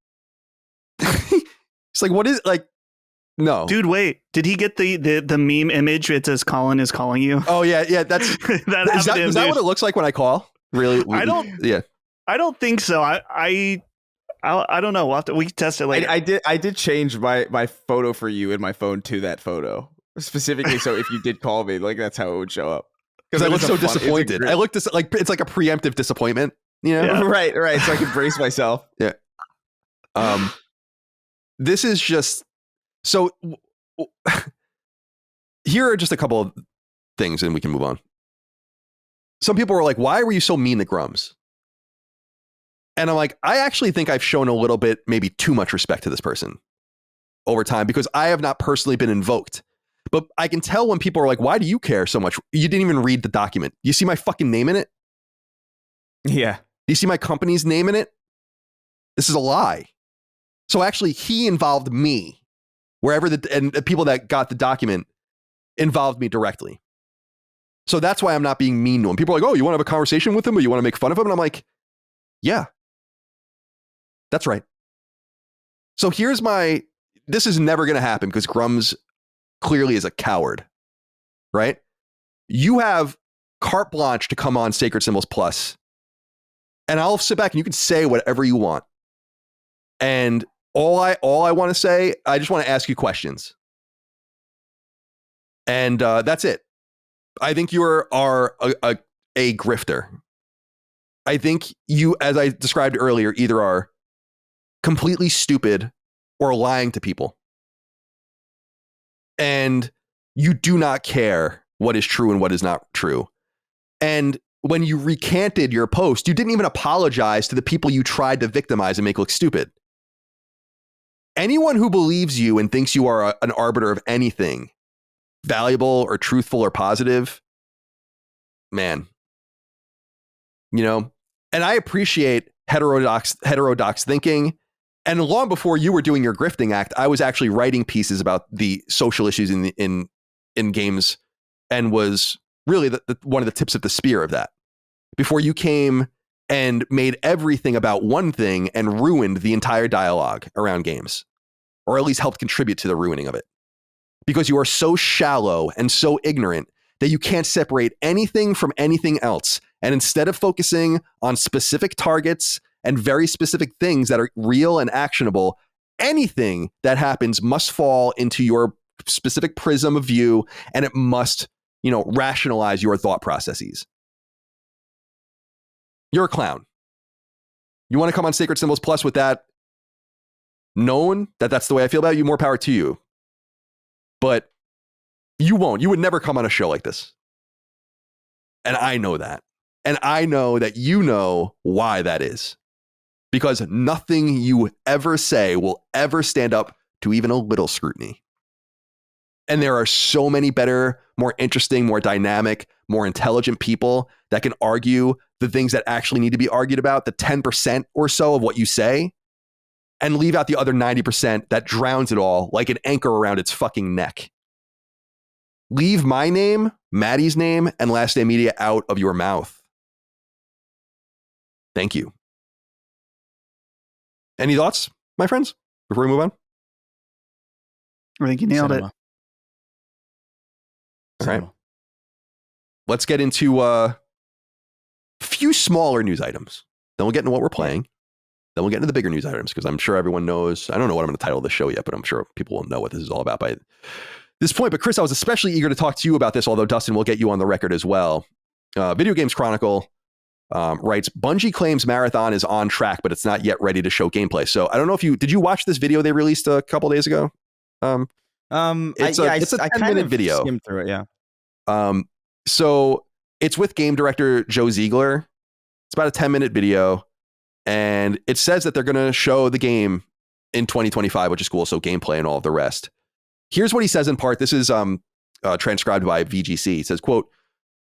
he's like, what is, like, no. Dude, wait, did he get the meme image? It says Colin is calling you. Oh, yeah. That's, is that what it looks like when I call? Really? I don't think so. I don't know. We can test it later. I did change my photo for you in my phone to that photo specifically. So if you did call me, like, that's how it would show up. Because I look so disappointed. I looked like it's like a preemptive disappointment. You know? Yeah. Right. So I can brace myself. Yeah. This is just so. Here are just a couple of things, and we can move on. Some people were like, "Why were you so mean to Grums?" And I'm like, I actually think I've shown a little bit, maybe too much respect to this person over time, because I have not personally been invoked. But I can tell when people are like, why do you care so much? You didn't even read the document. You see my fucking name in it? Yeah. You see my company's name in it? This is a lie. So actually, he involved me. And the people that got the document involved me directly. So that's why I'm not being mean to him. People are like, oh, you want to have a conversation with him, or you want to make fun of him? And I'm like, yeah. That's right. So this is never going to happen because Grums clearly is a coward, right? You have carte blanche to come on Sacred Symbols Plus, and I'll sit back and you can say whatever you want. And all I want to say, I just want to ask you questions. And that's it. I think you are a grifter. I think you, as I described earlier, either are completely stupid or lying to people. And you do not care what is true and what is not true. And when you recanted your post, you didn't even apologize to the people you tried to victimize and make look stupid. Anyone who believes you and thinks you are an arbiter of anything valuable or truthful or positive, man, you know, and I appreciate heterodox thinking. And long before you were doing your grifting act, I was actually writing pieces about the social issues in games, and was really one of the tips of the spear of that. Before you came and made everything about one thing and ruined the entire dialogue around games, or at least helped contribute to the ruining of it. Because you are so shallow and so ignorant that you can't separate anything from anything else. And instead of focusing on specific targets and very specific things that are real and actionable, anything that happens must fall into your specific prism of view, and it must, rationalize your thought processes. You're a clown. You want to come on Sacred Symbols Plus with that, knowing that that's the way I feel about you, more power to you. But you won't. You would never come on a show like this. And I know that. And I know that you know why that is. Because nothing you ever say will ever stand up to even a little scrutiny. And there are so many better, more interesting, more dynamic, more intelligent people that can argue the things that actually need to be argued about, the 10% or so of what you say, and leave out the other 90% that drowns it all like an anchor around its fucking neck. Leave my name, Matty's name, and Last Day Media out of your mouth. Thank you. Any thoughts, my friends, before we move on? I think you nailed it. All right. Let's get into a few smaller news items. Then we'll get into what we're playing. Then we'll get into the bigger news items, because I'm sure everyone knows. I don't know what I'm going to title the show yet, but I'm sure people will know what this is all about by this point. But Chris, I was especially eager to talk to you about this, although Dustin will get you on the record as well. Video Games Chronicle writes, Bungie claims Marathon is on track, but it's not yet ready to show gameplay. So I don't know if did you watch this video they released a couple days ago? It's a 10-minute video. Skimmed through it, yeah. So it's with game director Joe Ziegler. It's about a 10-minute video, and it says that they're going to show the game in 2025, which is cool. So gameplay and all of the rest. Here's what he says in part. This is transcribed by VGC. He says, quote,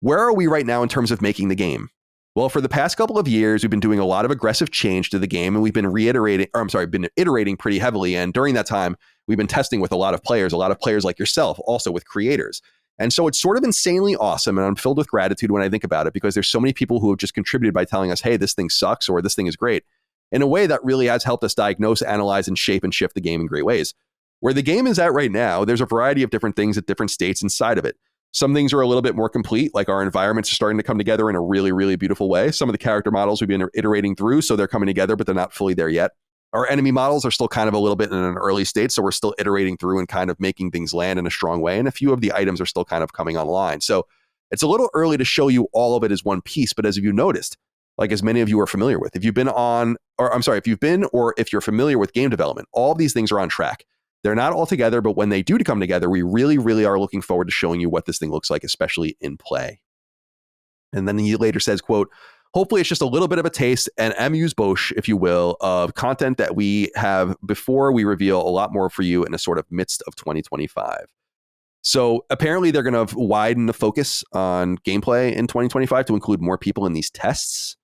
"Where are we right now in terms of making the game? Well, for the past couple of years, we've been doing a lot of aggressive change to the game, and we've been iterating pretty heavily. And during that time, we've been testing with a lot of players like yourself, also with creators. And so it's sort of insanely awesome. And I'm filled with gratitude when I think about it, because there's so many people who have just contributed by telling us, hey, this thing sucks or this thing is great, in a way that really has helped us diagnose, analyze, and shape and shift the game in great ways. Where the game is at right now, there's a variety of different things at different states inside of it. Some things are a little bit more complete, like our environments are starting to come together in a really, really beautiful way. Some of the character models we've been iterating through, so they're coming together, but they're not fully there yet. Our enemy models are still kind of a little bit in an early state, so we're still iterating through and kind of making things land in a strong way. And a few of the items are still kind of coming online. So it's a little early to show you all of it as one piece, but as you noticed, like as many of you are familiar with, if you've been or if you're familiar with game development, all of these things are on track. They're not all together, but when they do come together, we really, really are looking forward to showing you what this thing looks like, especially in play. And then he later says, quote, hopefully it's just a little bit of a taste and amuse-bouche, if you will, of content that we have before we reveal a lot more for you in a sort of midst of 2025. So apparently they're going to widen the focus on gameplay in 2025 to include more people in these tests.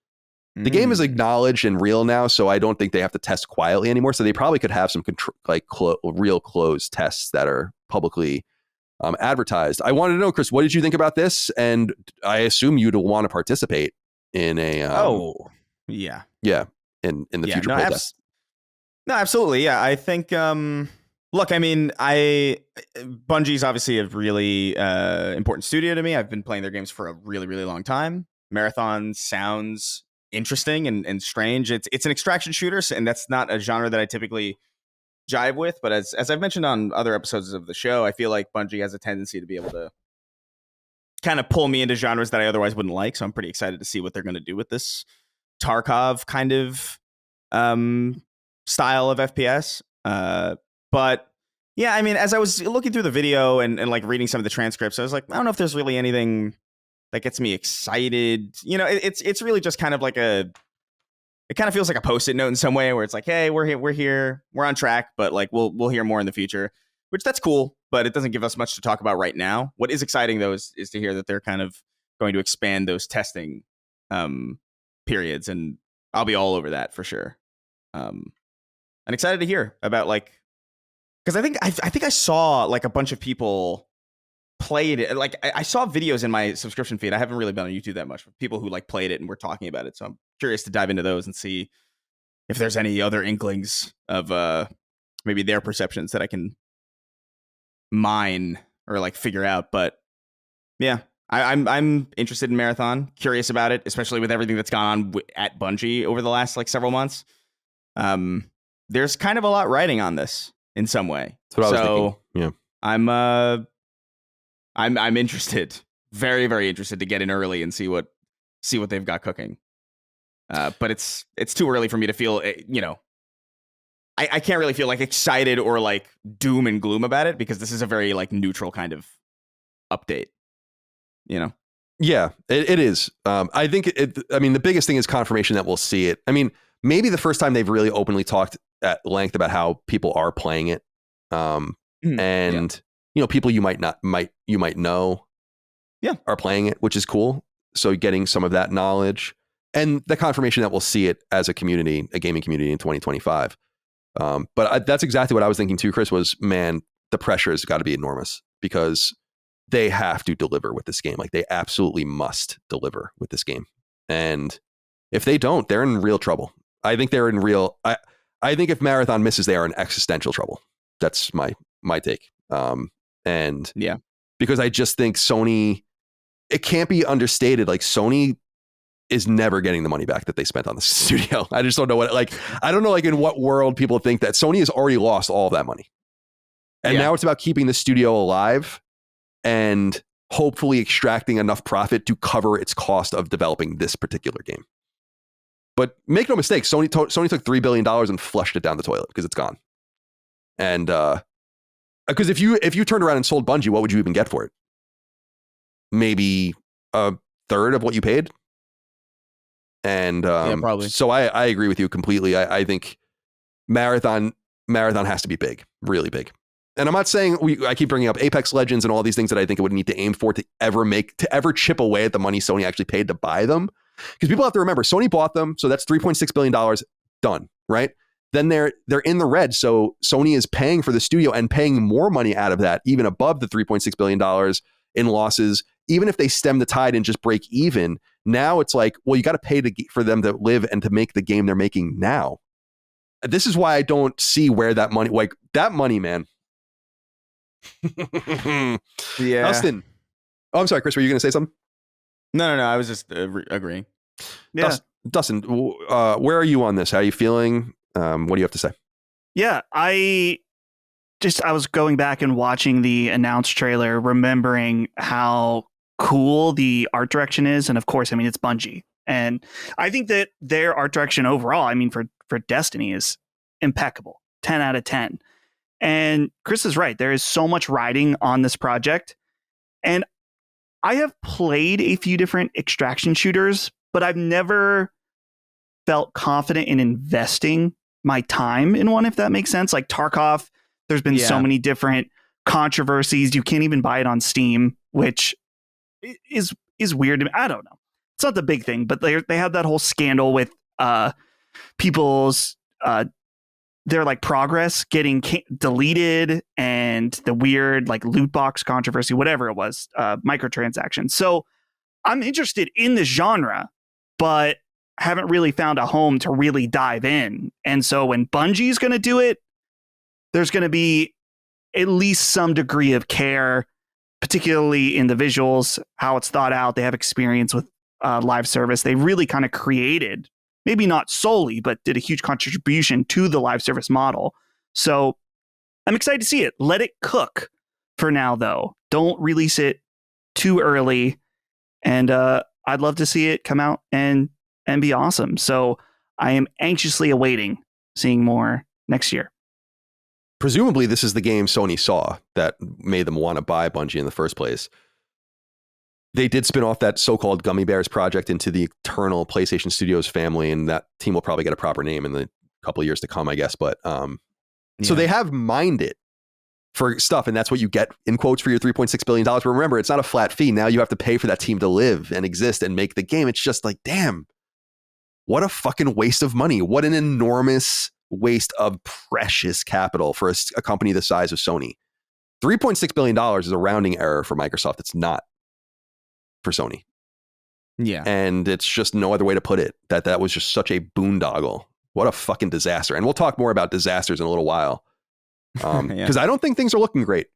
The game is acknowledged and real now, so I don't think they have to test quietly anymore. So they probably could have some real closed tests that are publicly advertised. I wanted to know, Chris, what did you think about this? And I assume you'd want to participate in a in the future test. No, absolutely, yeah. I think look, I mean, Bungie's obviously a really important studio to me. I've been playing their games for a really, really long time. Marathon sounds interesting and strange. It's an extraction shooter, and that's not a genre that I typically jive with. But as I've mentioned on other episodes of the show, I feel like Bungie has a tendency to be able to kind of pull me into genres that I otherwise wouldn't like. So I'm pretty excited to see what they're going to do with this Tarkov kind of style of FPS. But yeah, I mean, as I was looking through the video and like reading some of the transcripts, I was like, I don't know if there's really anything that gets me excited. You know, it's really just kind of like it kind of feels like a Post-it note in some way, where it's like, hey, we're here, we're on track, but like we'll hear more in the future, which that's cool, but it doesn't give us much to talk about right now. What is exciting though is to hear that they're kind of going to expand those testing periods, and I'll be all over that for sure. I'm excited to hear about, like, because I think I saw like a bunch of people played it. Like I saw videos in my subscription feed. I haven't really been on YouTube that much, but people who like played it and were talking about it. So I'm curious to dive into those and see if there's any other inklings of maybe their perceptions that I can mine or like figure out. But yeah, I'm interested in Marathon, curious about it, especially with everything that's gone on at Bungie over the last like several months. There's kind of a lot riding on this in some way. That's what I was thinking. Yeah, I'm interested, very, very interested to get in early and see what they've got cooking. But it's too early for me to feel, you know, I can't really feel like excited or like doom and gloom about it, because this is a very like neutral kind of update, you know? Yeah, it is. I think the biggest thing is confirmation that we'll see it. I mean, maybe the first time they've really openly talked at length about how people are playing it. You know, people you might know are playing it, which is cool. So getting some of that knowledge and the confirmation that we'll see it as a community, a gaming community in 2025. But that's exactly what I was thinking too, Chris, was, man, the pressure has got to be enormous, because they have to deliver with this game. Like, they absolutely must deliver with this game. And if they don't, they're in real trouble. I think they're in real, I think if Marathon misses, they are in existential trouble. That's my take. And yeah, because I just think Sony, it can't be understated. Like, Sony is never getting the money back that they spent on the studio. I just don't know I don't know, like, in what world people think that Sony has already lost all of that money. And now it's about keeping the studio alive and hopefully extracting enough profit to cover its cost of developing this particular game. But make no mistake, Sony took $3 billion and flushed it down the toilet, because it's gone. And, because if you turned around and sold Bungie, what would you even get for it? Maybe a third of what you paid. And probably. So I agree with you completely. I think Marathon has to be big, really big. And I'm not saying I keep bringing up Apex Legends and all these things that I think it would need to aim for to ever chip away at the money Sony actually paid to buy them. Because people have to remember, Sony bought them, so that's $3.6 billion done, right? Then they're in the red. So Sony is paying for the studio and paying more money out of that, even above the $3.6 billion in losses, even if they stem the tide and just break even. Now it's like, well, you got to pay for them to live and to make the game they're making now. This is why I don't see where that money, like that money, man. Yeah. Dustin. Oh, I'm sorry, Chris, were you going to say something? No. I was just agreeing. Yeah. Dustin, where are you on this? How are you feeling? What do you have to say? Yeah, I was going back and watching the announced trailer, remembering how cool the art direction is. And of course, I mean, it's Bungie. And I think that their art direction overall, I mean, for Destiny is impeccable. 10 out of 10. And Chris is right. There is so much riding on this project. And I have played a few different extraction shooters, but I've never felt confident in investing my time in one, if that makes sense. Like Tarkov, there's been so many different controversies. You can't even buy it on Steam, which is weird to me. I don't know. It's not the big thing, but they had that whole scandal with people's their like progress getting deleted and the weird like loot box controversy, whatever it was, microtransactions. So I'm interested in this genre, but haven't really found a home to really dive in. And so when Bungie's going to do it, there's going to be at least some degree of care, particularly in the visuals, how it's thought out. They have experience with live service. They really kind of created, maybe not solely, but did a huge contribution to the live service model. So I'm excited to see it. Let it cook for now, though. Don't release it too early. And I'd love to see it come out and be awesome. So I am anxiously awaiting seeing more next year. Presumably, this is the game Sony saw that made them want to buy Bungie in the first place. They did spin off that so-called Gummy Bears project into the eternal PlayStation Studios family, and that team will probably get a proper name in the couple of years to come, I guess. But so they have mined it for stuff, and that's what you get in quotes for your $3.6 billion. But remember, it's not a flat fee. Now you have to pay for that team to live and exist and make the game. It's just like, damn, what a fucking waste of money. What an enormous waste of precious capital for a company the size of Sony. $3.6 billion is a rounding error for Microsoft. It's not for Sony. Yeah. And it's just no other way to put it. That was just such a boondoggle. What a fucking disaster. And we'll talk more about disasters in a little while. Because I don't think things are looking great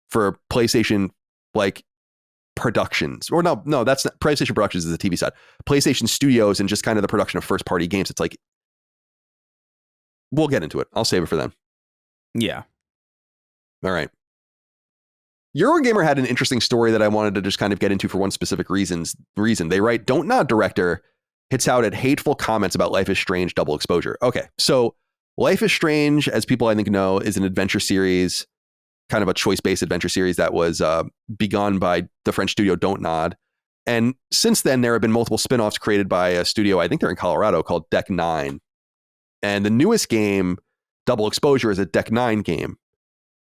for PlayStation like productions. Or no, that's not, PlayStation Productions is the TV side. PlayStation Studios and just kind of the production of first party games. It's like, we'll get into it. I'll save it for them. Yeah. All right. Eurogamer had an interesting story that I wanted to just kind of get into for one specific reason. They write, Don't Nod director hits out at hateful comments about Life is Strange double exposure. Okay, so Life is Strange, as people I think know, is an adventure series, kind of a choice-based adventure series that was begun by the French studio Don't Nod. And since then, there have been multiple spin-offs created by a studio, I think they're in Colorado, called Deck 9. And the newest game, Double Exposure, is a Deck 9 game.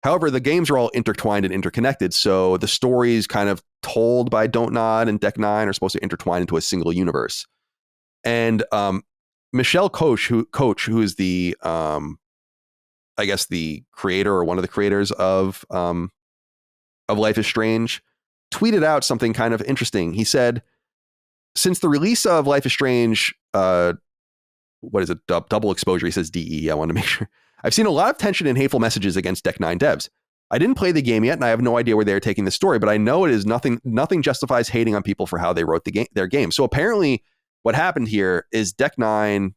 However, the games are all intertwined and interconnected, so the stories kind of told by Don't Nod and Deck 9 are supposed to intertwine into a single universe. And Michelle Koch, who is the, I guess the creator or one of the creators of Life is Strange, tweeted out something kind of interesting. He said, since the release of Life is Strange, what is it? Double Exposure. He says DE. I want to make sure. I've seen a lot of tension and hateful messages against Deck 9 devs. I didn't play the game yet, and I have no idea where they're taking the story, but I know it is nothing justifies hating on people for how they wrote their game. So apparently what happened here is Deck 9,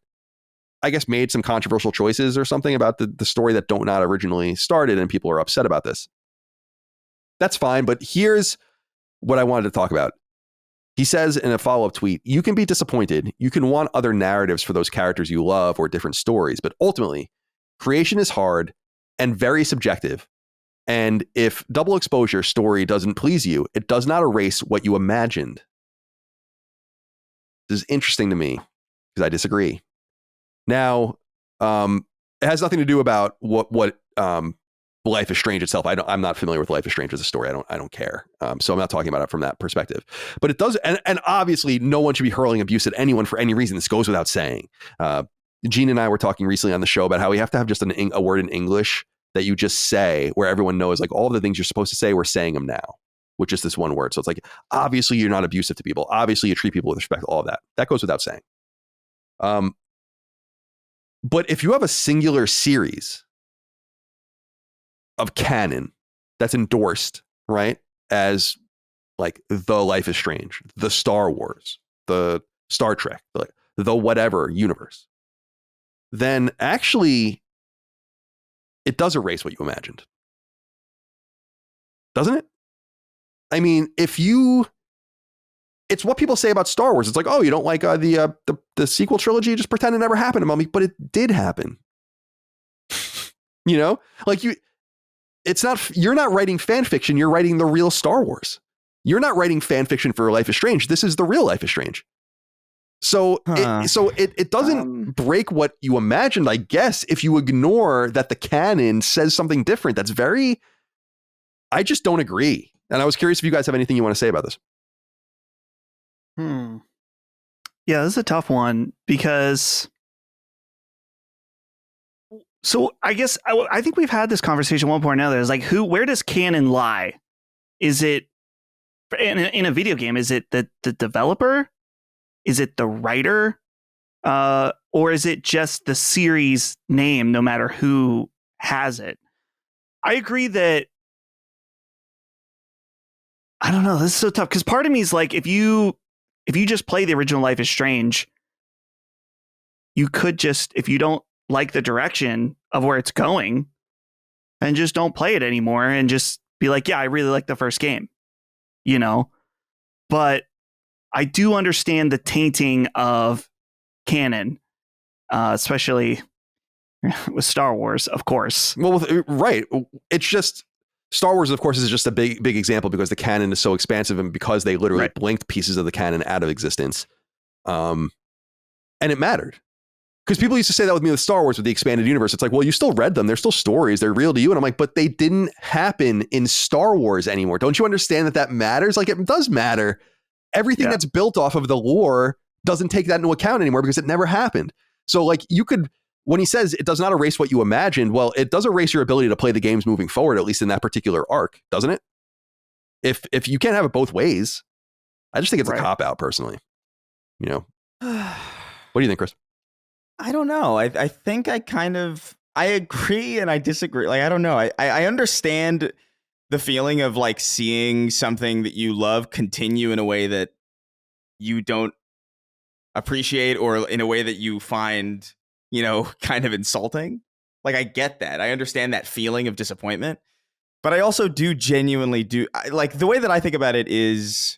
I guess, made some controversial choices or something about the story that Don't Nod originally started, and people are upset about this. That's fine, but here's what I wanted to talk about. He says in a follow-up tweet, you can be disappointed. You can want other narratives for those characters you love or different stories, but ultimately, creation is hard and very subjective. And if Double Exposure story doesn't please you, it does not erase what you imagined. This is interesting to me because I disagree. Now, it has nothing to do about what Life is Strange itself. I'm not familiar with Life is Strange as a story. I don't care. So I'm not talking about it from that perspective. But it does, and obviously, no one should be hurling abuse at anyone for any reason. This goes without saying. Gene and I were talking recently on the show about how we have to have just a word in English that you just say where everyone knows, like, all of the things you're supposed to say, we're saying them now. with just this one word. So it's like, obviously you're not abusive to people. Obviously you treat people with respect, all of that. That goes without saying. But if you have a singular series of canon that's endorsed, right, as like the Life is Strange, the Star Wars, the Star Trek, the whatever universe, then actually it does erase what you imagined. Doesn't it? I mean, it's what people say about Star Wars. It's like, oh, you don't like the sequel trilogy? Just pretend it never happened, mommy. But it did happen. You know, like you're not writing fan fiction. You're writing the real Star Wars. You're not writing fan fiction for Life is Strange. This is the real Life is Strange. So it doesn't break what you imagined, I guess, if you ignore that the canon says something different. That's I just don't agree. And I was curious if you guys have anything you want to say about this. Yeah, this is a tough one because. So I guess I think we've had this conversation at one point or another. It's like, where does canon lie? Is it in a video game? Is it the developer? Is it the writer? Or is it just the series name, no matter who has it? I agree that. I don't know. This is so tough because part of me is like, if you just play the original Life is Strange, you could just, if you don't like the direction of where it's going, and just don't play it anymore and just be like, yeah, I really like the first game, you know? But I do understand the tainting of canon, especially with Star Wars, of course. Well, right. It's just Star Wars, of course, is just a big example because the canon is so expansive and because they literally blinked pieces of the canon out of existence. And it mattered. Because people used to say that with me with Star Wars, with the expanded universe. It's like, well, you still read them. They're still stories. They're real to you. And I'm like, but they didn't happen in Star Wars anymore. Don't you understand that matters? Like, it does matter. Everything that's built off of the lore doesn't take that into account anymore because it never happened. So like when he says it does not erase what you imagined, well, it does erase your ability to play the games moving forward, at least in that particular arc, doesn't it? If you can't have it both ways, I just think it's a cop-out personally. You know, what do you think, Chris? I don't know. I think I agree and I disagree. Like, I don't know. I understand the feeling of like seeing something that you love continue in a way that you don't appreciate or in a way that you find, you know, kind of insulting. Like, I get that. I understand that feeling of disappointment. But I also do genuinely like the way that I think about it is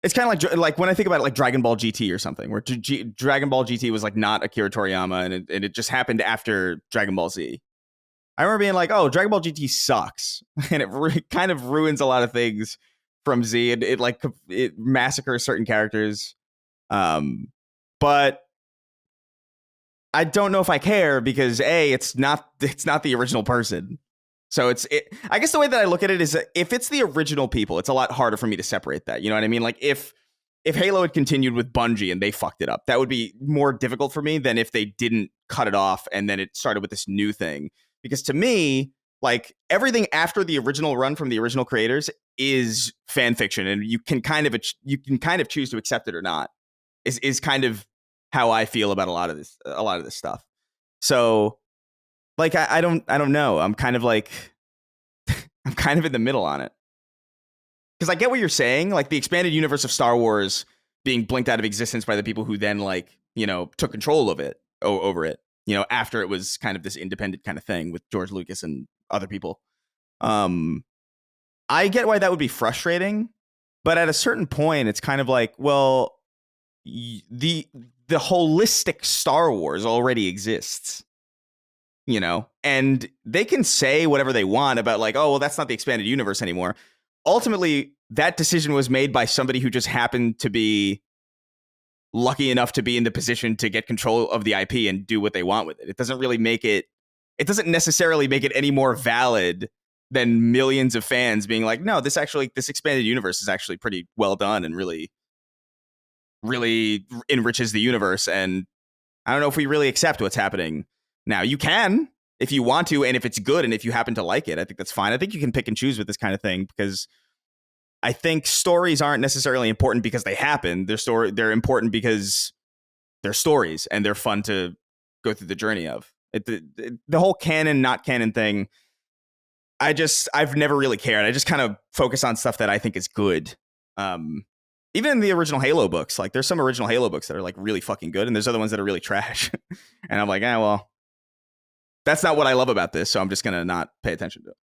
it's kind of like when I think about it, like Dragon Ball GT or something, where Dragon Ball GT was like not Akira Toriyama, and it just happened after Dragon Ball Z. I remember being like, "Oh, Dragon Ball GT sucks," and it kind of ruins a lot of things from Z, and it massacres certain characters. But I don't know if I care because it's not the original person. So I guess the way that I look at it is that if it's the original people, it's a lot harder for me to separate that. You know what I mean? Like if Halo had continued with Bungie and they fucked it up, that would be more difficult for me than if they didn't cut it off and then it started with this new thing. Because to me, like everything after the original run from the original creators is fan fiction, and you can kind of choose to accept it or not. Is kind of how I feel about a lot of this stuff. So. Like, I don't know. I'm kind of like, I'm kind of in the middle on it. Because I get what you're saying. Like, the expanded universe of Star Wars being blinked out of existence by the people who then, like, you know, took control of it, over it, you know, after it was kind of this independent kind of thing with George Lucas and other people. I get why that would be frustrating. But at a certain point, it's kind of like, well, the holistic Star Wars already exists. You know, and they can say whatever they want about like, oh, well, that's not the expanded universe anymore. Ultimately, that decision was made by somebody who just happened to be lucky enough to be in the position to get control of the IP and do what they want with it. It doesn't necessarily make it any more valid than millions of fans being like, no, this expanded universe is actually pretty well done and really, really enriches the universe. And I don't know if we really accept what's happening. Now, you can if you want to, and if it's good, and if you happen to like it, I think that's fine. I think you can pick and choose with this kind of thing, because I think stories aren't necessarily important because they happen. They're important because they're stories and they're fun to go through the journey of. The whole canon, not canon thing, I've never really cared. I just kind of focus on stuff that I think is good. Even in the original Halo books, like there's some original Halo books that are like really fucking good, and there's other ones that are really trash. And I'm like, well, that's not what I love about this, so I'm just gonna not pay attention to it.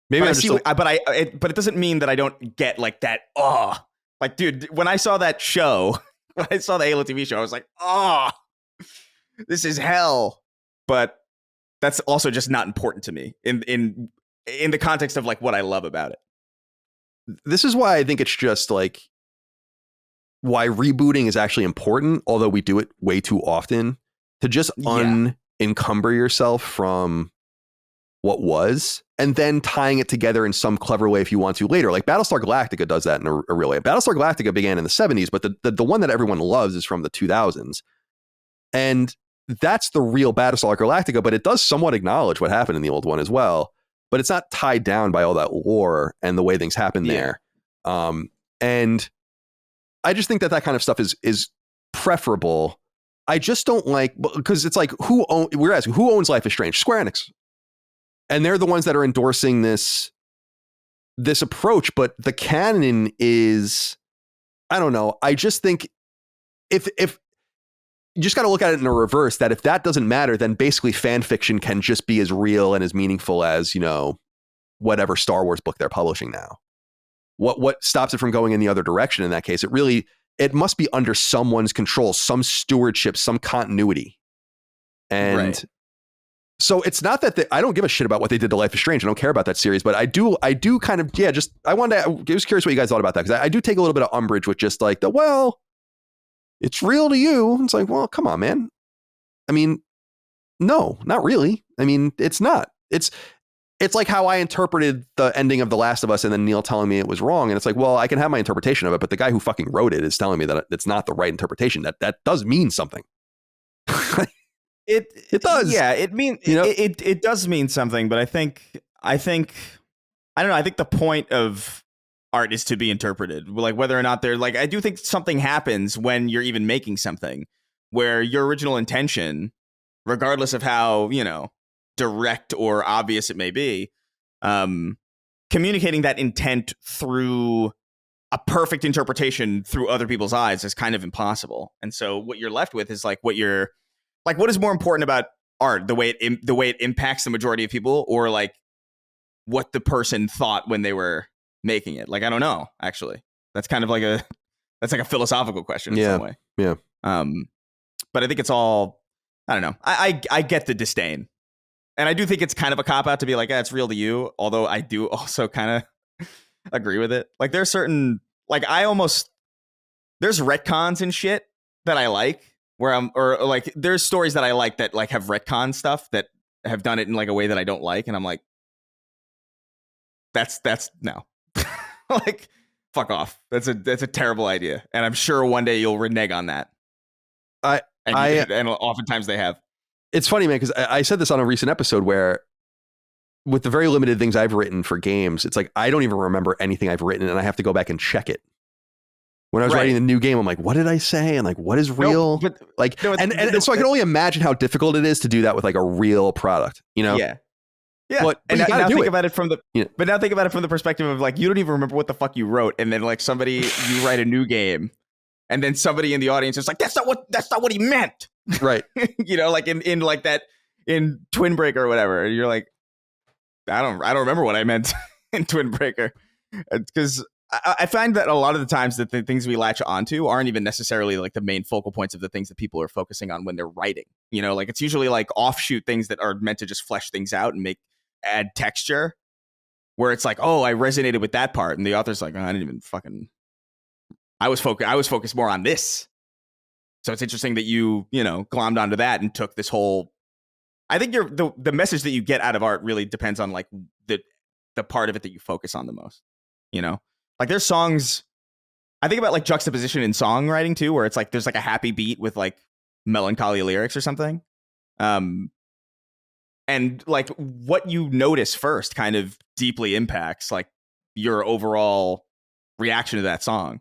Maybe but it doesn't mean that I don't get like that. Oh, like dude, when I saw that show, when I saw the Halo TV show, I was like, oh, this is hell. But that's also just not important to me in the context of like what I love about it. This is why I think it's just like why rebooting is actually important, although we do it way too often, to just unencumber yourself from what was, and then tying it together in some clever way if you want to later. Like Battlestar Galactica does that in a real way. Battlestar Galactica began in the 70s, but the one that everyone loves is from the 2000s. And that's the real Battlestar Galactica, but it does somewhat acknowledge what happened in the old one as well. But it's not tied down by all that lore and the way things happen there. And I just think that kind of stuff is preferable. I just don't like, because it's like, we're asking, who owns Life is Strange? Square Enix. And they're the ones that are endorsing this approach. But the canon is, I don't know. I just think if you just got to look at it in a reverse, that if that doesn't matter, then basically fan fiction can just be as real and as meaningful as, whatever Star Wars book they're publishing now. What stops it from going in the other direction in that case? It must be under someone's control, some stewardship, some continuity. And so it's not that I don't give a shit about what they did to Life is Strange. I don't care about that series, but I do kind of, I was curious what you guys thought about that, because I do take a little bit of umbrage with just like it's real to you. It's like, well, come on, man. I mean, no, not really. I mean, it's not. It's like how I interpreted the ending of The Last of Us and then Neil telling me it was wrong. And it's like, well, I can have my interpretation of it, but the guy who fucking wrote it is telling me that it's not the right interpretation. That does mean something. It does. Yeah, it does mean something, but I think I don't know. I think the point of art is to be interpreted, like whether or not they're like, I do think something happens when you're even making something where your original intention, regardless of how, direct or obvious it may be, communicating that intent through a perfect interpretation through other people's eyes is kind of impossible. And so what you're left with is like, what is more important about art, the way it impacts the majority of people, or like what the person thought when they were making it? Like, I don't know, actually. That's kind of like a philosophical question in some way. Yeah. But I think it's all, I don't know. I get the disdain. And I do think it's kind of a cop-out to be like, it's real to you. Although I do also kind of agree with it. Like there's certain, like there's retcons and shit that I like, there's stories that I like that like have retcon stuff that have done it in like a way that I don't like. And I'm like, that's no. Like, fuck off. That's a terrible idea. And I'm sure one day you'll renege on that. And oftentimes they have. It's funny, man, because I said this on a recent episode where with the very limited things I've written for games, it's like, I don't even remember anything I've written and I have to go back and check it. When I was writing the new game, I'm like, what did I say? And like, what is real? So I can only imagine how difficult it is to do that with like a real product, Yeah. Yeah, but now think about it from the perspective of like, you don't even remember what the fuck you wrote, and then like you write a new game, and then somebody in the audience is like, that's not what he meant, right? Like in like that in Twin Breaker or whatever, and you're like, I don't remember what I meant in Twin Breaker, because I find that a lot of the times that the things we latch onto aren't even necessarily like the main focal points of the things that people are focusing on when they're writing. Like it's usually like offshoot things that are meant to just flesh things out and add texture, where it's like, oh, I resonated with that part, and the author's like, oh, I didn't even fucking. I was focused more on this. So it's interesting that you glommed onto that and took this whole. I think the message that you get out of art really depends on like the part of it that you focus on the most. Like there's songs. I think about like juxtaposition in songwriting too, where it's like there's like a happy beat with like melancholy lyrics or something. And And like what you notice first kind of deeply impacts like your overall reaction to that song.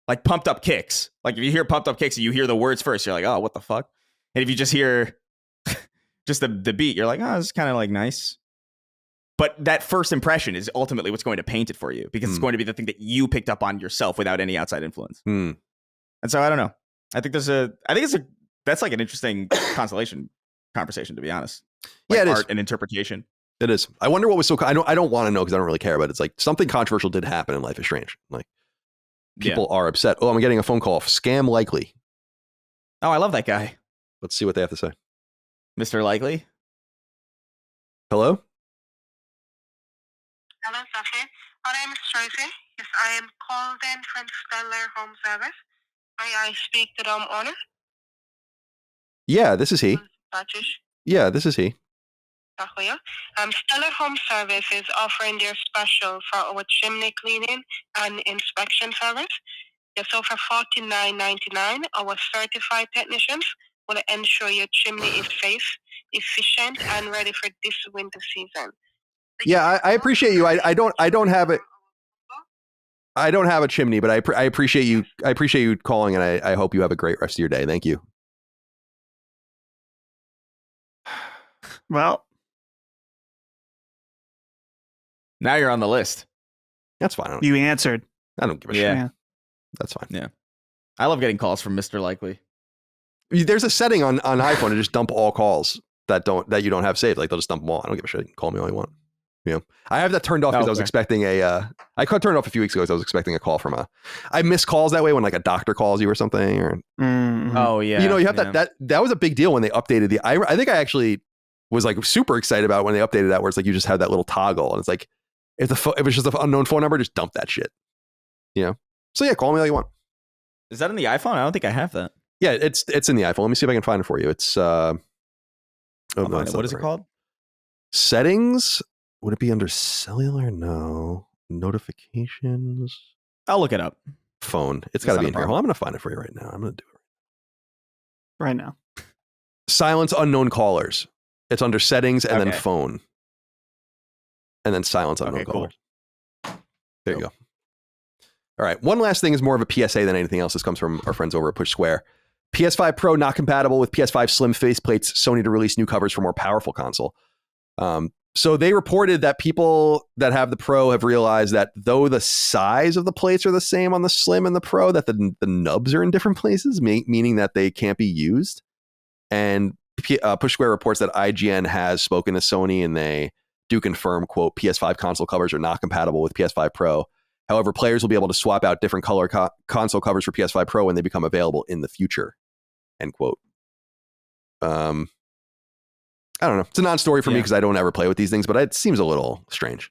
Like Pumped Up Kicks. Like if you hear Pumped Up Kicks and you hear the words first, you're like, oh, what the fuck? And if you just hear just the beat, you're like, oh, this is kind of like nice. But that first impression is ultimately what's going to paint it for you because it's going to be the thing that you picked up on yourself without any outside influence. And so I don't know. I think that's like an interesting conversation, to be honest. Like it art is. And interpretation. It is. I wonder what was so. I don't want to know because I don't really care. But it's like something controversial did happen in Life is Strange. Like people are upset. Oh, I'm getting a phone call. Scam Likely. Oh, I love that guy. Let's see what they have to say. Mr. Likely. Hello. Hello, Sophie. My name is Tracy. Yes, I am called in from Stellar Home Service. May I speak to the owner? Yeah, this is he. Yeah, this is he. Stellar Home Service is offering their special for our chimney cleaning and inspection service. So for $49.99, our certified technicians will ensure your chimney is safe, efficient, and ready for this winter season. Yeah, I appreciate you. I don't have it. I don't have a chimney, but I appreciate you. I appreciate you calling, and I hope you have a great rest of your day. Thank you. Well, now you're on the list. That's fine. You answered. I don't give a shit. Yeah. That's fine. Yeah. I love getting calls from Mr. Likely. There's a setting on iPhone to just dump all calls that you don't have saved. Like they'll just dump them all. I don't give a shit. You can call me all you want. Yeah, I have that turned off because I was expecting I turned it off a few weeks ago because I was expecting a call from I miss calls that way when like a doctor calls you or something. Or oh yeah, you know you have that was a big deal when they updated the. I think I actually was like super excited about when they updated that where it's like you just have that little toggle and it's like if it's just an unknown phone number, just dump that shit. You know. So yeah, call me all you want. Is that in the iPhone? I don't think I have that. Yeah, it's in the iPhone. Let me see if I can find it for you. It's what is it called? Settings. Would it be under cellular? No. Notifications. I'll look it up. Phone. It's got to be in here. Well, I'm going to find it for you right now. I'm going to do it right now. Silence unknown callers. It's under settings and then phone. And then silence unknown callers. Cool. There you go. All right. One last thing is more of a PSA than anything else. This comes from our friends over at Push Square. PS5 Pro not compatible with PS5 Slim faceplates. Sony to release new covers for more powerful console. So they reported that people that have the Pro have realized that though the size of the plates are the same on the Slim and the Pro, that the nubs are in different places, meaning that they can't be used. And Push Square reports that IGN has spoken to Sony and they do confirm, quote, PS5 console covers are not compatible with PS5 Pro. However, players will be able to swap out different color console covers for PS5 Pro when they become available in the future, end quote. I don't know. It's a non-story for me because I don't ever play with these things, but it seems a little strange.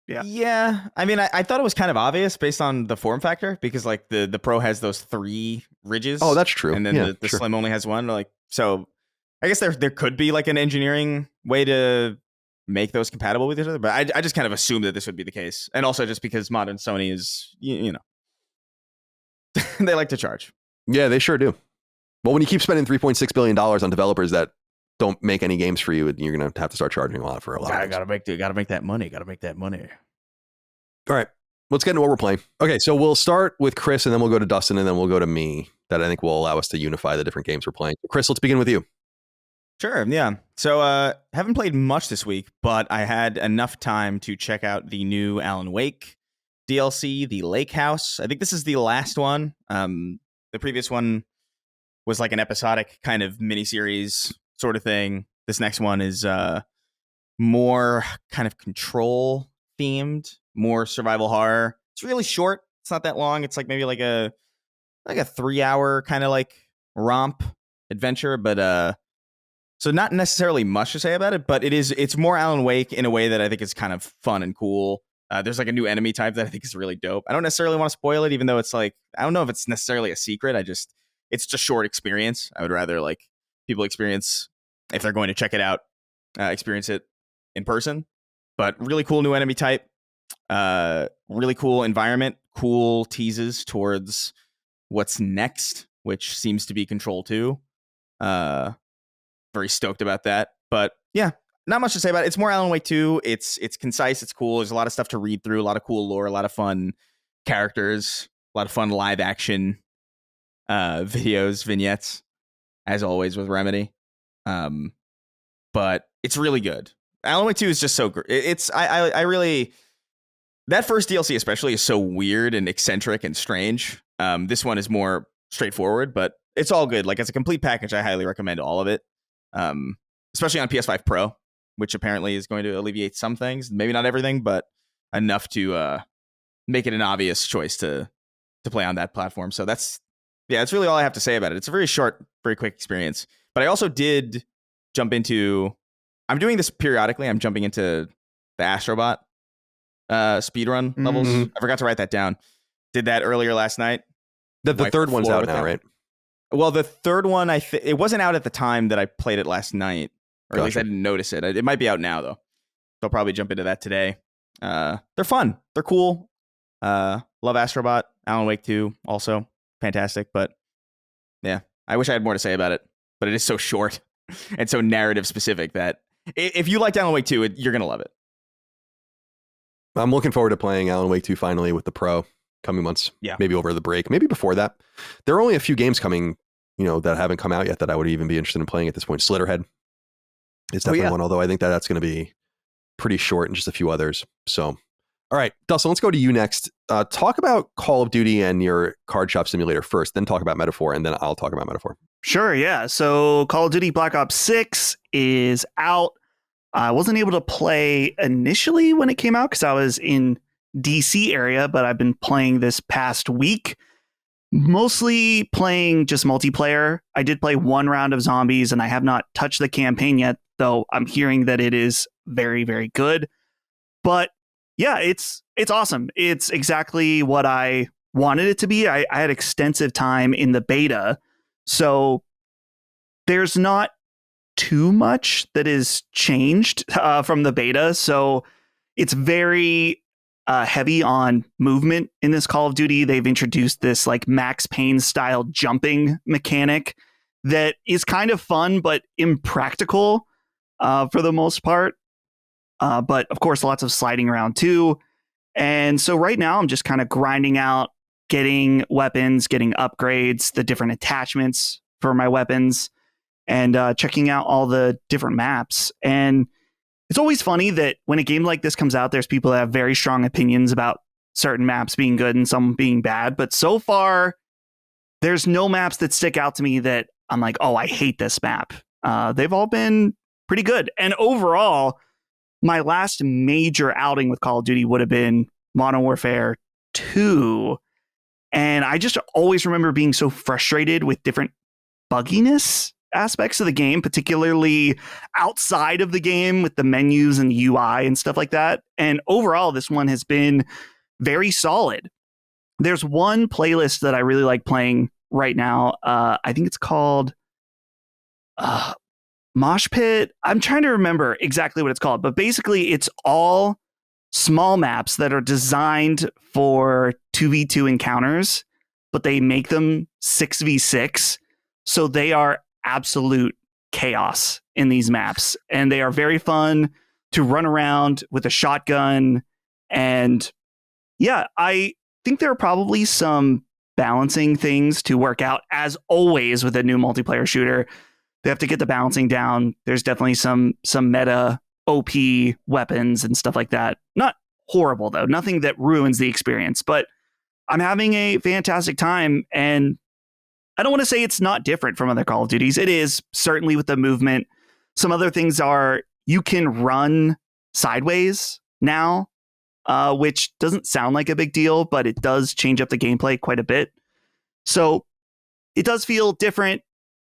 Yeah. I mean, I thought it was kind of obvious based on the form factor because like the Pro has those 3 ridges. Oh, that's true. And then the Slim only has 1. Like, so I guess there could be like an engineering way to make those compatible with each other, but I just kind of assumed that this would be the case. And also just because modern Sony is, you know, they like to charge. Yeah, they sure do. Well, when you keep spending $3.6 billion on developers that don't make any games for you, you're going to have to start charging a lot for a lot. Gotta make that money. All right, let's get into what we're playing. Okay, so we'll start with Chris, and then we'll go to Dustin, and then we'll go to me. That I think will allow us to unify the different games we're playing. Chris, let's begin with you. Sure, yeah. So haven't played much this week, but I had enough time to check out the new Alan Wake DLC, the Lake House. I think this is the last one. The previous one was like an episodic kind of miniseries sort of thing. This next one is more kind of control themed, more survival horror. It's really short. It's not that long. It's like maybe like a 3-hour kind of like romp adventure, but so not necessarily much to say about it, but it's more Alan Wake in a way that I think is kind of fun and cool. There's like a new enemy type that I think is really dope. I don't necessarily want to spoil it, even though it's like, I don't know if it's necessarily a secret. It's just short experience. I would rather like people experience, if they're going to check it out, experience it in person. But really cool new enemy type, really cool environment, cool teases towards what's next, which seems to be Control 2. Very stoked about that. But yeah, not much to say about it. It's more Alan Wake 2. It's concise. It's cool. There's a lot of stuff to read through. A lot of cool lore. A lot of fun characters. A lot of fun live action videos, vignettes, as always with Remedy. But it's really good. Alan Wake 2 is just so great. I really, that first DLC especially is so weird and eccentric and strange. This one is more straightforward, but it's all good. Like, as a complete package, I highly recommend all of it. Especially on PS5 Pro, which apparently is going to alleviate some things, maybe not everything, but enough to make it an obvious choice to play on that platform. So that's really all I have to say about it. It's a very short, very quick experience. But I also did jump into, I'm doing this periodically. I'm jumping into the Astrobot speedrun levels. I forgot to write that down. Did that earlier last night. The third one's out now, right? Well, the third one, it wasn't out at the time that I played it last night, or at least I didn't notice it. It might be out now, though. So I'll probably jump into that today. They're fun. They're cool. Love Astrobot. Alan Wake 2, also fantastic. But yeah, I wish I had more to say about it. But it is so short and so narrative specific that if you liked Alan Wake 2, you're going to love it. I'm looking forward to playing Alan Wake 2 finally with the Pro coming months. Yeah. Maybe over the break, maybe before that. There are only a few games coming, that haven't come out yet that I would even be interested in playing at this point. Slitterhead is definitely one, although I think that's going to be pretty short and just a few others. So, all right, Dustin, let's go to you next. Talk about Call of Duty and your card shop simulator first, then talk about Metaphor, and then I'll talk about Metaphor. Sure, yeah. So Call of Duty Black Ops 6 is out. I wasn't able to play initially when it came out because I was in DC area, but I've been playing this past week, mostly playing just multiplayer. I did play one round of zombies and I have not touched the campaign yet, though I'm hearing that it is very, very good. But yeah, it's awesome. It's exactly what I wanted it to be. I had extensive time in the beta, so there's not too much that is changed from the beta. So it's very heavy on movement in this Call of Duty. They've introduced this like Max Payne style jumping mechanic that is kind of fun, but impractical for the most part. But of course, lots of sliding around too. And so right now I'm just kind of grinding out, getting weapons, getting upgrades, the different attachments for my weapons, and checking out all the different maps. And it's always funny that when a game like this comes out, there's people that have very strong opinions about certain maps being good and some being bad. But so far, there's no maps that stick out to me that I'm like, oh, I hate this map. They've all been pretty good. And overall, my last major outing with Call of Duty would have been Modern Warfare 2. And I just always remember being so frustrated with different bugginess aspects of the game, particularly outside of the game with the menus and the UI and stuff like that. And overall, this one has been very solid. There's one playlist that I really like playing right now. I think it's called Mosh Pit. I'm trying to remember exactly what it's called, but basically it's all small maps that are designed for 2v2 encounters, but they make them 6v6. So they are absolute chaos in these maps, and they are very fun to run around with a shotgun. And yeah, I think there are probably some balancing things to work out, as always with a new multiplayer shooter. They have to get the balancing down. There's definitely some meta OP weapons and stuff like that. Not horrible though, nothing that ruins the experience, but I'm having a fantastic time. And I don't want to say it's not different from other Call of Duties. It is, certainly with the movement. Some other things are you can run sideways now, which doesn't sound like a big deal, but it does change up the gameplay quite a bit. So it does feel different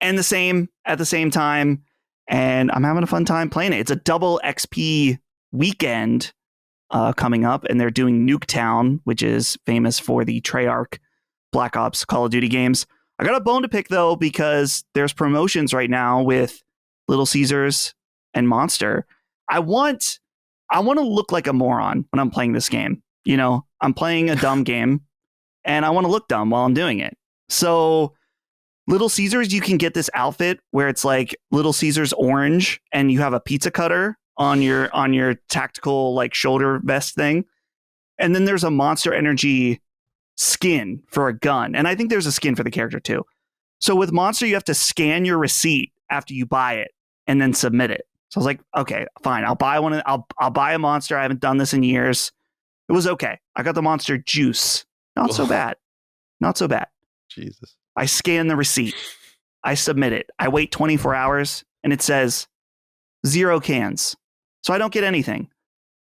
and the same at the same time. And I'm having a fun time playing it. It's a double XP weekend coming up, and they're doing Nuketown, which is famous for the Treyarch Black Ops Call of Duty games. I got a bone to pick, though, because there's promotions right now with Little Caesars and Monster. I want to look like a moron when I'm playing this game. I'm playing a dumb game, and I want to look dumb while I'm doing it. So Little Caesars, you can get this outfit where it's like Little Caesars orange and you have a pizza cutter on your tactical like shoulder vest thing. And then there's a Monster Energy skin for a gun. And I think there's a skin for the character too. So with Monster, you have to scan your receipt after you buy it and then submit it. So I was like, okay, fine. I'll buy one. I'll buy a Monster. I haven't done this in years. It was okay. I got the Monster Juice. Not so bad. Not so bad. Jesus. I scan the receipt. I submit it. I wait 24 hours and it says 0 cans. So I don't get anything.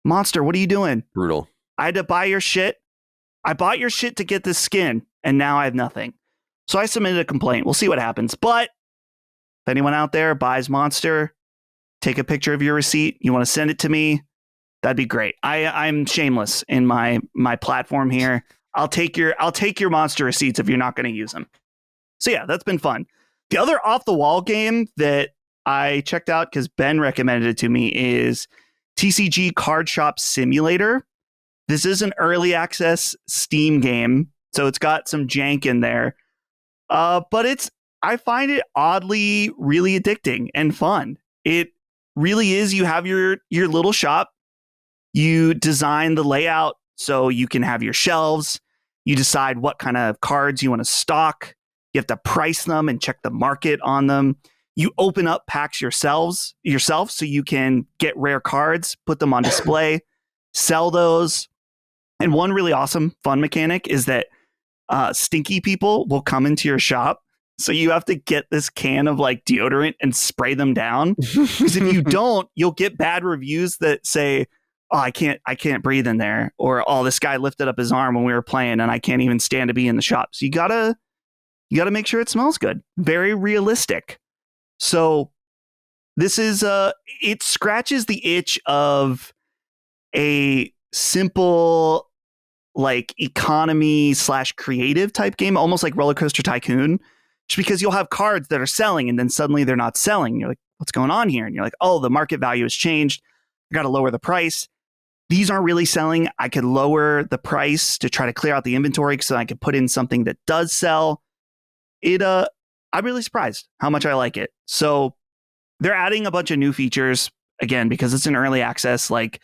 Monster, what are you doing? Brutal. I had to buy your shit. I bought your shit to get this skin and now I have nothing. So I submitted a complaint. We'll see what happens. But if anyone out there buys Monster, take a picture of your receipt. You want to send it to me? That'd be great. I'm shameless in my platform here. I'll take your Monster receipts if you're not going to use them. So yeah, that's been fun. The other off the wall game that I checked out because Ben recommended it to me is TCG Card Shop Simulator. This is an early access Steam game, so it's got some jank in there. But I find it oddly really addicting and fun. It really is. You have your little shop. You design the layout so you can have your shelves. You decide what kind of cards you want to stock. You have to price them and check the market on them. You open up packs yourself so you can get rare cards, put them on display, sell those. And one really awesome fun mechanic is that stinky people will come into your shop. So you have to get this can of like deodorant and spray them down. Because if you don't, you'll get bad reviews that say, oh, I can't breathe in there. Or, oh, this guy lifted up his arm when we were playing and I can't even stand to be in the shop. So you gotta make sure it smells good. Very realistic. So this is it scratches the itch of a simple like economy / creative type game, almost like Roller Coaster Tycoon, just because you'll have cards that are selling and then suddenly they're not selling. You're like, what's going on here? And you're like, oh, the market value has changed. I got to lower the price. These aren't really selling. I could lower the price to try to clear out the inventory so I could put in something that does sell. I'm really surprised how much I like it. So they're adding a bunch of new features again, because it's an early access, like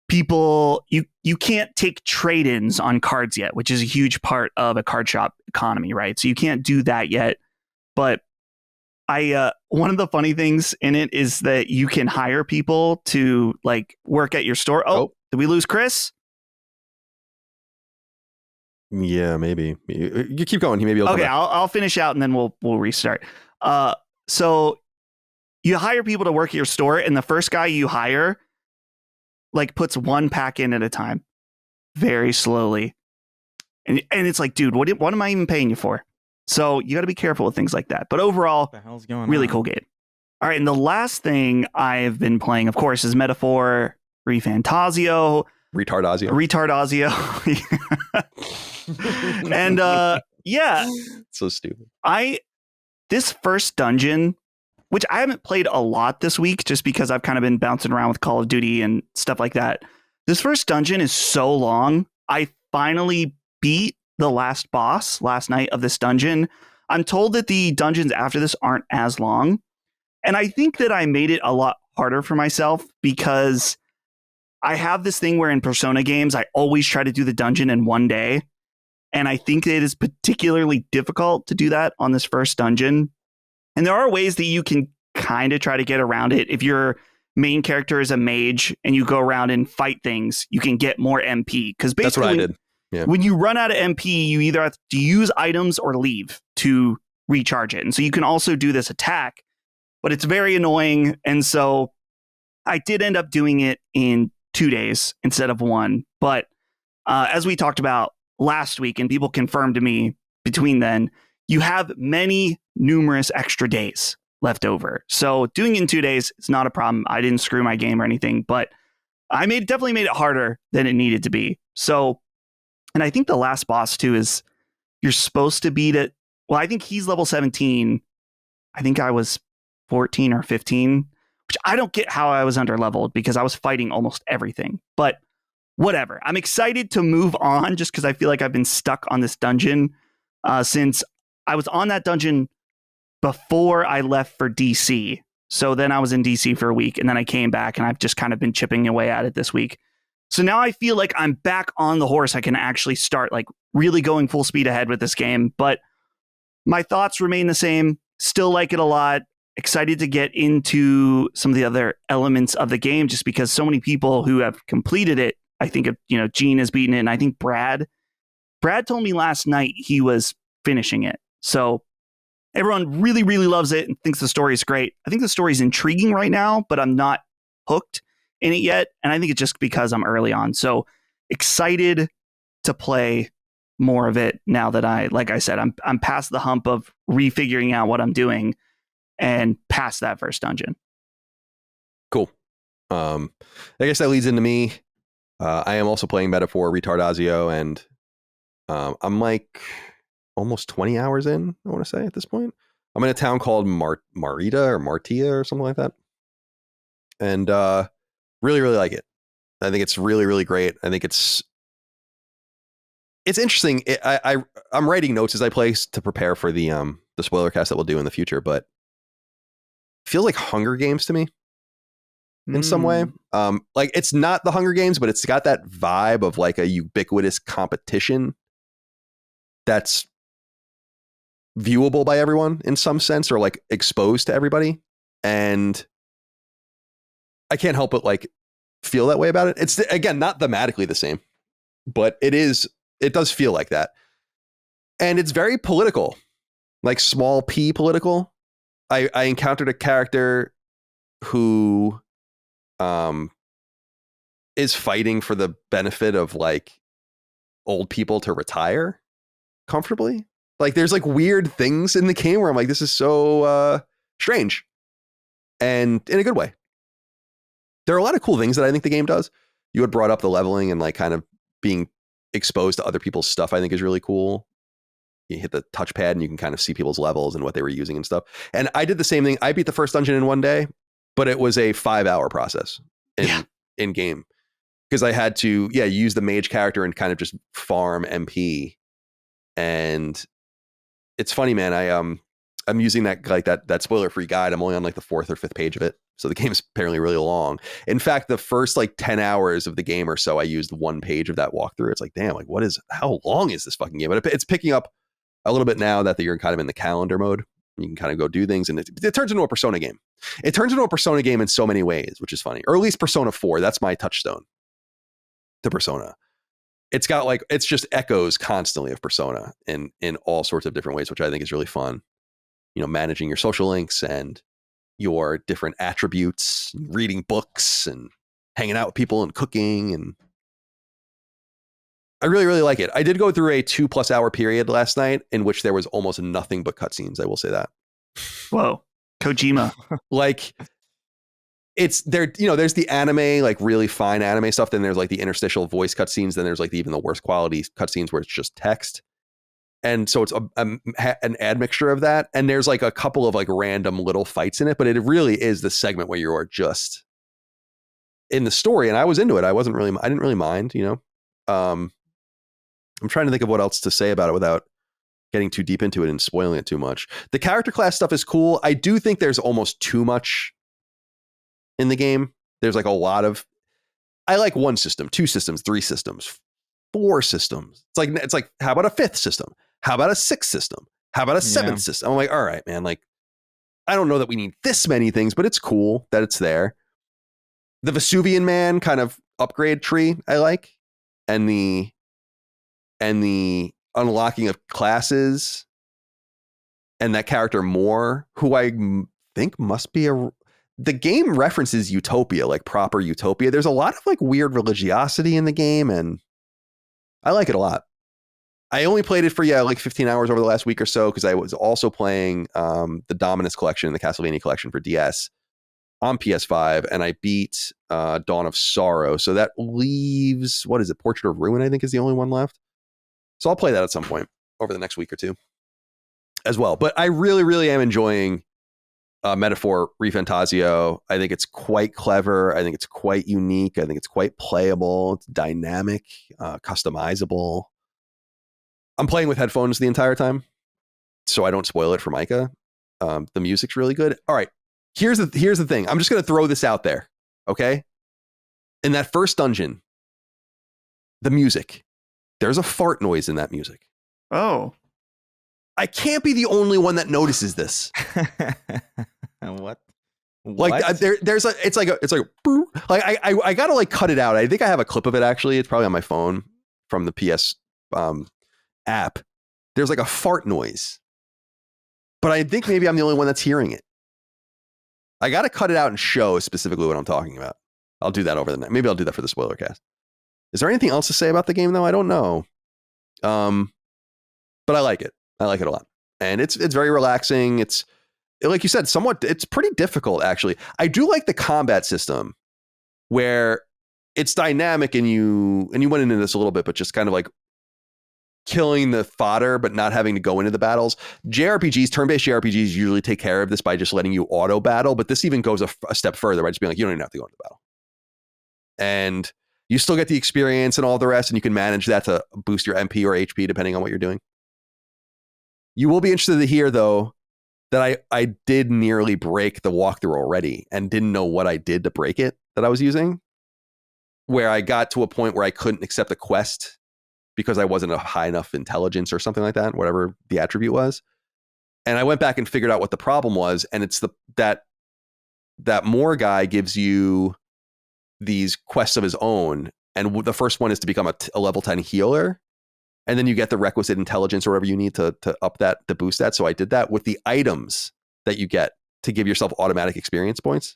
people, you can't take trade-ins on cards yet, which is a huge part of a card shop economy, right? So you can't do that yet. But one of the funny things in it is that you can hire people to like work at your store. Oh, did we lose Chris? Yeah, maybe. You keep going. He maybe. Okay, I'll finish out and then we'll restart. So you hire people to work at your store, and the first guy you hire like puts one pack in at a time, very slowly, and it's like, dude, what am I even paying you for? So you got to be careful with things like that. But overall, what the hell's going really on? cool game. All right, and the last thing I've been playing, of course, is Metaphor Refantasio. Retardazio. And yeah. So stupid. This first dungeon, which I haven't played a lot this week just because I've kind of been bouncing around with Call of Duty and stuff like that. This first dungeon is so long. I finally beat the last boss last night of this dungeon. I'm told that the dungeons after this aren't as long. And I think that I made it a lot harder for myself because I have this thing where in Persona games, I always try to do the dungeon in one day. And I think it is particularly difficult to do that on this first dungeon. And there are ways that you can kind of try to get around it. If your main character is a mage and you go around and fight things, you can get more MP. Because basically, that's what I did. Yeah. When you run out of MP, you either have to use items or leave to recharge it. And so you can also do this attack, but it's very annoying. And so I did end up doing it in 2 days instead of 1. But as we talked about last week, and people confirmed to me between then, you have numerous extra days left over. So doing it in 2 days, it's not a problem. I didn't screw my game or anything, but I definitely made it harder than it needed to be. So, and I think the last boss too is you're supposed to beat it. Well, I think he's level 17. I think I was 14 or 15, which I don't get how I was under leveled because I was fighting almost everything, but whatever. I'm excited to move on just because I feel like I've been stuck on this dungeon since I was on that dungeon before I left for DC. So then I was in DC for a week, and then I came back, and I've just kind of been chipping away at it this week. So now I feel like I'm back on the horse. I can actually start like really going full speed ahead with this game. But my thoughts remain the same. Still like it a lot. Excited to get into some of the other elements of the game, just because so many people who have completed it, I think of, Gene has beaten it, and I think Brad told me last night he was finishing it. So everyone really, really loves it and thinks the story is great. I think the story is intriguing right now, but I'm not hooked in it yet. And I think it's just because I'm early on. So excited to play more of it now that like I said, I'm past the hump of refiguring out what I'm doing and past that first dungeon. Cool. I guess that leads into me. I am also playing Metaphor Retardazio, and I'm like almost 20 hours in, I want to say, at this point. I'm in a town called Marita or Martia or something like that. And really, really like it. I think it's really, really great. I think it's interesting. I'm writing notes as I play to prepare for the spoiler cast that we'll do in the future, but it feels like Hunger Games to me in some way. Like it's not the Hunger Games, but it's got that vibe of like a ubiquitous competition that's viewable by everyone in some sense, or like exposed to everybody. And I can't help but like feel that way about it. It's, again, not thematically the same, but it does feel like that. And it's very political, like small p political. I encountered a character who is fighting for the benefit of like old people to retire comfortably. Like there's like weird things in the game where I'm like, this is so strange, and in a good way. There are a lot of cool things that I think the game does. You had brought up the leveling and like kind of being exposed to other people's stuff, I think is really cool. You hit the touchpad and you can kind of see people's levels and what they were using and stuff. And I did the same thing. I beat the first dungeon in one day, but it was a 5-hour process in game, because I had to use the mage character and kind of just farm MP. And it's funny, man. I'm using that spoiler free guide. I'm only on like the 4th or 5th page of it. So the game is apparently really long. In fact, the first like 10 hours of the game or so, I used 1 page of that walkthrough. It's like, damn, like how long is this fucking game? But it's picking up a little bit now that you're kind of in the calendar mode. You can kind of go do things, and it turns into a Persona game. It turns into a Persona game in so many ways, which is funny. Or at least Persona 4. That's my touchstone to Persona. It's got like, it's just echoes constantly of Persona in all sorts of different ways, which I think is really fun. Managing your social links and your different attributes, reading books and hanging out with people and cooking. And I really, really like it. I did go through a 2+ hour period last night in which there was almost nothing but cutscenes. I will say that. Whoa. Kojima. Like it's there, there's the anime, like really fine anime stuff. Then there's like the interstitial voice cutscenes. Then there's like even the worst quality cutscenes where it's just text. And so it's an admixture of that. And there's like a couple of like random little fights in it, but it really is the segment where you are just in the story. And I was into it. I didn't really mind, I'm trying to think of what else to say about it without getting too deep into it and spoiling it too much. The character class stuff is cool. I do think there's almost too much in the game. There's like a lot of, I like 1 system, 2 systems, 3 systems, 4 systems. It's like, how about a 5th system? How about a 6th system? How about a 7th system? I'm like, all right, man. Like, I don't know that we need this many things, but it's cool that it's there. The Vesuvian Man kind of upgrade tree I like, and the unlocking of classes, and that character Moore, who I think must be the game references Utopia, like proper Utopia. There's a lot of like weird religiosity in the game, and I like it a lot. I only played it for like 15 hours over the last week or so, because I was also playing the Dominus collection, the Castlevania collection for DS on PS5, and I beat Dawn of Sorrow. So that leaves, what is it? Portrait of Ruin, I think, is the only one left. So I'll play that at some point over the next week or two as well. But I really, really am enjoying Metaphor Refantasio. I think it's quite clever. I think it's quite unique. I think it's quite playable. It's dynamic, customizable. I'm playing with headphones the entire time, so I don't spoil it for Micah. The music's really good. All right, here's the thing. I'm just gonna throw this out there, okay? In that first dungeon, the music, there's a fart noise in that music. Oh, I can't be the only one that notices this. What? Like there's it's like I gotta like cut it out. I think I have a clip of it actually. It's probably on my phone from the PS app. There's like a fart noise, but I think maybe I'm the only one that's hearing it. I gotta cut it out and show specifically what I'm talking about. I'll do that over the night. Maybe I'll do that for the spoiler cast. Is there anything else to say about the game though? I don't know. But I like it. I like it a lot, and it's very relaxing. It's like you said, it's pretty difficult actually. I do like the combat system where it's dynamic, and you went into this a little bit, but just kind of like killing the fodder, but not having to go into the battles. JRPGs, turn-based JRPGs usually take care of this by just letting you auto battle, but this even goes a step further by just being like, you don't even have to go into battle. And you still get the experience and all the rest, and you can manage that to boost your MP or HP depending on what you're doing. You will be interested to hear, though, that I did nearly break the walkthrough already and didn't know what I did to break it that I was using, where I got to a point where I couldn't accept a quest because I wasn't a high enough intelligence or something like that, whatever the attribute was. And I went back and figured out what the problem was, and it's that Moore guy gives you these quests of his own, and the first one is to become a level 10 healer. And then you get the requisite intelligence or whatever you need to up that, to boost that. So I did that with the items that you get to give yourself automatic experience points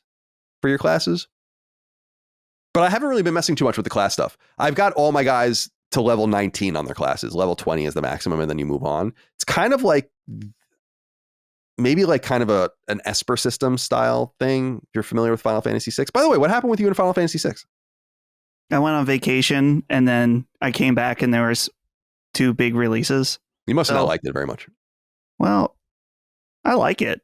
for your classes. But I haven't really been messing too much with the class stuff. I've got all my guys to level 19 on their classes. Level 20 is the maximum, and then you move on. It's kind of like maybe like kind of an Esper system style thing. If you're familiar with Final Fantasy VI. By the way, what happened with you in Final Fantasy VI? I went on vacation, and then I came back, and there was 2 big releases. You must have not liked it very much. Well, I like it.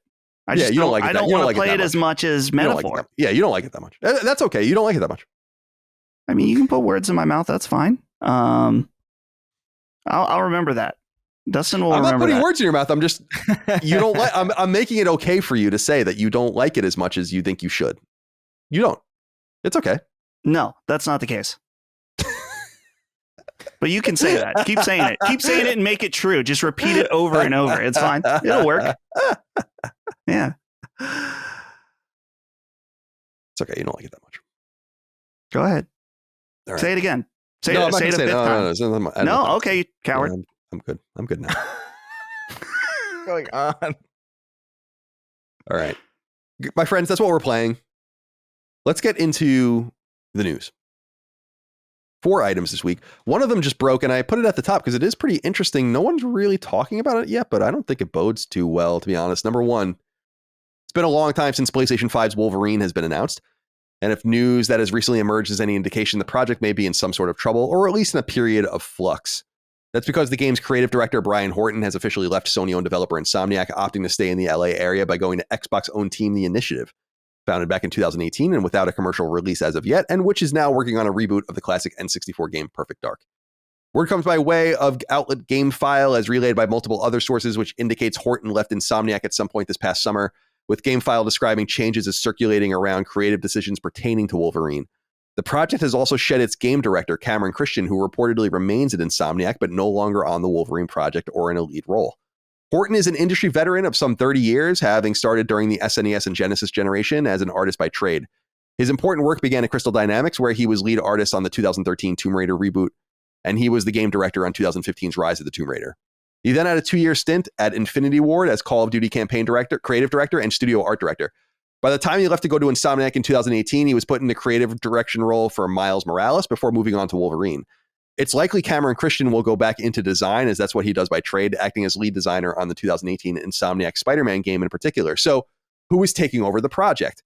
I don't want to play it as much as Metaphor. Yeah, you don't like it that much. That's okay. You don't like it that much. I mean, you can put words in my mouth. That's fine. I'll remember that. Dustin will remember that. I'm not putting words in your mouth. I'm just, you don't like, I'm making it okay for you to say that you don't like it as much as you think you should. You don't. It's okay. No, that's not the case. But you can say that. Keep saying it. Keep saying it and make it true. Just repeat it over and over. It's fine. It'll work. Yeah. It's okay. You don't like it that much. Go ahead. Right. Say it again. Say it a fifth time. No, okay, coward. I'm good. I'm good now. What's going on? All right. My friends, that's what we're playing. Let's get into the news. 4 items this week. One of them just broke, and I put it at the top because it is pretty interesting. No one's really talking about it yet, but I don't think it bodes too well, to be honest. Number 1, it's been a long time since PlayStation 5's Wolverine has been announced. And if news that has recently emerged is any indication, the project may be in some sort of trouble, or at least in a period of flux. That's because the game's creative director, Brian Horton, has officially left Sony-owned developer Insomniac, opting to stay in the LA area by going to Xbox-owned team The Initiative, founded back in 2018 and without a commercial release as of yet, and which is now working on a reboot of the classic N64 game Perfect Dark. Word comes by way of outlet GameFile, as relayed by multiple other sources, which indicates Horton left Insomniac at some point this past summer, with GameFile describing changes as circulating around creative decisions pertaining to Wolverine. The project has also shed its game director, Cameron Christian, who reportedly remains at Insomniac, but no longer on the Wolverine project or in a lead role. Horton is an industry veteran of some 30 years, having started during the SNES and Genesis generation as an artist by trade. His important work began at Crystal Dynamics, where he was lead artist on the 2013 Tomb Raider reboot, and he was the game director on 2015's Rise of the Tomb Raider. He then had a 2-year stint at Infinity Ward as Call of Duty campaign director, creative director, and studio art director. By the time he left to go to Insomniac in 2018, he was put in the creative direction role for Miles Morales before moving on to Wolverine. It's likely Cameron Christian will go back into design, as that's what he does by trade, acting as lead designer on the 2018 Insomniac Spider-Man game in particular. So, who is taking over the project?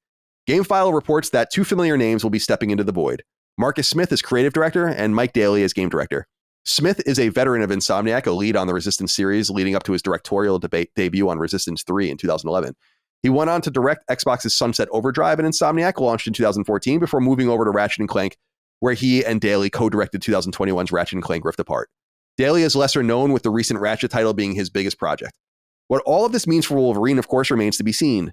GameFile reports that 2 familiar names will be stepping into the void. Marcus Smith as creative director and Mike Daly as game director. Smith is a veteran of Insomniac, a lead on the Resistance series, leading up to his directorial debut on Resistance 3 in 2011. He went on to direct Xbox's Sunset Overdrive and Insomniac, launched in 2014, before moving over to Ratchet & Clank, where he and Daly co-directed 2021's Ratchet & Clank Rift Apart. Daly is lesser known, with the recent Ratchet title being his biggest project. What all of this means for Wolverine, of course, remains to be seen.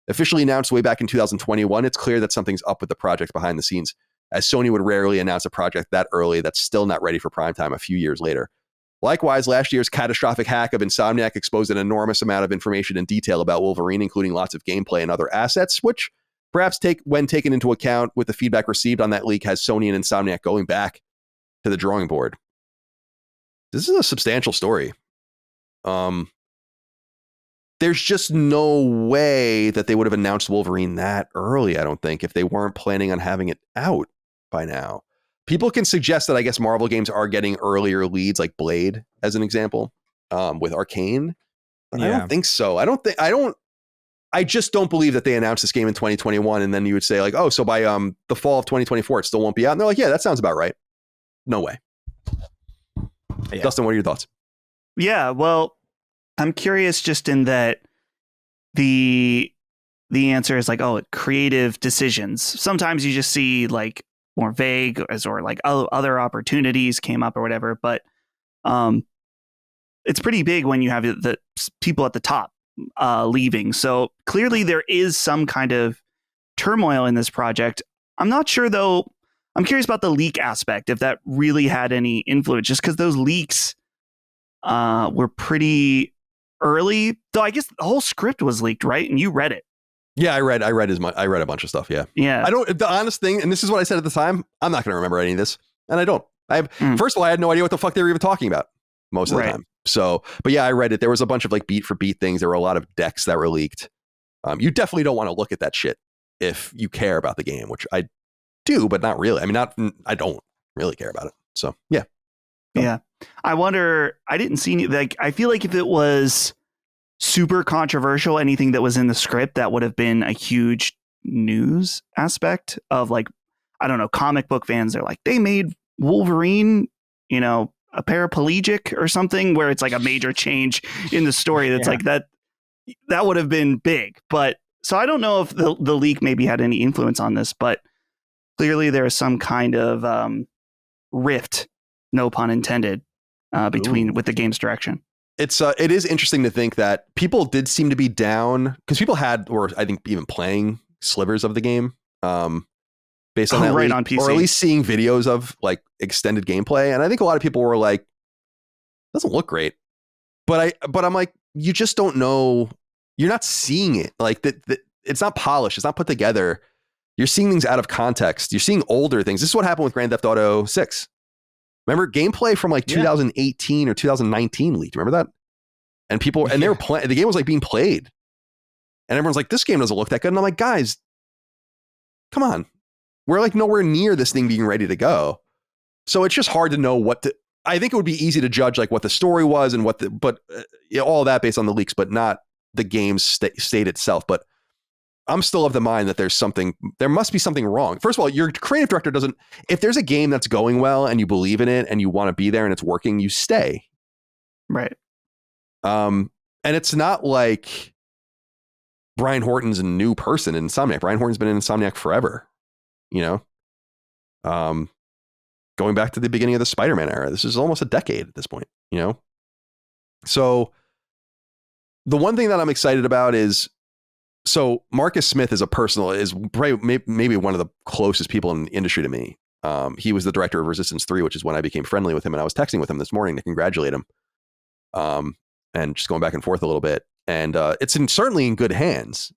Officially announced way back in 2021, it's clear that something's up with the project behind the scenes, as Sony would rarely announce a project that early that's still not ready for prime time a few years later. Likewise, last year's catastrophic hack of Insomniac exposed an enormous amount of information and detail about Wolverine, including lots of gameplay and other assets, which perhaps when taken into account with the feedback received on that leak has Sony and Insomniac going back to the drawing board. This is a substantial story. There's just no way that they would have announced Wolverine that early, I don't think, if they weren't planning on having it out by now. People can suggest that I guess Marvel games are getting earlier leads, like Blade, as an example, with Arcane. But I don't think so. I just don't believe that they announced this game in 2021 and then you would say like, oh, so by the fall of 2024, it still won't be out. And they're like, yeah, that sounds about right. No way. Yeah. Dustin, what are your thoughts? Yeah, well, I'm curious just in that the answer is like, oh, creative decisions. Sometimes you just see like more vague or like other opportunities came up or whatever. But it's pretty big when you have the people at the top leaving. So clearly there is some kind of turmoil in this project. I'm not sure, though. I'm curious about the leak aspect, if that really had any influence, just because those leaks were pretty early. Though I guess the whole script was leaked, right? And you read it. Yeah, I read a bunch of stuff. Yeah. The honest thing, and this is what I said at the time, I'm not going to remember any of this, and I don't. First of all, I had no idea what the fuck they were even talking about most of the time. So, but yeah, I read it. There was a bunch of like beat for beat things. There were a lot of decks that were leaked. You definitely don't want to look at that shit if you care about the game, which I do, but not really. I mean, I don't really care about it. So yeah. Yeah. I wonder, I didn't see any, like, I feel like if it was super controversial, anything that was in the script, that would have been a huge news aspect of like, I don't know, comic book fans are like, they made Wolverine, a paraplegic or something, where it's like a major change in the story. That's like that would have been big. But so I don't know if the leak maybe had any influence on this, but clearly there is some kind of rift, no pun intended, with the game's direction. It is interesting to think that people did seem to be down because people had, or I think even playing slivers of the game based on that, right, on PC, or at least seeing videos of like extended gameplay. And I think a lot of people were like, doesn't look great. But I'm like, you just don't know. You're not seeing it. Like it's not polished. It's not put together. You're seeing things out of context. You're seeing older things. This is what happened with Grand Theft Auto 6. Remember gameplay from like 2018 or 2019 leaked. Remember that? And people, and they were playing, the game was like being played. And everyone's like, this game doesn't look that good. And I'm like, guys, come on. We're like nowhere near this thing being ready to go. So it's just hard to know I think it would be easy to judge like what the story was and all that based on the leaks, but not the game's state itself. But I'm still of the mind that there must be something wrong. First of all, your creative director if there's a game that's going well and you believe in it and you want to be there and it's working, you stay. Right. And it's not like Brian Horton's a new person in Insomniac. Brian Horton's been in Insomniac forever, going back to the beginning of the Spider-Man era. This is almost a decade at this point, So the one thing that I'm excited about is, so Marcus Smith is probably maybe one of the closest people in the industry to me. He was the director of Resistance 3, which is when I became friendly with him. And I was texting with him this morning to congratulate him. And just going back and forth a little bit. And it's certainly in good hands.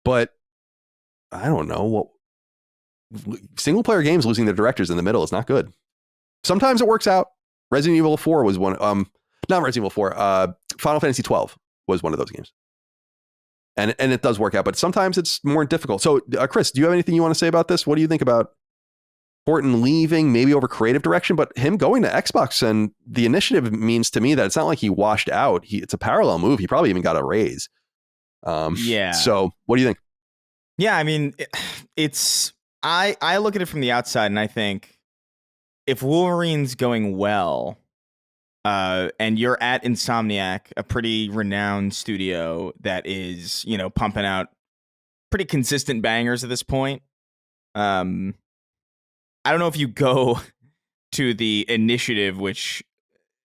But I don't know. Single player games losing their directors in the middle is not good. Sometimes it works out. Resident Evil 4 was one. Not Resident Evil 4. Final Fantasy 12 was one of those games. And it does work out, but sometimes it's more difficult. So, Chris, do you have anything you want to say about this? What do you think about Horton leaving, maybe over creative direction, but him going to Xbox? And the initiative means to me that it's not like he washed out. It's a parallel move. He probably even got a raise. So, what do you think? Yeah, I mean, I look at it from the outside, and I think if Wolverine's going well, and you're at Insomniac, a pretty renowned studio that is, pumping out pretty consistent bangers at this point. I don't know if you go to the initiative, which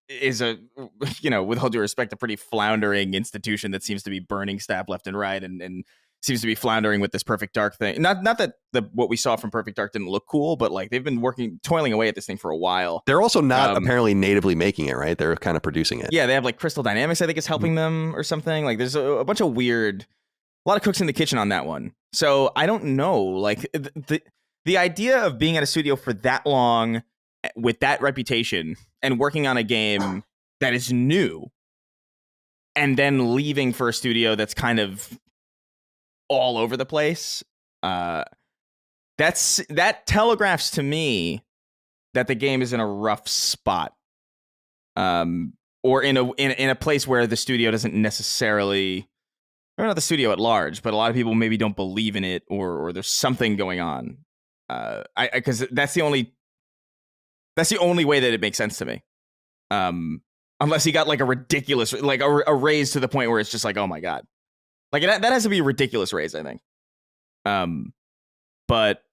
is with all due respect, a pretty floundering institution that seems to be burning staff left and right, and seems to be floundering with this Perfect Dark thing. Not that what we saw from Perfect Dark didn't look cool, but like they've been toiling away at this thing for a while. They're also not apparently natively making it, right? They're kind of producing it. Yeah, they have like Crystal Dynamics, I think, is helping them or something. Like there's a bunch of a lot of cooks in the kitchen on that one. So I don't know, like the idea of being at a studio for that long with that reputation and working on a game that is new and then leaving for a studio that's kind of all over the place, that telegraphs to me that the game is in a rough spot, or in a place where the studio doesn't necessarily, or not the studio at large, but a lot of people maybe don't believe in it, or there's something going on. Because that's the only way that it makes sense to me. Unless he got like a ridiculous, like a raise to the point where it's just like, oh my God. Like that has to be a ridiculous raise, I think. But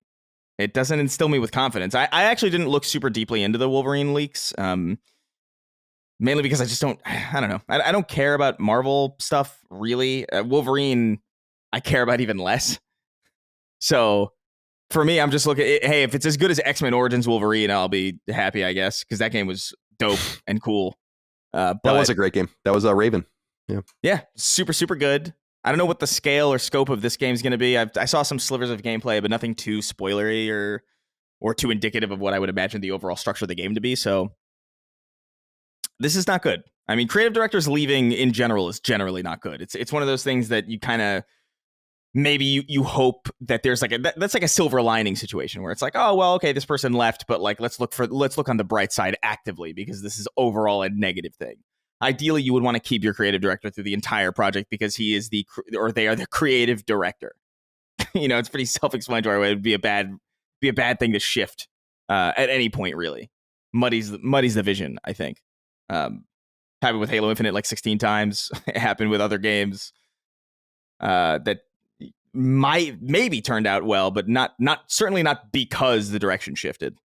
it doesn't instill me with confidence. I actually didn't look super deeply into the Wolverine leaks. Mainly because I don't know. I don't care about Marvel stuff, really. Wolverine, I care about even less. So for me, I'm just looking, hey, if it's as good as X-Men Origins Wolverine, I'll be happy, I guess, because that game was dope and cool. That was a great game. That was Raven. Yeah, super, super good. I don't know what the scale or scope of this game is going to be. I saw some slivers of gameplay, but nothing too spoilery or too indicative of what I would imagine the overall structure of the game to be. So this is not good. I mean, creative directors leaving in general is generally not good. It's one of those things that you kind of maybe you hope that there's like that's like a silver lining situation where it's like, oh well, okay, this person left, but like let's look on the bright side actively because this is overall a negative thing. Ideally, you would want to keep your creative director through the entire project because he is they are the creative director. It's pretty self-explanatory. It would be a bad thing to shift at any point. Really, muddies the vision. I think happened with Halo Infinite like 16 times. It happened with other games that maybe turned out well, but certainly not because the direction shifted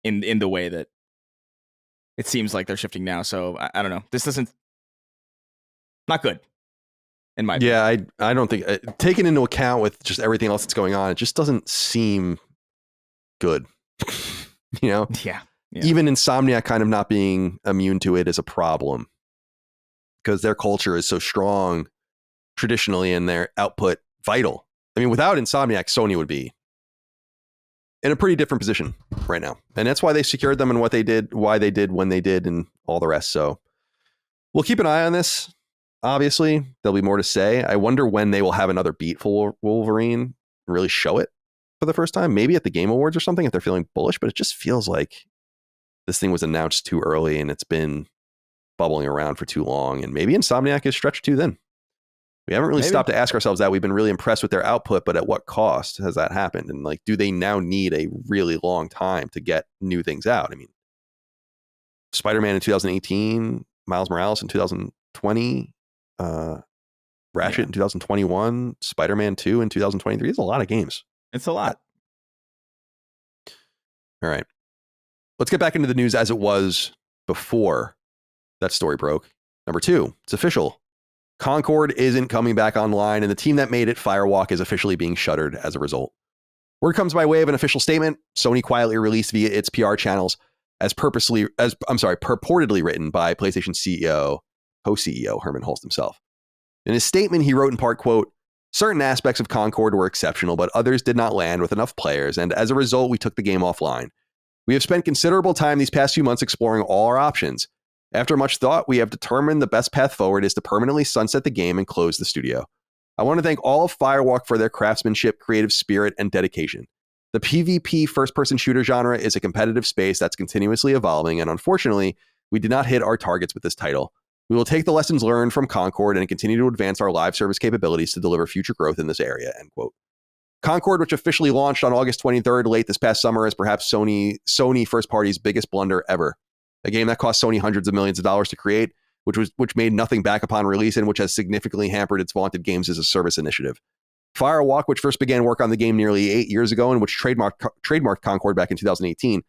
in the way that it seems like they're shifting now. So I don't know. This doesn't, not good in my opinion. Yeah, I don't think, taken into account with just everything else that's going on, it just doesn't seem good. Yeah. Even Insomniac kind of not being immune to it is a problem because their culture is so strong traditionally and their output vital. I mean, without Insomniac, Sony would be in a pretty different position right now. And that's why they secured them and what they did, why they did when they did, and all the rest. So we'll keep an eye on this. Obviously, there'll be more to say. I wonder when they will have another beat for Wolverine and really show it for the first time. Maybe at the Game Awards or something if they're feeling bullish, but it just feels like this thing was announced too early and it's been bubbling around for too long. And maybe Insomniac is stretched too thin. We haven't really stopped to ask ourselves that. We've been really impressed with their output, but at what cost has that happened? And like, do they now need a really long time to get new things out? I mean, Spider-Man in 2018, Miles Morales in 2020, Ratchet in 2021, Spider-Man 2 in 2023. It's a lot of games. It's a lot. All right. Let's get back into the news as it was before that story broke. Number 2, it's official. Concord isn't coming back online, and the team that made it, Firewalk, is officially being shuttered as a result. Word comes by way of an official statement Sony quietly released via its PR channels purportedly written by PlayStation co-CEO Herman Hulst himself. In his statement, he wrote in part, quote, "Certain aspects of Concord were exceptional, but others did not land with enough players, and as a result, we took the game offline. We have spent considerable time these past few months exploring all our options. After much thought, we have determined the best path forward is to permanently sunset the game and close the studio. I want to thank all of Firewalk for their craftsmanship, creative spirit, and dedication. The PvP first-person shooter genre is a competitive space that's continuously evolving, and unfortunately, we did not hit our targets with this title. We will take the lessons learned from Concord and continue to advance our live service capabilities to deliver future growth in this area," end quote. Concord, which officially launched on August 23rd late this past summer, is perhaps Sony first party's biggest blunder ever. A game that cost Sony hundreds of millions of dollars to create, which made nothing back upon release and which has significantly hampered its vaunted games as a service initiative. Firewalk, which first began work on the game nearly 8 years ago and which trademarked Concord back in 2018,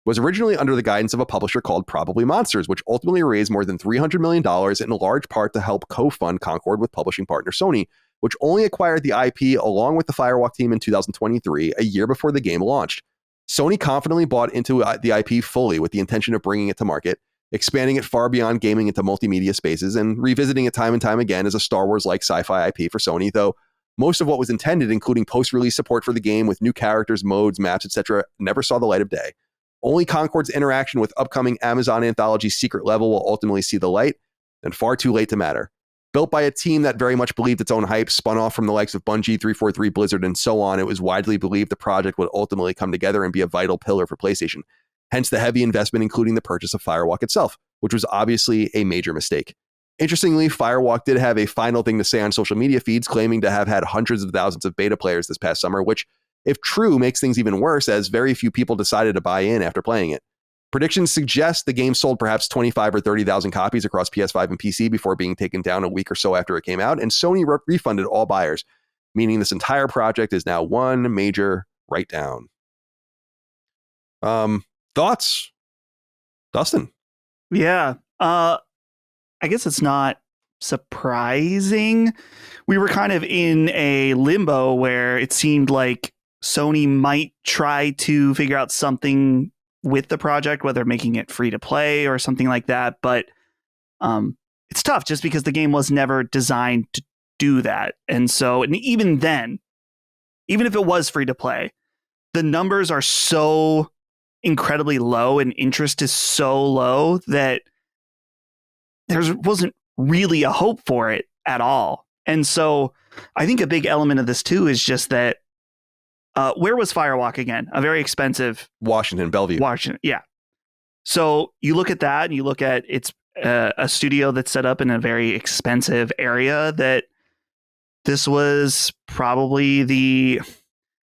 was originally under the guidance of a publisher called Probably Monsters, which ultimately raised more than $300 million in large part to help co-fund Concord with publishing partner Sony, which only acquired the IP along with the Firewalk team in 2023, a year before the game launched. Sony confidently bought into the IP fully with the intention of bringing it to market, expanding it far beyond gaming into multimedia spaces, and revisiting it time and time again as a Star Wars-like sci-fi IP for Sony, though most of what was intended, including post-release support for the game with new characters, modes, maps, etc., never saw the light of day. Only Concord's interaction with upcoming Amazon Anthology Secret Level will ultimately see the light, and far too late to matter. Built by a team that very much believed its own hype, spun off from the likes of Bungie, 343, Blizzard, and so on, it was widely believed the project would ultimately come together and be a vital pillar for PlayStation. Hence the heavy investment, including the purchase of Firewalk itself, which was obviously a major mistake. Interestingly, Firewalk did have a final thing to say on social media feeds, claiming to have had hundreds of thousands of beta players this past summer, which, if true, makes things even worse, as very few people decided to buy in after playing it. Predictions suggest the game sold perhaps 25 or 30,000 copies across PS5 and PC before being taken down a week or so after it came out, and Sony refunded all buyers, meaning this entire project is now one major write-down. Thoughts? Dustin? Yeah. I guess it's not surprising. We were kind of in a limbo where it seemed like Sony might try to figure out something with the project, whether making it free to play or something like that. But it's tough just because the game was never designed to do that. And so, and even then, even if it was free to play, the numbers are so incredibly low and interest is so low that there wasn't really a hope for it at all. And so I think a big element of this too is just that where was Firewalk again? A very expensive Washington, Bellevue. Washington, yeah. So you look at that and you look at it's a studio that's set up in a very expensive area, that this was probably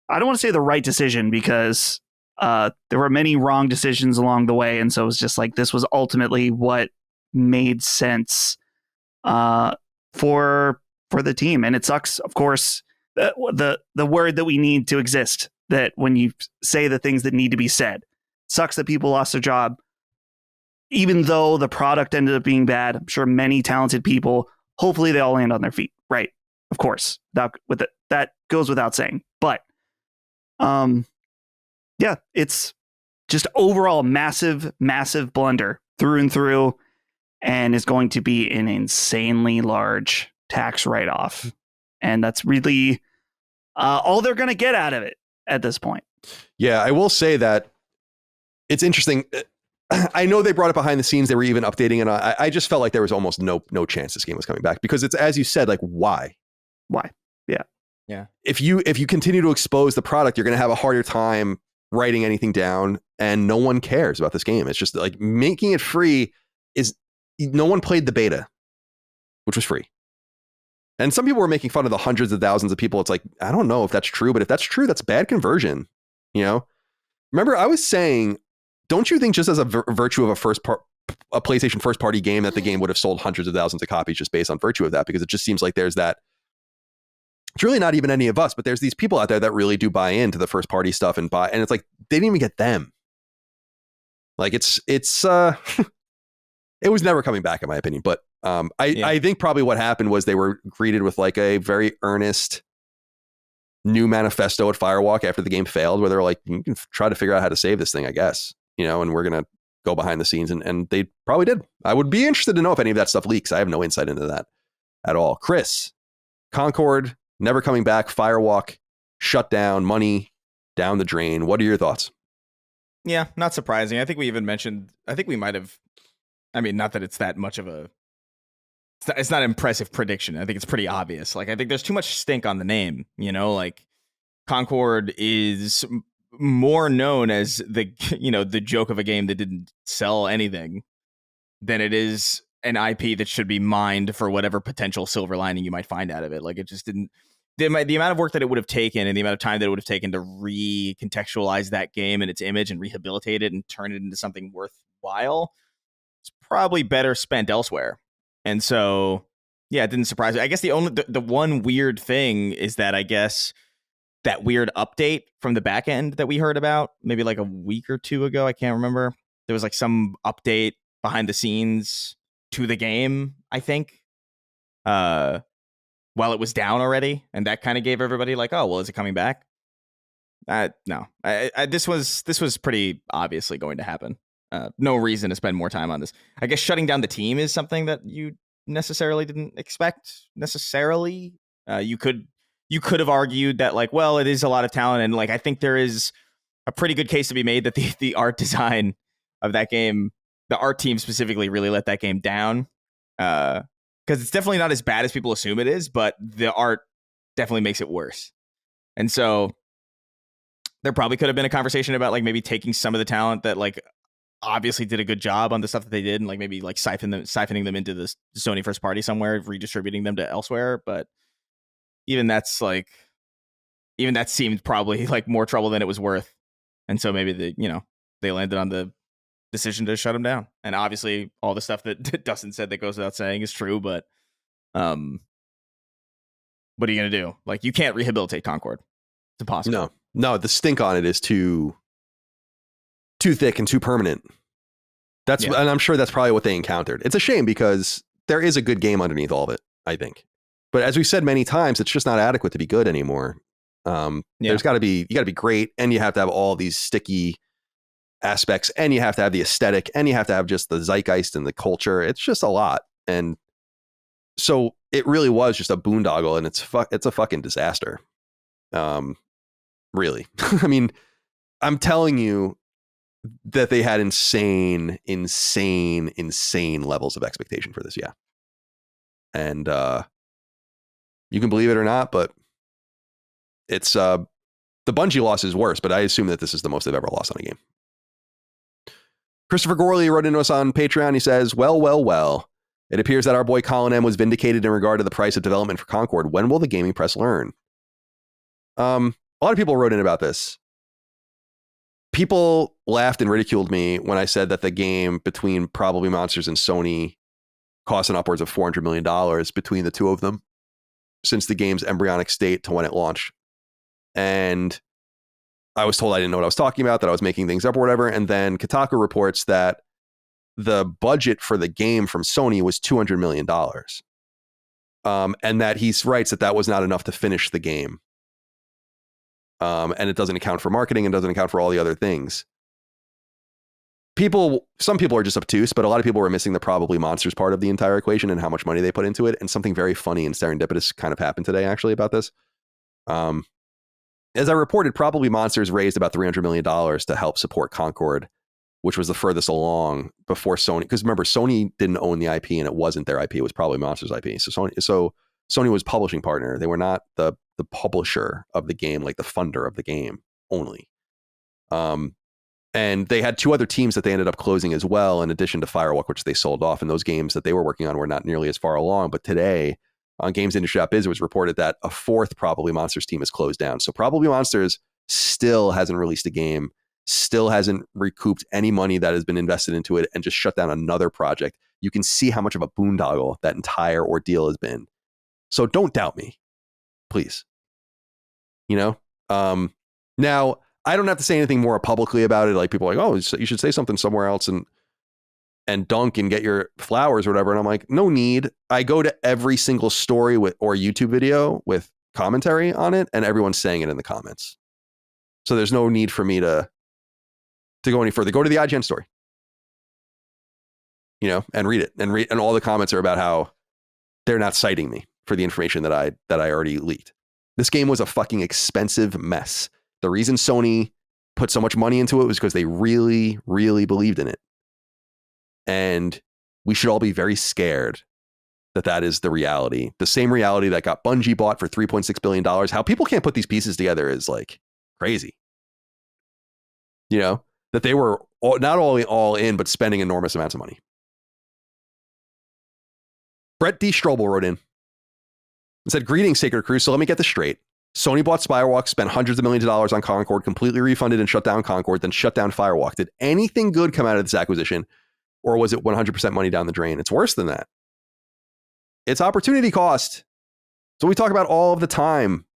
I don't want to say the right decision, because there were many wrong decisions along the way. And so it was just like, this was ultimately what made sense for the team. And it sucks, of course, the word that we need to exist, that when you say the things that need to be said, sucks that people lost their job, even though the product ended up being bad. I'm sure many talented people, hopefully they all land on their feet. Right. Of course, that goes without saying. But yeah, it's just overall massive blunder through and through, and is going to be an insanely large tax write-off. And that's really all they're going to get out of it at this point. Yeah, I will say that it's interesting. I know they brought it behind the scenes. They were even updating it. I just felt like there was almost no chance this game was coming back, because it's, as you said, like, why? Yeah. If you continue to expose the product, you're going to have a harder time writing anything down, and no one cares about this game. It's just like making it free is, no one played the beta, which was free. And some people were making fun of the hundreds of thousands of people. It's like, I don't know if that's true, but if that's true, that's bad conversion. You know, remember I was saying, don't you think just as a virtue of a PlayStation first party game, that the game would have sold hundreds of thousands of copies just based on virtue of that? Because it just seems like there's that. It's really not even any of us, but there's these people out there that really do buy into the first party stuff and it's like, they didn't even get them. Like it's it was never coming back, in my opinion. But I think probably what happened was they were greeted with like a very earnest new manifesto at Firewalk after the game failed, where they're like, you can try to figure out how to save this thing, I guess, you know, and we're going to go behind the scenes. And they probably did. I would be interested to know if any of that stuff leaks. I have no insight into that at all. Chris, Concord, never coming back. Firewalk, shut down, money down the drain. What are your thoughts? Yeah, not surprising. I think we even mentioned, I think we might have, I mean, not that it's that much of a, it's not an impressive prediction. I think it's pretty obvious. Like, I think there's too much stink on the name, you know, like Concord is more known as the joke of a game that didn't sell anything than it is an IP that should be mined for whatever potential silver lining you might find out of it. Like, it just didn't, the amount of work that it would have taken and the amount of time that it would have taken to recontextualize that game and its image and rehabilitate it and turn it into something worthwhile, it's probably better spent elsewhere. And so, yeah, it didn't surprise me. I guess the one weird thing is that I guess that weird update from the back end that we heard about maybe like a week or two ago. I can't remember. There was like some update behind the scenes to the game, I think, while it was down already. And that kind of gave everybody like, oh, well, is it coming back? No, this was pretty obviously going to happen. No reason to spend more time on this. I guess shutting down the team is something that you necessarily didn't expect necessarily. You could have argued that like, well, it is a lot of talent. And like, I think there is a pretty good case to be made that the art design of that game, the art team specifically, really let that game down. Because it's definitely not as bad as people assume it is, but the art definitely makes it worse. And so there probably could have been a conversation about like maybe taking some of the talent that like obviously did a good job on the stuff that they did and like maybe like siphoning them into the Sony first party somewhere, redistributing them to elsewhere. But even that seemed probably like more trouble than it was worth. And so maybe they landed on the decision to shut them down. And obviously all the stuff that Dustin said that goes without saying is true, but what are you going to do? Like, you can't rehabilitate Concord. It's impossible. No, the stink on it is too thick and too permanent. And I'm sure that's probably what they encountered. It's a shame because there is a good game underneath all of it, I think. But as we said many times, it's just not adequate to be good anymore. You got to be great, and you have to have all these sticky aspects, and you have to have the aesthetic, and you have to have just the zeitgeist and the culture. It's just a lot. And so it really was just a boondoggle, and it's a fucking disaster. Really. I mean, I'm telling you that they had insane levels of expectation for this. Yeah. And you can believe it or not, but it's the Bungie loss is worse, but I assume that this is the most they've ever lost on a game. Christopher Gorley wrote into us on Patreon. He says, well, it appears that our boy Colin M was vindicated in regard to the price of development for Concord. When will the gaming press learn? A lot of people wrote in about this. People laughed and ridiculed me when I said that the game between Probably Monsters and Sony cost an upwards of $400 million between the two of them since the game's embryonic state to when it launched. And I was told I didn't know what I was talking about, that I was making things up or whatever. And then Kotaku reports that the budget for the game from Sony was $200 million. And that he writes that was not enough to finish the game. And it doesn't account for marketing and doesn't account for all the other things. Some people are just obtuse, but a lot of people were missing the Probably Monsters part of the entire equation and how much money they put into it. And something very funny and serendipitous kind of happened today, actually, about this. As I reported, Probably Monsters raised about $300 million to help support Concord, which was the furthest along before Sony. Because remember, Sony didn't own the IP and it wasn't their IP. It was Probably Monsters IP. So Sony was publishing partner. They were not the publisher of the game, like the funder of the game only. And they had two other teams that they ended up closing as well, in addition to Firewalk, which they sold off. And those games that they were working on were not nearly as far along. But today on GamesIndustry.biz, it was reported that a fourth Probably Monsters team is closed down. So Probably Monsters still hasn't released a game, still hasn't recouped any money that has been invested into it, and just shut down another project. You can see how much of a boondoggle that entire ordeal has been. So don't doubt me, please. Now, I don't have to say anything more publicly about it. Like, people are like, oh, you should say something somewhere else and dunk and get your flowers or whatever. And I'm like, no need. I go to every single story or YouTube video with commentary on it, and everyone's saying it in the comments. So there's no need for me to go any further. Go to the IGN story, and read it, and all the comments are about how they're not citing me for the information that I already leaked. This game was a fucking expensive mess. The reason Sony put so much money into it was because they really, really believed in it. And we should all be very scared that is the reality. The same reality that got Bungie bought for $3.6 billion. How people can't put these pieces together is like crazy. That they were not only all in, but spending enormous amounts of money. Brett D. Strobel wrote in and said, greetings, Sacred Crew. So let me get this straight. Sony bought Firewalk, spent hundreds of millions of dollars on Concord, completely refunded and shut down Concord, then shut down Firewalk. Did anything good come out of this acquisition, or was it 100% money down the drain? It's worse than that. It's opportunity cost. So we talk about all of the time.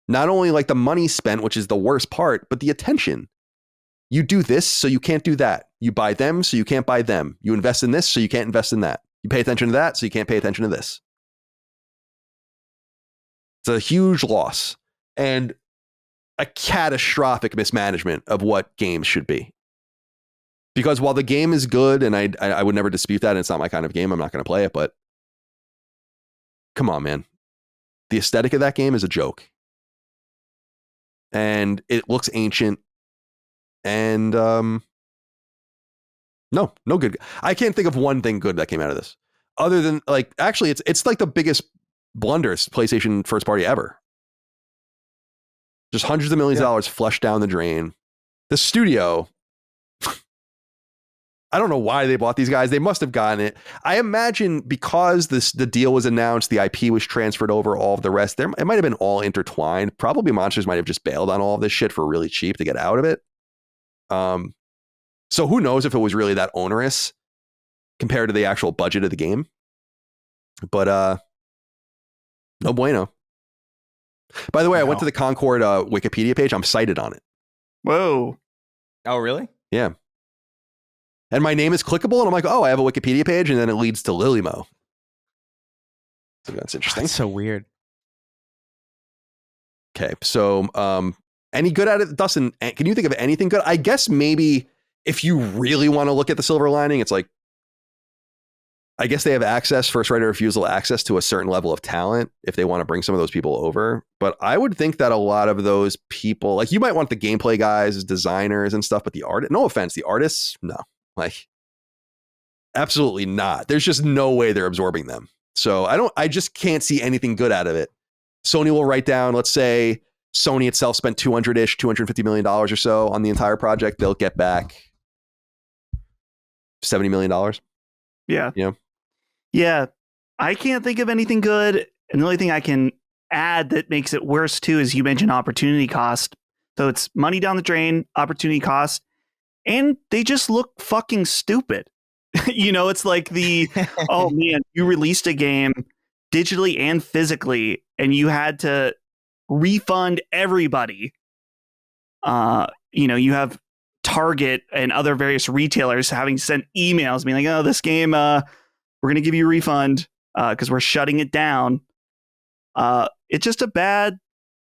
Not only like the money spent, which is the worst part, but the attention. You do this, so you can't do that. You buy them, so you can't buy them. You invest in this, so you can't invest in that. You pay attention to that, so you can't pay attention to this. It's a huge loss and a catastrophic mismanagement of what games should be. Because while the game is good, and I would never dispute that, and it's not my kind of game, I'm not going to play it, but come on, man. The aesthetic of that game is a joke. And it looks ancient. And no good. I can't think of one thing good that came out of this. Other than like, actually, it's like the biggest blunders PlayStation first party ever. Just hundreds of millions of dollars flushed down the drain. The studio, I don't know why they bought these guys. They must have gotten it. I imagine because the deal was announced, the IP was transferred over, all of the rest. It might have been all intertwined. Probably Monsters might have just bailed on all of this shit for really cheap to get out of it. So who knows if it was really that onerous compared to the actual budget of the game. But no bueno. By the way, I went to the Concord Wikipedia page. I'm cited on it. Whoa. Oh, really? Yeah. And my name is clickable, and I'm like, oh, I have a Wikipedia page, and then it leads to Lilymo. So that's interesting. That's so weird. Okay, so any good at it, Dustin? Can you think of anything good? I guess maybe if you really want to look at the silver lining, it's like, I guess they have access, first right of refusal access to a certain level of talent if they want to bring some of those people over. But I would think that a lot of those people, like you might want the gameplay guys as designers and stuff, but the art, no offense, the artists, no. Like, absolutely not. There's just no way they're absorbing them. So I just can't see anything good out of it. Sony will write down, let's say Sony itself spent $250 million or so on the entire project. They'll get back $70 million. Yeah. You know? Yeah. I can't think of anything good. And the only thing I can add that makes it worse too is you mentioned opportunity cost. So it's money down the drain, opportunity cost. And they just look fucking stupid. It's like oh man, you released a game digitally and physically, and you had to refund everybody. You have Target and other various retailers having sent emails being like, oh, this game, we're going to give you a refund because we're shutting it down. It's just a bad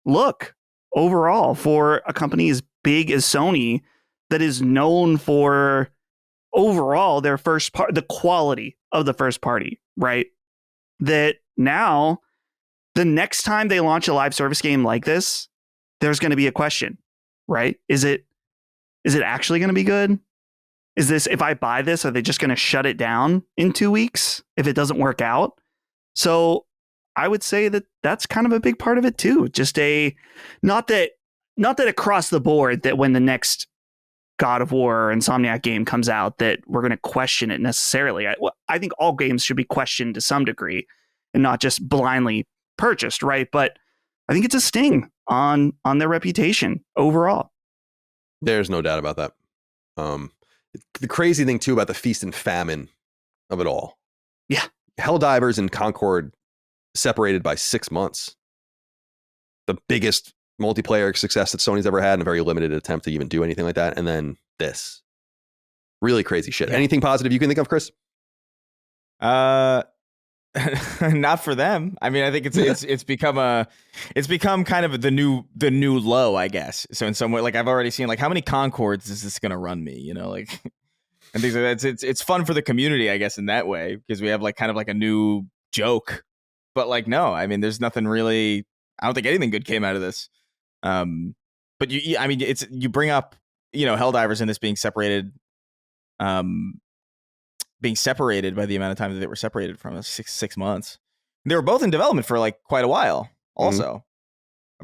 look overall for a company as big as Sony that is known for overall their first part, the quality of the first party, right? That now the next time they launch a live service game like this, there's going to be a question, right? Is it actually going to be good? Is this, if I buy this, are they just going to shut it down in 2 weeks if it doesn't work out? So I would say that that's kind of a big part of it too. Just not that across the board that when the next God of War or Insomniac game comes out that we're going to question it necessarily. I think all games should be questioned to some degree and not just blindly purchased, right? But I think it's a sting on their reputation overall. There's no doubt about that. The crazy thing too about the feast and famine of it all. Yeah. Helldivers and Concord separated by 6 months. The biggest multiplayer success that Sony's ever had in a very limited attempt to even do anything like that. And then this really crazy shit. Yeah. Anything positive you can think of, Chris? Not for them. I mean, I think it's become kind of the new low, I guess. So in some way, like I've already seen, like how many Concords is this going to run me? Like, and things like that. It's fun for the community, I guess, in that way, because we have like kind of like a new joke. But like, no, I mean, there's nothing really. I don't think anything good came out of this. But you bring up, Helldivers and this being separated by the amount of time that they were separated from us, six months. They were both in development for like quite a while also,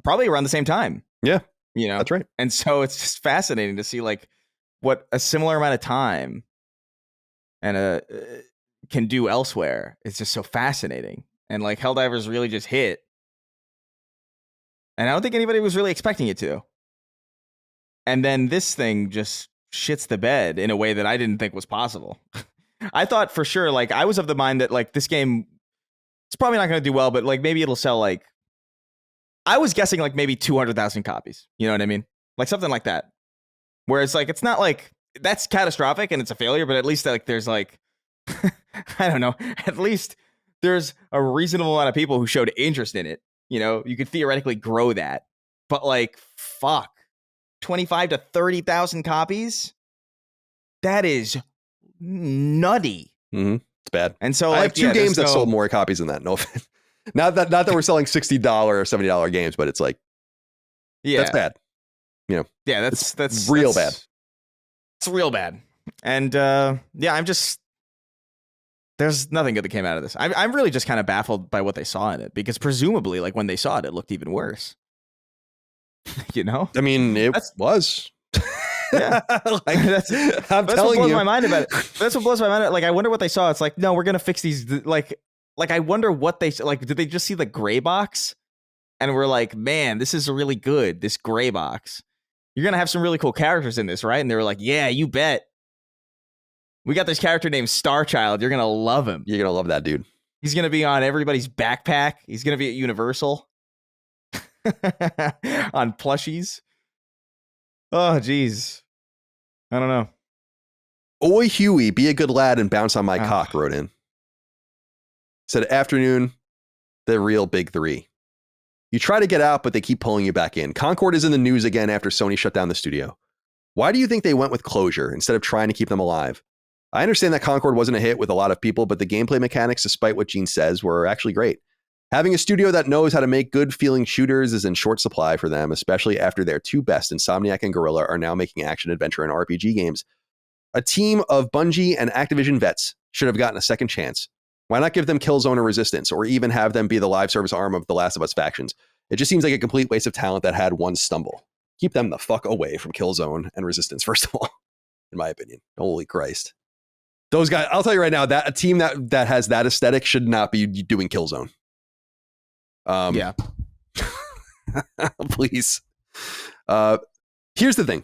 probably around the same time. Yeah, that's right. And so it's just fascinating to see like what a similar amount of time and can do elsewhere. It's just so fascinating. And like Helldivers really just hit. And I don't think anybody was really expecting it to. And then this thing just shits the bed in a way that I didn't think was possible. I thought for sure, like, I was of the mind that, like, this game, it's probably not going to do well, but, like, maybe it'll sell, like, I was guessing like maybe 200,000 copies. You know what I mean? Like something like that. Whereas like, it's not like that's catastrophic and it's a failure, but at least like there's like, I don't know, at least there's a reasonable amount of people who showed interest in it. You know, you could theoretically grow that, but like, fuck, 25 to 30,000 copies. That is nutty. Mm-hmm. It's bad. And so I have two games that sold more copies than that. No offense. Not that we're selling $60 or $70 games, but it's like, that's bad. You know, that's real bad. It's real bad. And I'm just, there's nothing good that came out of this. I'm really just kind of baffled by what they saw in it, because presumably, like when they saw it, it looked even worse. You know, I mean, was. Yeah, like, that's what blows my mind about it. That's what blows my mind. Like, I wonder what they saw. It's like, no, we're gonna fix these. Like I wonder what they like. Did they just see the gray box, and we're like, man, this is really good. This gray box. You're gonna have some really cool characters in this, right? And they were like, yeah, you bet. We got this character named Starchild. You're gonna love him. You're gonna love that dude. He's gonna be on everybody's backpack. He's gonna be at Universal on plushies. Oh, geez. I don't know. Oi, Huey, be a good lad and bounce on my cock, wrote in. Said, afternoon, the real big three. You try to get out, but they keep pulling you back in. Concord is in the news again after Sony shut down the studio. Why do you think they went with closure instead of trying to keep them alive? I understand that Concord wasn't a hit with a lot of people, but the gameplay mechanics, despite what Gene says, were actually great. Having a studio that knows how to make good-feeling shooters is in short supply for them, especially after their two best, Insomniac and Guerrilla, are now making action, adventure, and RPG games. A team of Bungie and Activision vets should have gotten a second chance. Why not give them Killzone or Resistance, or even have them be the live service arm of the Last of Us factions? It just seems like a complete waste of talent that had one stumble. Keep them the fuck away from Killzone and Resistance, first of all, in my opinion. Holy Christ. Those guys, I'll tell you right now, that a team that has that aesthetic should not be doing Killzone. Please. Here's the thing.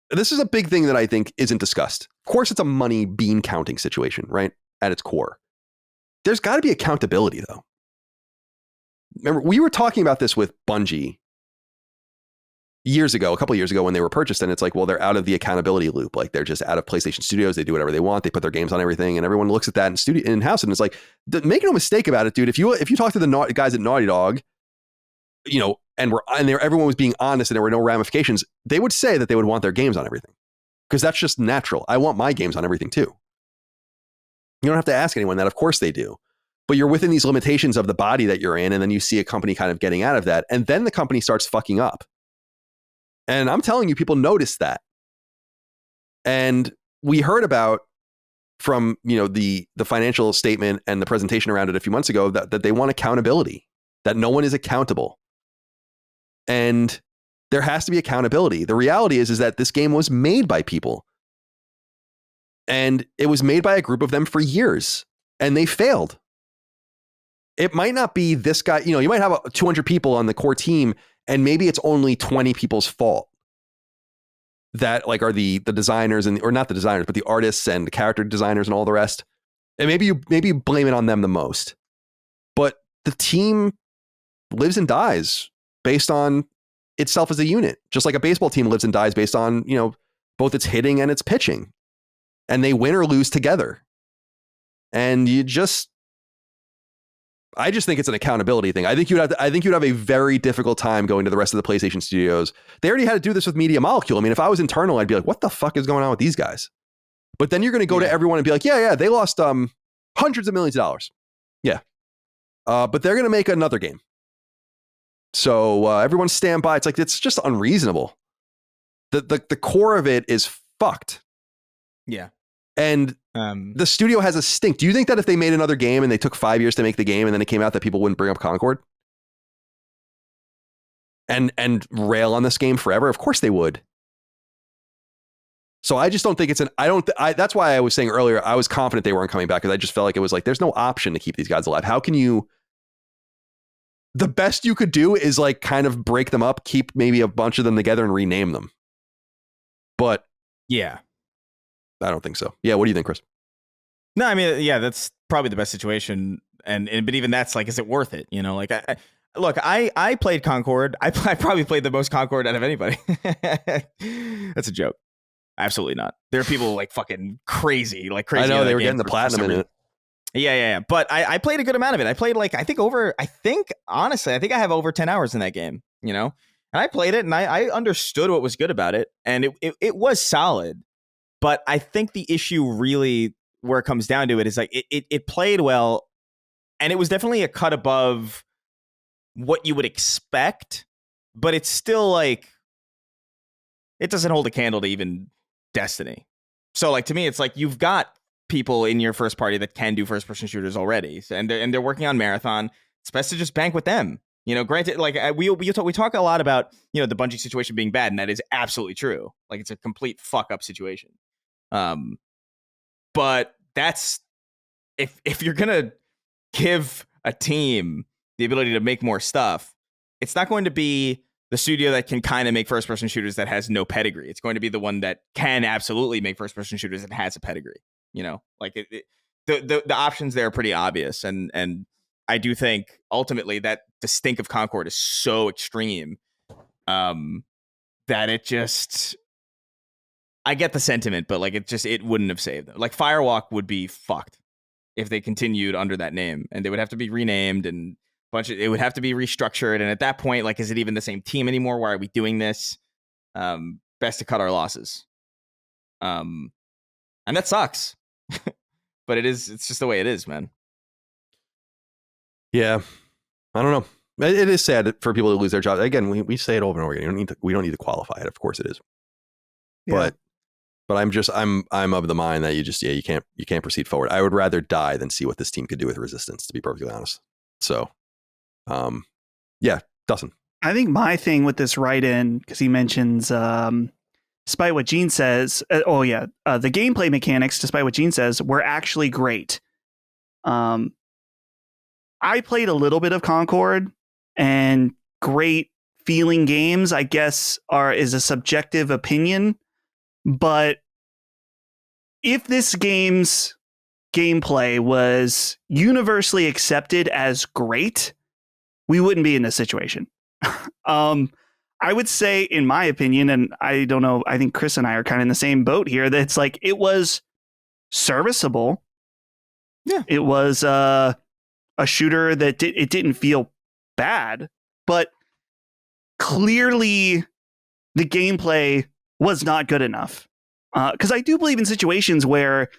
This is a big thing that I think isn't discussed. Of course, it's a money bean counting situation, right? At its core. There's got to be accountability, though. Remember, we were talking about this with Bungie a couple years ago when they were purchased, and it's like, well, they're out of the accountability loop. Like, they're just out of PlayStation Studios. They do whatever they want. They put their games on everything, and everyone looks at that in-house, and it's like, make no mistake about it, dude. If you talk to the guys at Naughty Dog, you know, and everyone was being honest and there were no ramifications, they would say that they would want their games on everything, because that's just natural. I want my games on everything too. You don't have to ask anyone that. Of course they do. But you're within these limitations of the body that you're in, and then you see a company kind of getting out of that, and then the company starts fucking up. And I'm telling you, people notice that. And we heard about from, you know, the financial statement and the presentation around it a few months ago that they want accountability, that no one is accountable. And there has to be accountability. The reality is that this game was made by people. And it was made by a group of them for years, and they failed. It might not be this guy, you know, you might have 200 people on the core team, and maybe it's only 20 people's fault that like are the designers or not the designers, but the artists and the character designers and all the rest. And maybe you blame it on them the most, but the team lives and dies based on itself as a unit, just like a baseball team lives and dies based on, you know, both its hitting and its pitching, and they win or lose together. And I just think it's an accountability thing. I think you'd have a very difficult time going to the rest of the PlayStation studios. They already had to do this with Media Molecule. I mean, if I was internal, I'd be like, what the fuck is going on with these guys? But then you're going to go to everyone and be like, yeah, they lost hundreds of millions of dollars. Yeah. But they're going to make another game. So everyone stand by. It's like, it's just unreasonable. The core of it is fucked. Yeah. And the studio has a stink. Do you think that if they made another game and they took 5 years to make the game and then it came out, that people wouldn't bring up Concord and rail on this game forever? Of course they would. So I just don't think it's that's why I was saying earlier, I was confident they weren't coming back, because I just felt like it was like, there's no option to keep these guys alive. How can you, the best you could do is like kind of break them up, keep maybe a bunch of them together and rename them. But yeah, I don't think so. Yeah. What do you think, Chris? No, I mean, yeah, that's probably the best situation. But even that's like, is it worth it? You know, like look, I played Concord. I probably played the most Concord out of anybody. That's a joke. Absolutely not. There are people like fucking crazy. I know they were getting the platinum in it. Yeah. But I played a good amount of it. I played honestly, I think I have over 10 hours in that game, you know? And I played it and I understood what was good about it. And it was solid. But I think the issue really where it comes down to it is like it played well. And it was definitely a cut above what you would expect. But it's still like, it doesn't hold a candle to even Destiny. So like to me, it's like you've got people in your first party that can do first person shooters already, and they're working on Marathon. It's best to just bank with them. You know, granted, like we talk a lot about, you know, the Bungie situation being bad, and that is absolutely true. Like it's a complete fuck up situation. But that's if you're gonna give a team the ability to make more stuff, it's not going to be the studio that can kind of make first person shooters that has no pedigree. It's going to be the one that can absolutely make first person shooters that has a pedigree. You know, like the options there are pretty obvious, and I do think ultimately that the stink of Concord is so extreme that it just, I get the sentiment, but like it wouldn't have saved them. Like Firewalk would be fucked if they continued under that name, and they would have to be renamed and it would have to be restructured. And at that point, like, is it even the same team anymore? Why are we doing this? Best to cut our losses. And that sucks. But it's just the way it is, man. Yeah. I don't know. It is sad for people to lose their jobs. Again, we say it over and over again. We don't need to qualify it. Of course it is. Yeah. But I'm of the mind that you can't proceed forward. I would rather die than see what this team could do with Resistance, to be perfectly honest. So, yeah, Dustin. I think my thing with this write-in, because he mentions, despite what Gene says, the gameplay mechanics, despite what Gene says, were actually great. I played a little bit of Concord, and great feeling games, I guess, is a subjective opinion. But if this game's gameplay was universally accepted as great, we wouldn't be in this situation. I would say, in my opinion, and I don't know, I think Chris and I are kind of in the same boat here, that it's like it was serviceable. Yeah. It was a shooter that it didn't feel bad, but clearly the gameplay was not good enough. Because I do believe in situations where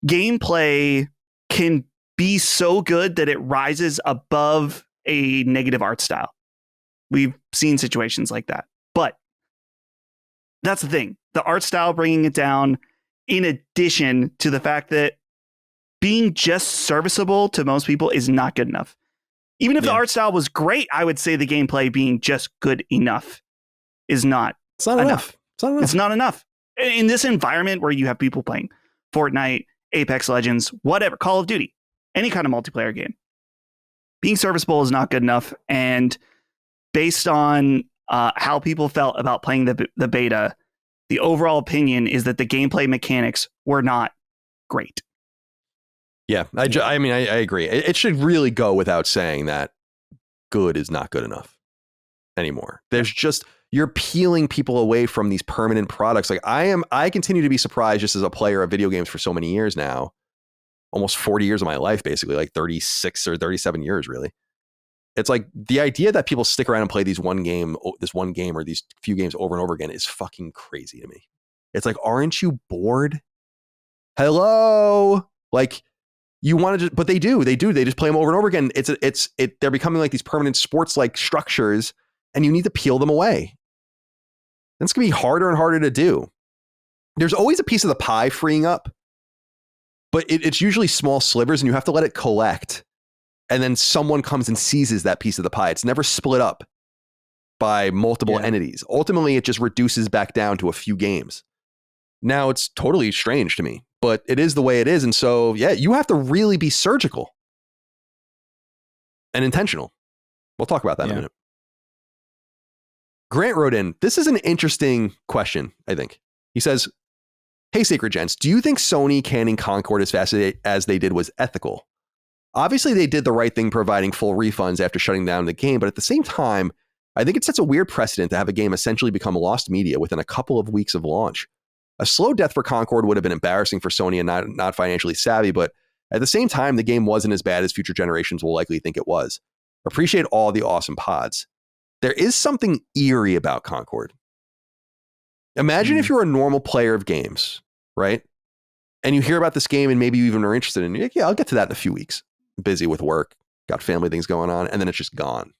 gameplay can be so good that it rises above a negative art style. We've seen situations like that. But that's the thing. The art style bringing it down, in addition to the fact that being just serviceable to most people is not good enough. Even if the art style was great, I would say the gameplay being just good enough is not enough. It's not enough. In this environment where you have people playing Fortnite, Apex Legends, whatever, Call of Duty, any kind of multiplayer game, being serviceable is not good enough. And based on how people felt about playing the beta, the overall opinion is that the gameplay mechanics were not great. Yeah, I mean, I agree. It should really go without saying that good is not good enough anymore. There's just, you're peeling people away from these permanent products. Like I continue to be surprised, just as a player of video games for so many years now, almost 40 years of my life, basically, like 36 or 37 years, really. It's like the idea that people stick around and play this one game or these few games over and over again is fucking crazy to me. It's like, aren't you bored? Hello? Like, you want to, but they do. They just play them over and over again. They're becoming like these permanent sports-like structures, and you need to peel them away. And it's going to be harder and harder to do. There's always a piece of the pie freeing up, but it's usually small slivers, and you have to let it collect. And then someone comes and seizes that piece of the pie. It's never split up by multiple entities. Ultimately, it just reduces back down to a few games. Now, it's totally strange to me, but it is the way it is. And so, yeah, you have to really be surgical and intentional. We'll talk about that in a minute. Grant wrote in, this is an interesting question, I think. He says, hey, Sacred Gents, do you think Sony canning Concord as fast as they did was ethical? Obviously, they did the right thing providing full refunds after shutting down the game, but at the same time, I think it sets a weird precedent to have a game essentially become lost media within a couple of weeks of launch. A slow death for Concord would have been embarrassing for Sony and not financially savvy, but at the same time, the game wasn't as bad as future generations will likely think it was. Appreciate all the awesome pods. There is something eerie about Concord. Imagine if you're a normal player of games, right? And you hear about this game and maybe you even are interested in it. You're like, yeah, I'll get to that in a few weeks. I'm busy with work, got family things going on, and then it's just gone.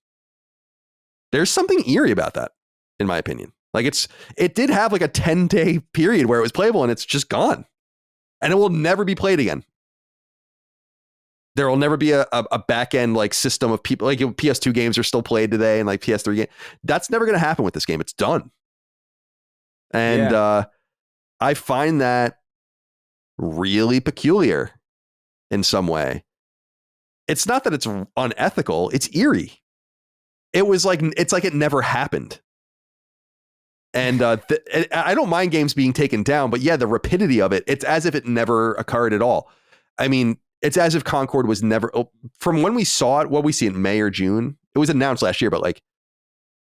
There's something eerie about that, in my opinion. Like it did have like a 10-day period where it was playable and it's just gone. And it will never be played again. There will never be a back end like system of people, like PS2 games are still played today and like PS3 games. That's never going to happen with this game. It's done. And I find that really peculiar in some way. It's not that it's unethical. It's eerie. It's like it never happened. And I don't mind games being taken down, but yeah, the rapidity of it, it's as if it never occurred at all. I mean, it's as if Concord was never, from when we saw it, what we see in May or June, it was announced last year, but like,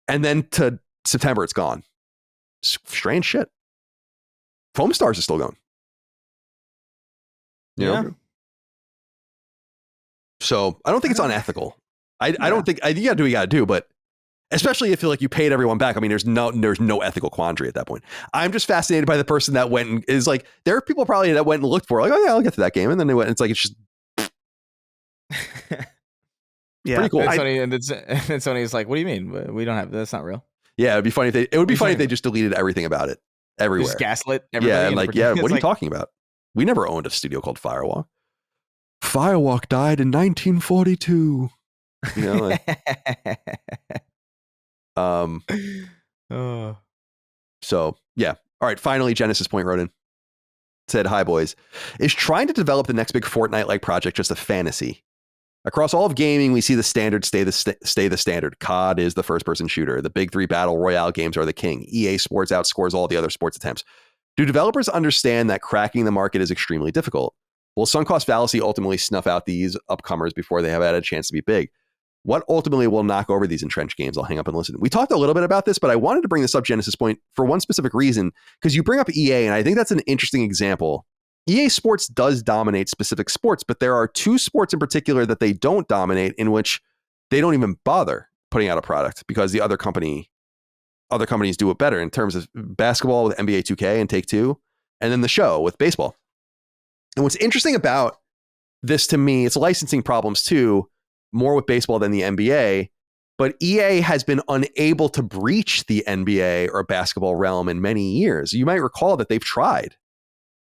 and then to September, it's gone. Strange shit. Foam Stars is still going. You know? So I don't think it's unethical. I don't think, you gotta do what you gotta do, but especially if you paid everyone back. I mean, there's no ethical quandary at that point. I'm just fascinated by the person that went and is like, there are people probably that went and looked for like, oh yeah, I'll get to that game. And then they went, and it's like, it's just pretty cool. And Sony's like, what do you mean? We don't have, that's not real. Yeah. It'd be funny if they just deleted everything about it everywhere. Just gaslit everybody. Yeah. And like, yeah, what are you talking about? We never owned a studio called Firewalk. Firewalk died in 1942. You know, like, so yeah. All right. Finally, Genesis Point wrote in, said, "Hi boys, is trying to develop the next big Fortnite-like project just a fantasy? Across all of gaming, we see the standard stay the standard. COD is the first-person shooter. The big three battle royale games are the king. EA Sports outscores all the other sports attempts. Do developers understand that cracking the market is extremely difficult? Will sunk cost fallacy ultimately snuff out these upcomers before they have had a chance to be big? What ultimately will knock over these entrenched games?" I'll hang up and listen. We talked a little bit about this, but I wanted to bring this up, Genesis Point, for one specific reason, because you bring up EA, and I think that's an interesting example. EA Sports does dominate specific sports, but there are two sports in particular that they don't dominate, in which they don't even bother putting out a product because the other companies do it better, in terms of basketball with NBA 2K and Take-Two, and then the show with baseball. And what's interesting about this to me, it's licensing problems too, more with baseball than the NBA, but EA has been unable to breach the NBA or basketball realm in many years. You might recall that they've tried.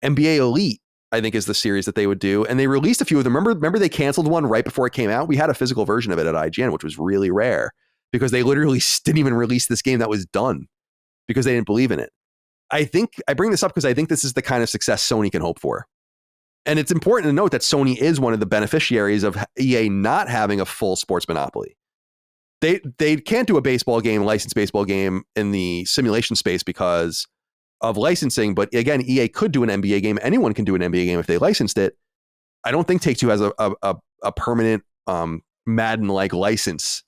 NBA Elite, I think, is the series that they would do, and they released a few of them. Remember they canceled one right before it came out? We had a physical version of it at IGN, which was really rare, because they literally didn't even release this game that was done because they didn't believe in it. I think I bring this up because I think this is the kind of success Sony can hope for. And it's important to note that Sony is one of the beneficiaries of EA not having a full sports monopoly. They can't do a licensed baseball game in the simulation space because of licensing. But again, EA could do an NBA game. Anyone can do an NBA game if they licensed it. I don't think Take-Two has a permanent Madden-like license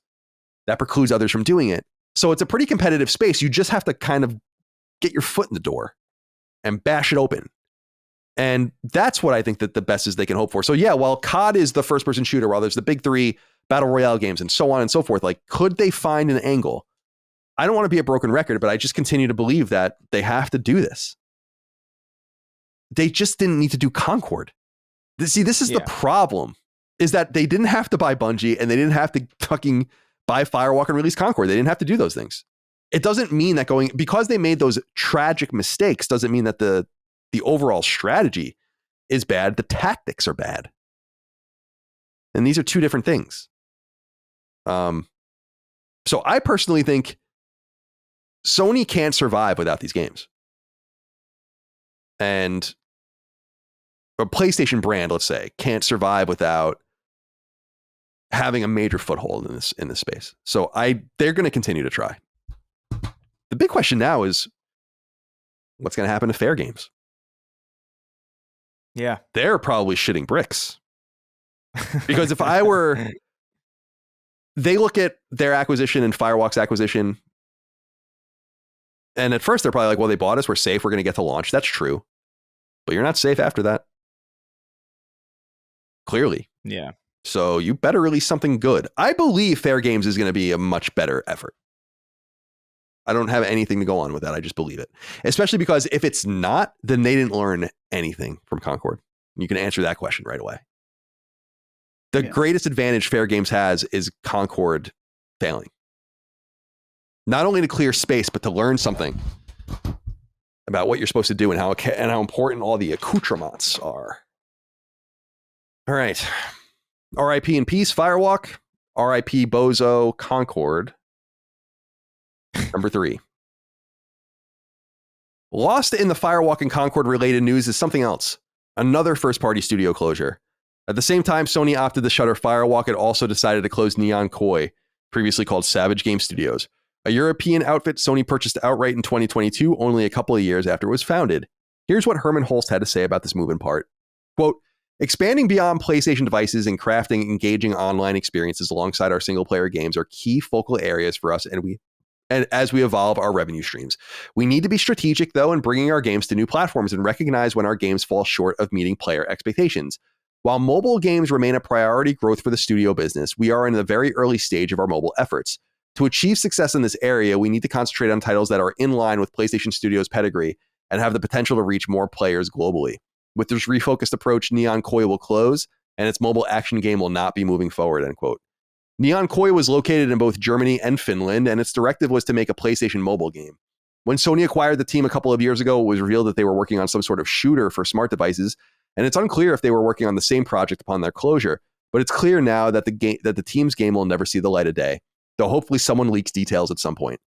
that precludes others from doing it. So it's a pretty competitive space. You just have to kind of get your foot in the door and bash it open. And that's what I think that the best is they can hope for. So yeah, while COD is the first person shooter, while there's the big three battle royale games and so on and so forth, like, could they find an angle? I don't want to be a broken record, but I just continue to believe that they have to do this. They just didn't need to do Concord. See, this is the problem, is that they didn't have to buy Bungie and they didn't have to fucking buy Firewalk and release Concord. They didn't have to do those things. It doesn't mean that because they made those tragic mistakes doesn't mean that the overall strategy is bad. The tactics are bad. And these are two different things. So I personally think Sony can't survive without these games. And a PlayStation brand, let's say, can't survive without having a major foothold in this space. So they're going to continue to try. The big question now is, what's going to happen to Fair Games? Yeah. They're probably shitting bricks. Because if I were, they look at their acquisition and Firewalk's acquisition, and at first they're probably like, well, they bought us, we're safe, we're going to get to launch. That's true. But you're not safe after that. Clearly. Yeah. So you better release something good. I believe Fair Games is going to be a much better effort. I don't have anything to go on with that. I just believe it. Especially because if it's not, then they didn't learn anything from Concord. You can answer that question right away. The greatest advantage Fair Games has is Concord failing. Not only to clear space, but to learn something about what you're supposed to do and how important all the accoutrements are. All right. RIP in peace, Firewalk. RIP Bozo, Concord. Number 3. Lost in the Firewalk and Concord related news is something else. Another first-party studio closure. At the same time Sony opted to shutter Firewalk, it also decided to close Neon Koi, previously called Savage Game Studios, a European outfit Sony purchased outright in 2022, only a couple of years after it was founded. Here's what Herman Holst had to say about this move in part. Quote, expanding beyond PlayStation devices and crafting engaging online experiences alongside our single-player games are key focal areas for us, and as we evolve our revenue streams. We need to be strategic, though, in bringing our games to new platforms and recognize when our games fall short of meeting player expectations. While mobile games remain a priority growth for the studio business, we are in the very early stage of our mobile efforts. To achieve success in this area, we need to concentrate on titles that are in line with PlayStation Studios' pedigree and have the potential to reach more players globally. With this refocused approach, Neon Koi will close, and its mobile action game will not be moving forward, end quote. Neon Koi was located in both Germany and Finland, and its directive was to make a PlayStation mobile game. When Sony acquired the team a couple of years ago, it was revealed that they were working on some sort of shooter for smart devices, and it's unclear if they were working on the same project upon their closure, but it's clear now that the team's game will never see the light of day, though hopefully someone leaks details at some point.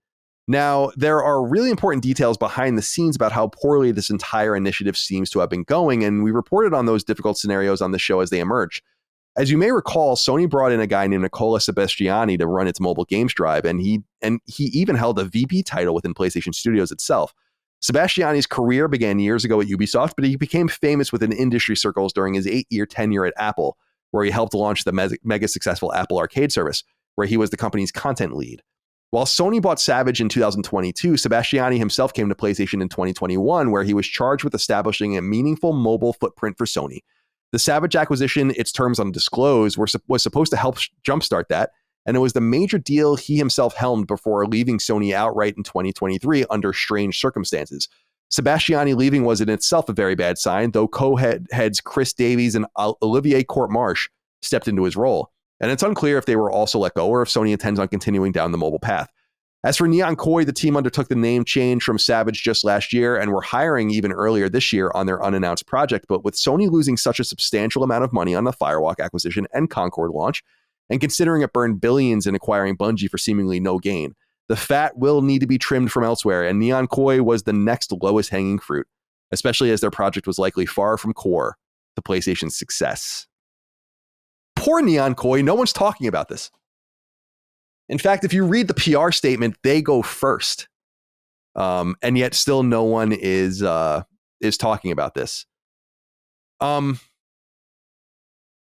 Now, there are really important details behind the scenes about how poorly this entire initiative seems to have been going, and we reported on those difficult scenarios on the show as they emerge. As you may recall, Sony brought in a guy named Nicola Sebastiani to run its mobile games drive, and he even held a VP title within PlayStation Studios itself. Sebastiani's career began years ago at Ubisoft, but he became famous within industry circles during his 8-year tenure at Apple, where he helped launch the mega successful Apple Arcade service, where he was the company's content lead. While Sony bought Savage in 2022, Sebastiani himself came to PlayStation in 2021, where he was charged with establishing a meaningful mobile footprint for Sony. The Savage acquisition, its terms undisclosed, was supposed to help jumpstart that, and it was the major deal he himself helmed before leaving Sony outright in 2023 under strange circumstances. Sebastiani leaving was in itself a very bad sign, though co-heads Chris Davies and Olivier Courtmarche stepped into his role, and it's unclear if they were also let go or if Sony intends on continuing down the mobile path. As for Neon Koi, the team undertook the name change from Savage just last year and were hiring even earlier this year on their unannounced project. But with Sony losing such a substantial amount of money on the Firewalk acquisition and Concord launch, and considering it burned billions in acquiring Bungie for seemingly no gain, the fat will need to be trimmed from elsewhere, and Neon Koi was the next lowest hanging fruit, especially as their project was likely far from core to PlayStation's success. Poor Neon Koi, no one's talking about this. In fact, if you read the PR statement, they go first. And yet still no one is talking about this.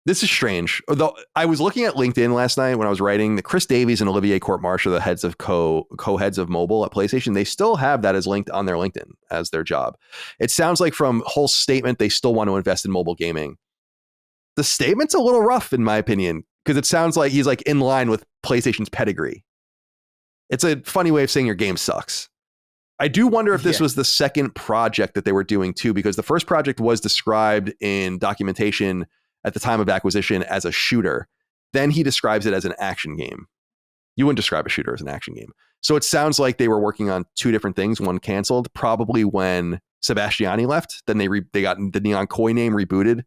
This is strange. Although I was looking at LinkedIn last night when I was writing, the Chris Davies and Olivier Courtmarche are the heads of co-heads of mobile at PlayStation. They still have that as linked on their LinkedIn as their job. It sounds like from Holst's statement, they still want to invest in mobile gaming. The statement's a little rough, in my opinion, because it sounds like he's like in line with PlayStation's pedigree. It's a funny way of saying your game sucks. I do wonder if this was the second project that they were doing too, because the first project was described in documentation at the time of acquisition as a shooter. Then he describes it as an action game. You wouldn't describe a shooter as an action game. So it sounds like they were working on two different things. One canceled probably when Sebastiani left. Then they got the Neon Koi name rebooted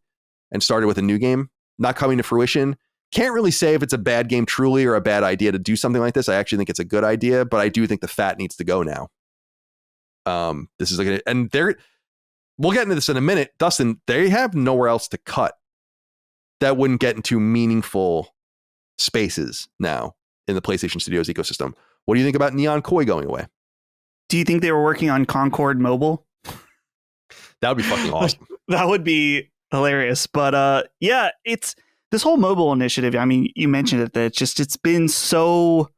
and started with a new game, not coming to fruition. Can't really say if it's a bad game truly or a bad idea to do something like this. I actually think it's a good idea, but I do think the fat needs to go now. This is like, and we'll get into this in a minute. Dustin, they have nowhere else to cut that wouldn't get into meaningful spaces now in the PlayStation Studios ecosystem. What do you think about Neon Koi going away? Do you think they were working on Concord Mobile? That would be fucking awesome. That would be hilarious. But yeah, this whole mobile initiative, I mean, you mentioned it, that it's been so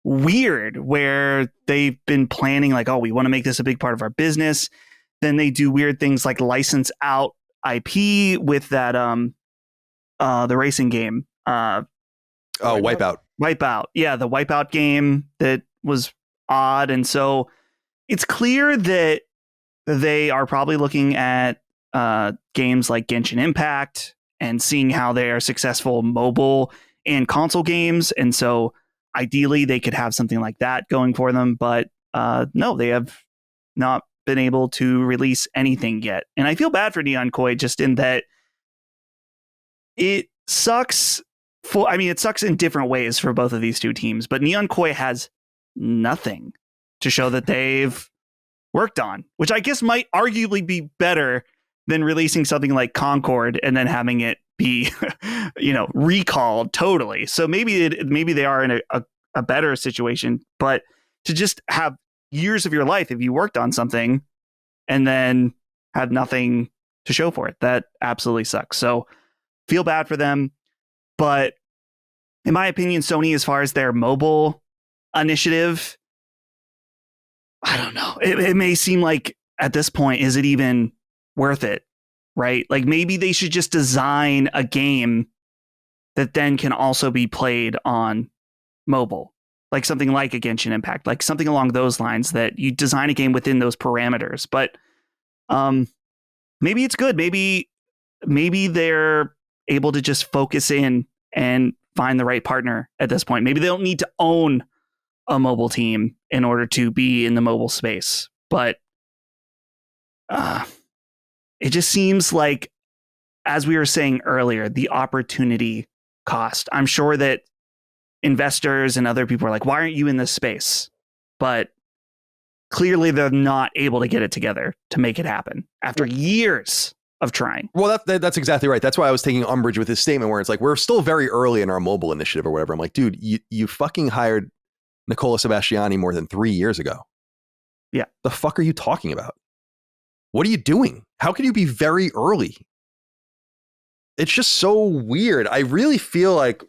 weird where they've been planning like, oh, we want to make this a big part of our business. Then they do weird things like license out IP with that the racing game. Wipeout. Wipeout. Yeah, the Wipeout game that was odd. And so it's clear that they are probably looking at games like Genshin Impact and seeing how they are successful mobile and console games. And so ideally they could have something like that going for them. But no, they have not been able to release anything yet. And I feel bad for Neon Koi just in that it sucks. It sucks in different ways for both of these two teams, but Neon Koi has nothing to show that they've worked on, which I guess might arguably be better than releasing something like Concord and then having it be, recalled totally. So maybe they are in a better situation, but to just have years of your life, if you worked on something and then had nothing to show for it, that absolutely sucks. So feel bad for them. But in my opinion, Sony, as far as their mobile initiative, I don't know. It may seem like at this point, is it even worth it? Right? Like maybe they should just design a game that then can also be played on mobile, like something like a Genshin Impact, like something along those lines, that you design a game within those parameters. But maybe it's good. Maybe they're able to just focus in and find the right partner at this point. Maybe they don't need to own a mobile team in order to be in the mobile space. But it just seems like, as we were saying earlier, the opportunity cost. I'm sure that investors and other people are like, why aren't you in this space? But clearly they're not able to get it together to make it happen after years of trying. Well, that's exactly right. That's why I was taking umbrage with his statement where it's like, we're still very early in our mobile initiative or whatever. I'm like, dude, you fucking hired Nicola Sebastiani more than 3 years ago. Yeah. The fuck are you talking about? What are you doing? How can you be very early? It's just so weird. I really feel like,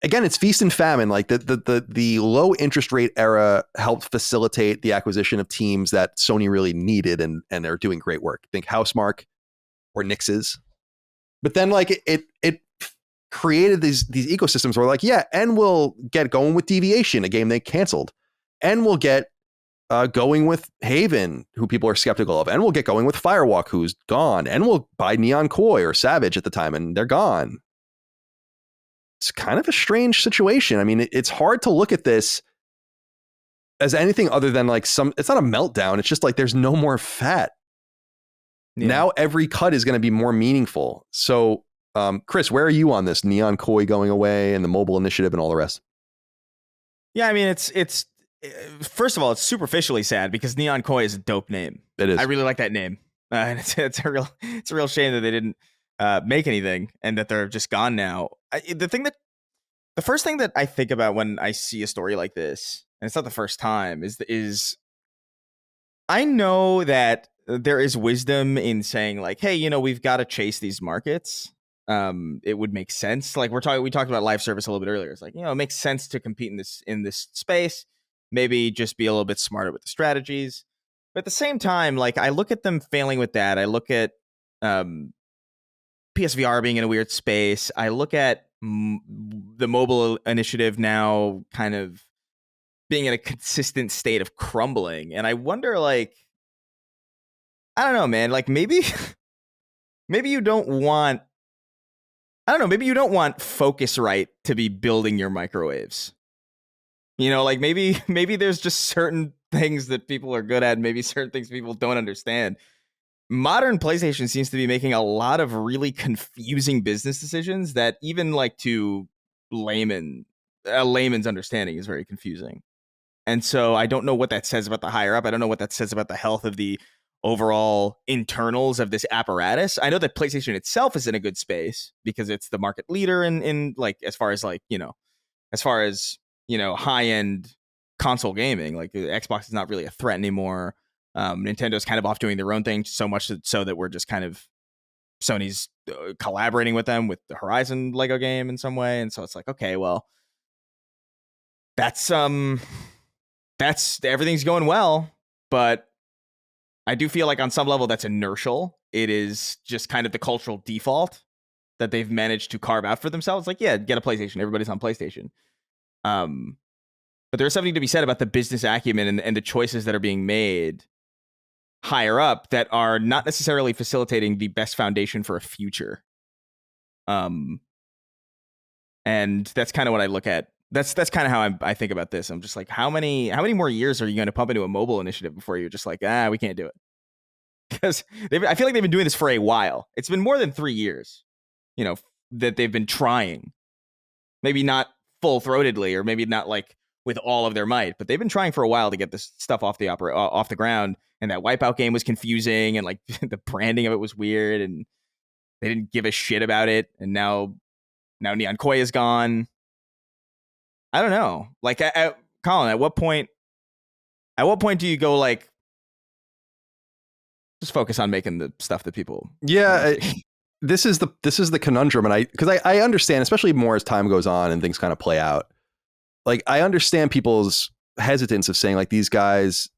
again, it's feast and famine. Like the low interest rate era helped facilitate the acquisition of teams that Sony really needed and they're doing great work. Think Housemarque or Nix's. But then like it created these ecosystems where like, yeah, and we'll get going with Deviation, a game they canceled. And we'll get going with Haven, who people are skeptical of. And we'll get going with Firewalk, who's gone. And we'll buy Neon Koi or Savage at the time, and they're gone. It's kind of a strange situation. I mean, it's hard to look at this as anything other than like it's not a meltdown. It's just like there's no more fat. Yeah. Now every cut is going to be more meaningful. So, Chris, where are you on this Neon Koi going away and the mobile initiative and all the rest? Yeah, I mean, it's first of all, it's superficially sad because Neon Koi is a dope name. It is. I really like that name. And it's a real shame that they didn't make anything and that they're just gone now. The first thing that I think about when I see a story like this, and it's not the first time, is I know that there is wisdom in saying like, hey, we've got to chase these markets. It would make sense. Like we talked about live service a little bit earlier. It's like, it makes sense to compete in this space. Maybe just be a little bit smarter with the strategies. But at the same time, like I look at them failing with that. I look at PSVR being in a weird space. I look at the mobile initiative now kind of being in a consistent state of crumbling. And I wonder, like, I don't know, man, like maybe you don't want, maybe you don't want Focusrite to be building your microwaves. Like maybe there's just certain things that people are good at, and maybe certain things people don't understand. Modern PlayStation seems to be making a lot of really confusing business decisions that even like to layman's understanding is very confusing. And so I don't know what that says about the higher up. I don't know what that says about the health of the overall internals of this apparatus. I know that PlayStation itself is in a good space because it's the market leader in like as far as high end console gaming. Like Xbox is not really a threat anymore. Nintendo's kind of off doing their own thing, so much so that we're just kind of Sony's collaborating with them with the Horizon Lego game in some way. And so it's like, okay, well, that's everything's going well, but I do feel like on some level that's inertial. It is just kind of the cultural default that they've managed to carve out for themselves. Like, yeah, get a PlayStation. Everybody's on PlayStation. But there's something to be said about the business acumen and the choices that are being made higher up that are not necessarily facilitating the best foundation for a future. And that's kind of what I look at. That's kind of how I think about this. I'm just like, how many more years are you going to pump into a mobile initiative before you're just like, we can't do it? Because I feel like they've been doing this for a while. It's been more than 3 years, that they've been trying. Maybe not full-throatedly, or maybe not like with all of their might, but they've been trying for a while to get this stuff off the ground. And that Wipeout game was confusing, and like the branding of it was weird, and they didn't give a shit about it. And now Neon Koi is gone. I don't know. Like, Colin, at what point do you go like, just focus on making the stuff that people? Yeah, this is the conundrum, and I understand, especially more as time goes on and things kind of play out. Like, I understand people's hesitance of saying like these guys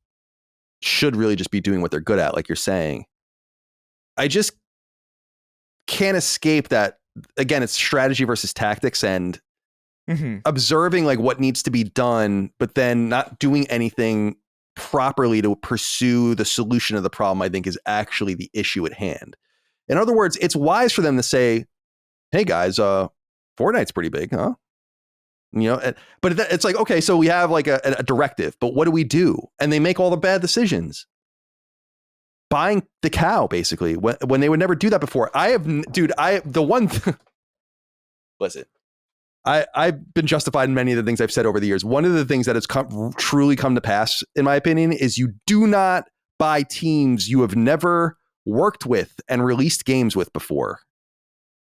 should really just be doing what they're good at, like you're saying. I just can't escape that. Again, it's strategy versus tactics, and observing like what needs to be done, but then not doing anything properly to pursue the solution of the problem, I think is actually the issue at hand. In other words, it's wise for them to say, hey guys, Fortnite's pretty big, huh? But it's like, okay, so we have like a directive, but what do we do? And they make all the bad decisions. Buying the cow, basically, when they would never do that before. Listen, I've been justified in many of the things I've said over the years. One of the things that has truly come to pass, in my opinion, is you do not buy teams you have never worked with and released games with before.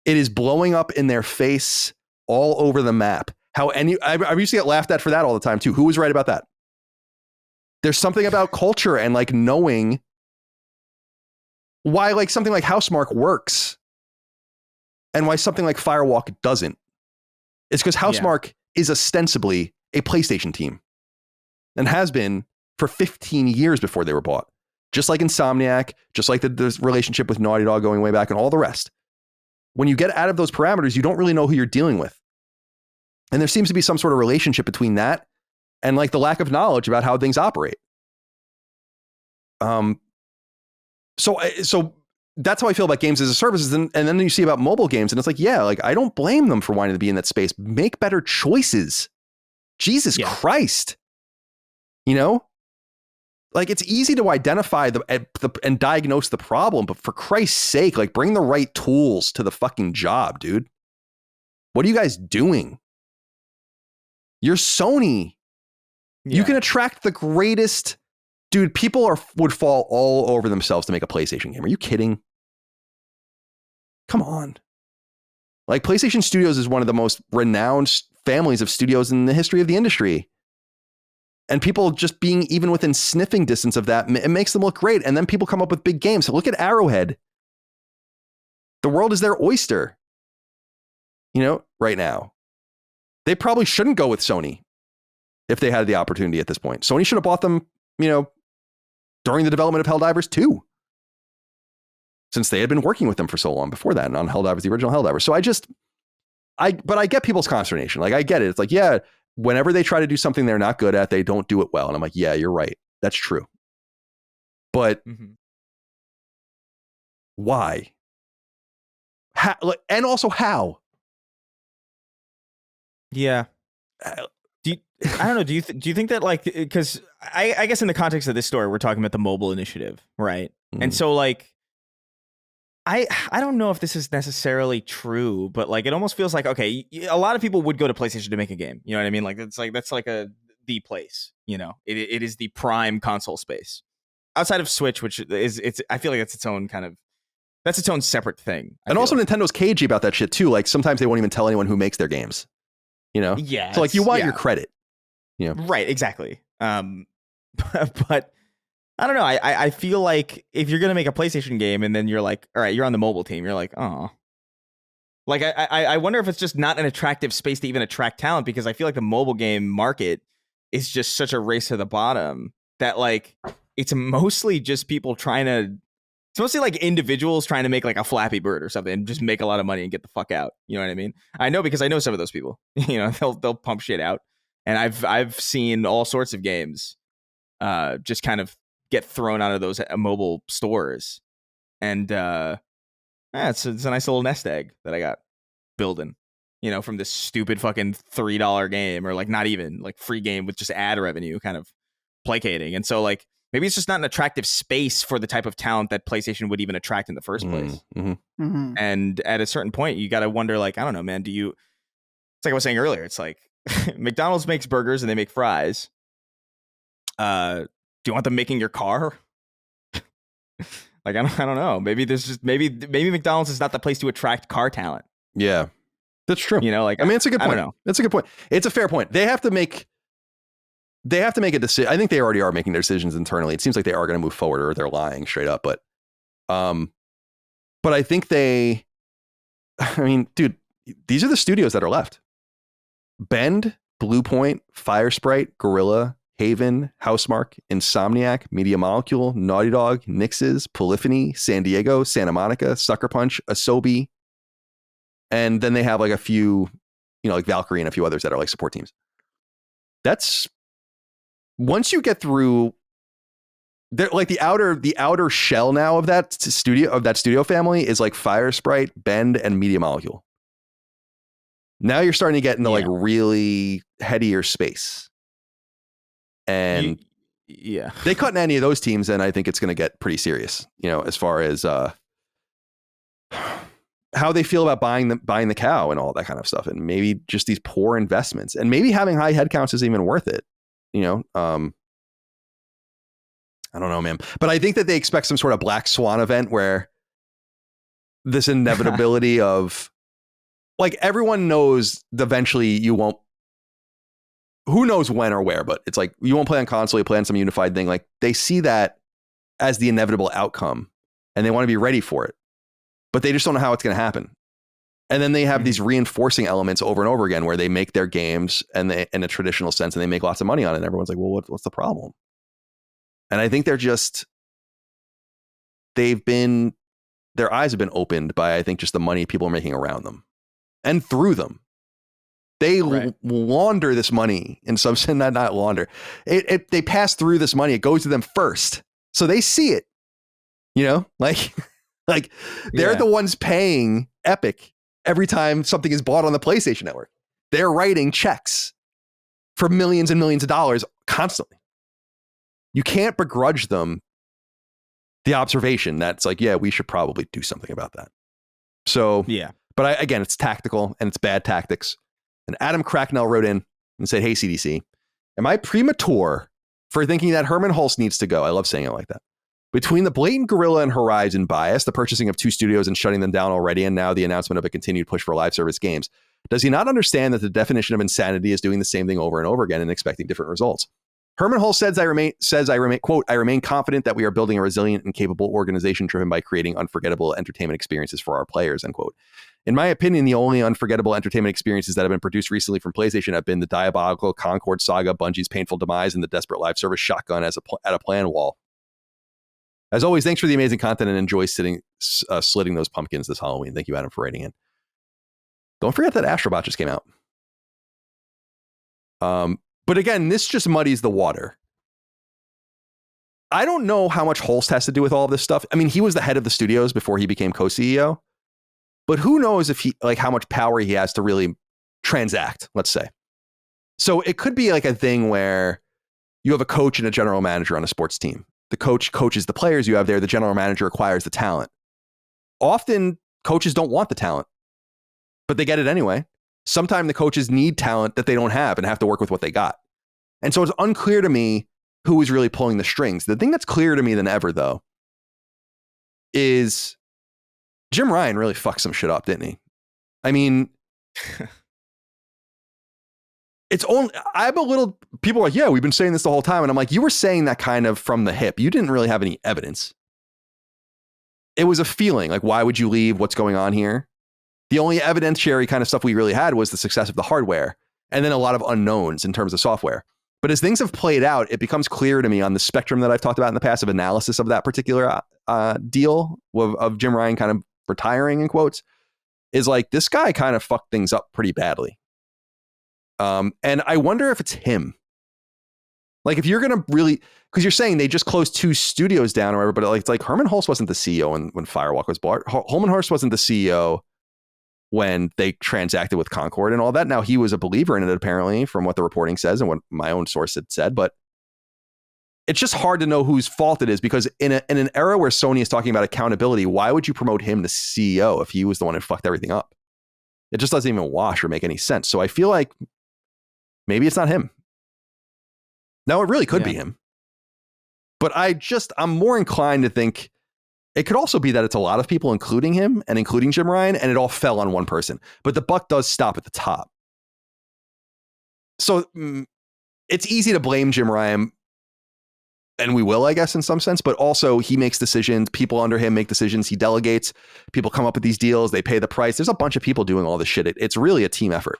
It is blowing up in their face all over the map. I used to get laughed at for that all the time too. Who was right about that? There's something about culture and like knowing why like something like Housemarque works and why something like Firewalk doesn't. It's because Housemarque is ostensibly a PlayStation team and has been for 15 years before they were bought. Just like Insomniac, just like the relationship with Naughty Dog going way back and all the rest. When you get out of those parameters, you don't really know who you're dealing with. And there seems to be some sort of relationship between that and like the lack of knowledge about how things operate. So that's how I feel about games as a service. And then you see about mobile games and it's like, yeah, like I don't blame them for wanting to be in that space. Make better choices. Jesus Christ. Like it's easy to identify and diagnose the problem, but for Christ's sake, like bring the right tools to the fucking job, dude. What are you guys doing? You're Sony. Yeah. You can attract the greatest, dude. People would fall all over themselves to make a PlayStation game. Are you kidding? Come on. Like PlayStation Studios is one of the most renowned families of studios in the history of the industry. And people just being even within sniffing distance of that, it makes them look great. And then people come up with big games. So look at Arrowhead. The world is their oyster, right now. They probably shouldn't go with Sony if they had the opportunity at this point. Sony should have bought them, during the development of Helldivers 2. Since they had been working with them for so long before that and on Helldivers, the original Helldivers. So but I get people's consternation. Like I get it. It's like, yeah, whenever they try to do something they're not good at, they don't do it well. And I'm like, yeah, you're right. That's true. But why? And also how? Yeah. I don't know. Do you think that like, because I guess in the context of this story, we're talking about the mobile initiative, right? And so like, I don't know if this is necessarily true, but like, it almost feels like, okay, a lot of people would go to PlayStation to make a game. You know what I mean? Like, that's like the place, it is the prime console space outside of Switch, which I feel like that's its own separate thing. And also Nintendo's cagey about that shit too. Like sometimes they won't even tell anyone who makes their games. Yeah. So like you want your credit. Right. Exactly. But I don't know. I feel like if you're gonna make a PlayStation game and then you're like, all right, you're on the mobile team, you're like, oh. Like I wonder if it's just not an attractive space to even attract talent, because I feel like the mobile game market is just such a race to the bottom that like it's mostly just people trying to. It's mostly like individuals trying to make like a Flappy Bird or something and just make a lot of money and get the fuck out. You know what I mean? I know because I know some of those people. You know, they'll pump shit out, and I've seen all sorts of games, just kind of get thrown out of those mobile stores, and it's a nice little nest egg that I got building. You know, from this stupid fucking $3 game, or like not even like free game with just ad revenue, kind of placating, and so like. Maybe it's just not an attractive space for the type of talent that PlayStation would even attract in the first place. And at a certain point, you got to wonder, like, I don't know, man, it's like I was saying earlier, it's like McDonald's makes burgers and they make fries. Do you want them making your car? Like, I don't know. Maybe McDonald's is not the place to attract car talent. Yeah, that's true. You know, like, I mean, it's a good point. That's a good point. It's a fair point. They have to make a decision. I think they already are making their decisions internally. It seems like they are going to move forward, or they're lying straight up. But I think I mean, dude, these are the studios that are left. Bend, Bluepoint, Firesprite, Guerrilla, Haven, Housemarque, Insomniac, Media Molecule, Naughty Dog, Nixes, Polyphony, San Diego, Santa Monica, Sucker Punch, Asobi. And then they have like a few, you know, like Valkyrie and a few others that are like support teams. That's once you get through, like the outer shell now of that studio family is like Firesprite, Bend, and Media Molecule. Now you're starting to get into like really headier space, and they cut in any of those teams, and I think it's going to get pretty serious. You know, as far as how they feel about buying the cow and all that kind of stuff, and maybe just these poor investments, and maybe having high headcounts is even worth it. You know, I don't know, man. But I think that they expect some sort of black swan event where this inevitability of, like, everyone knows eventually you won't, who knows when or where, but it's like you won't play on console, you play on some unified thing. Like, they see that as the inevitable outcome and they want to be ready for it, but they just don't know how it's going to happen. And then they have these reinforcing elements over and over again where they make their games and they, in a traditional sense, and they make lots of money on it. And everyone's like, well, what's the problem? And I think their eyes have been opened by, I think, just the money people are making around them and through them. They launder this money in some sense, not launder. They pass through this money. It goes to them first. So they see it, you know, like they're the ones paying Epic every time something is bought on the PlayStation Network. They're writing checks for millions and millions of dollars constantly. You can't begrudge them the observation that's like, yeah, we should probably do something about that. So, but again, it's tactical and it's bad tactics. And Adam Cracknell wrote in and said, hey, CDC, am I premature for thinking that Herman Hulst needs to go? I love saying it like that. Between the blatant Guerrilla and Horizon bias, the purchasing of 2 studios and shutting them down already, and now the announcement of a continued push for live service games, does he not understand that the definition of insanity is doing the same thing over and over again and expecting different results? Herman Hulst says, I remain, quote, I remain confident that we are building a resilient and capable organization driven by creating unforgettable entertainment experiences for our players, end quote. In my opinion, the only unforgettable entertainment experiences that have been produced recently from PlayStation have been the diabolical Concord saga, Bungie's painful demise, and the desperate live service shotgun at a plan wall. As always, thanks for the amazing content and enjoy slitting those pumpkins this Halloween. Thank you, Adam, for writing in. Don't forget that Astrobot just came out. But again, this just muddies the water. I don't know how much Hulst has to do with all of this stuff. I mean, he was the head of the studios before he became co-CEO. But who knows if how much power he has to really transact, let's say. So it could be like a thing where you have a coach and a general manager on a sports team. The coach coaches the players you have there. The general manager acquires the talent. Often coaches don't want the talent, but they get it anyway. Sometimes the coaches need talent that they don't have and have to work with what they got. And so it's unclear to me who is really pulling the strings. The thing that's clearer to me than ever, though, is Jim Ryan really fucked some shit up, didn't he? I mean, I'm a little, people are like, yeah, we've been saying this the whole time. And I'm like, you were saying that kind of from the hip. You didn't really have any evidence. It was a feeling like, why would you leave? What's going on here? The only evidentiary kind of stuff we really had was the success of the hardware and then a lot of unknowns in terms of software. But as things have played out, it becomes clear to me on the spectrum that I've talked about in the past of analysis of that particular deal of Jim Ryan kind of retiring in quotes, is like, this guy kind of fucked things up pretty badly. And I wonder if it's him. Like, if you're going to really, because you're saying they just closed 2 studios down or whatever, but it's like Herman Hulst wasn't the CEO when Firewalk was bought. Holman Hurst wasn't the CEO when they transacted with Concord and all that. Now, he was a believer in it, apparently, from what the reporting says and what my own source had said. But it's just hard to know whose fault it is, because in an era where Sony is talking about accountability, why would you promote him to CEO if he was the one who fucked everything up? It just doesn't even wash or make any sense. So I feel like maybe it's not him. No, it really could be him. But I'm more inclined to think it could also be that it's a lot of people, including him and including Jim Ryan, and it all fell on one person. But the buck does stop at the top. So it's easy to blame Jim Ryan, and we will, I guess, in some sense, but also he makes decisions. People under him make decisions. He delegates. People come up with these deals. They pay the price. There's a bunch of people doing all this shit. It's really a team effort.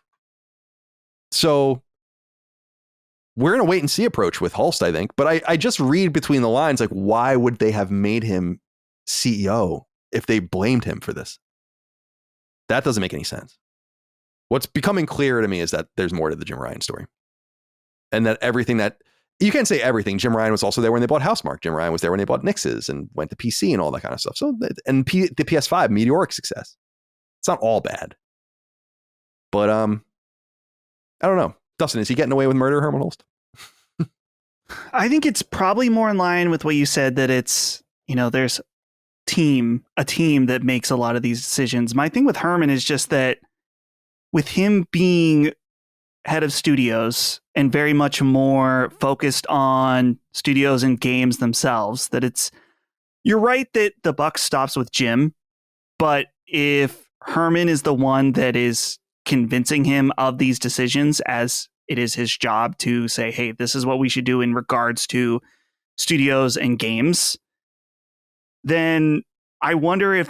So we're in a wait and see approach with Hulst, I think. But I just read between the lines, like, why would they have made him CEO if they blamed him for this? That doesn't make any sense. What's becoming clear to me is that there's more to the Jim Ryan story. And that everything that, you can't say everything. Jim Ryan was also there when they bought Housemarque. Jim Ryan was there when they bought Nix's and went to PC and all that kind of stuff. So, the PS5, meteoric success. It's not all bad. But I don't know. Dustin, is he getting away with murder, Herman Hulst? I think it's probably more in line with what you said, that it's, there's a team that makes a lot of these decisions. My thing with Herman is just that with him being head of studios and very much more focused on studios and games themselves, that you're right that the buck stops with Jim, but if Herman is the one that is convincing him of these decisions, as it is his job to say, hey, this is what we should do in regards to studios and games, then I wonder if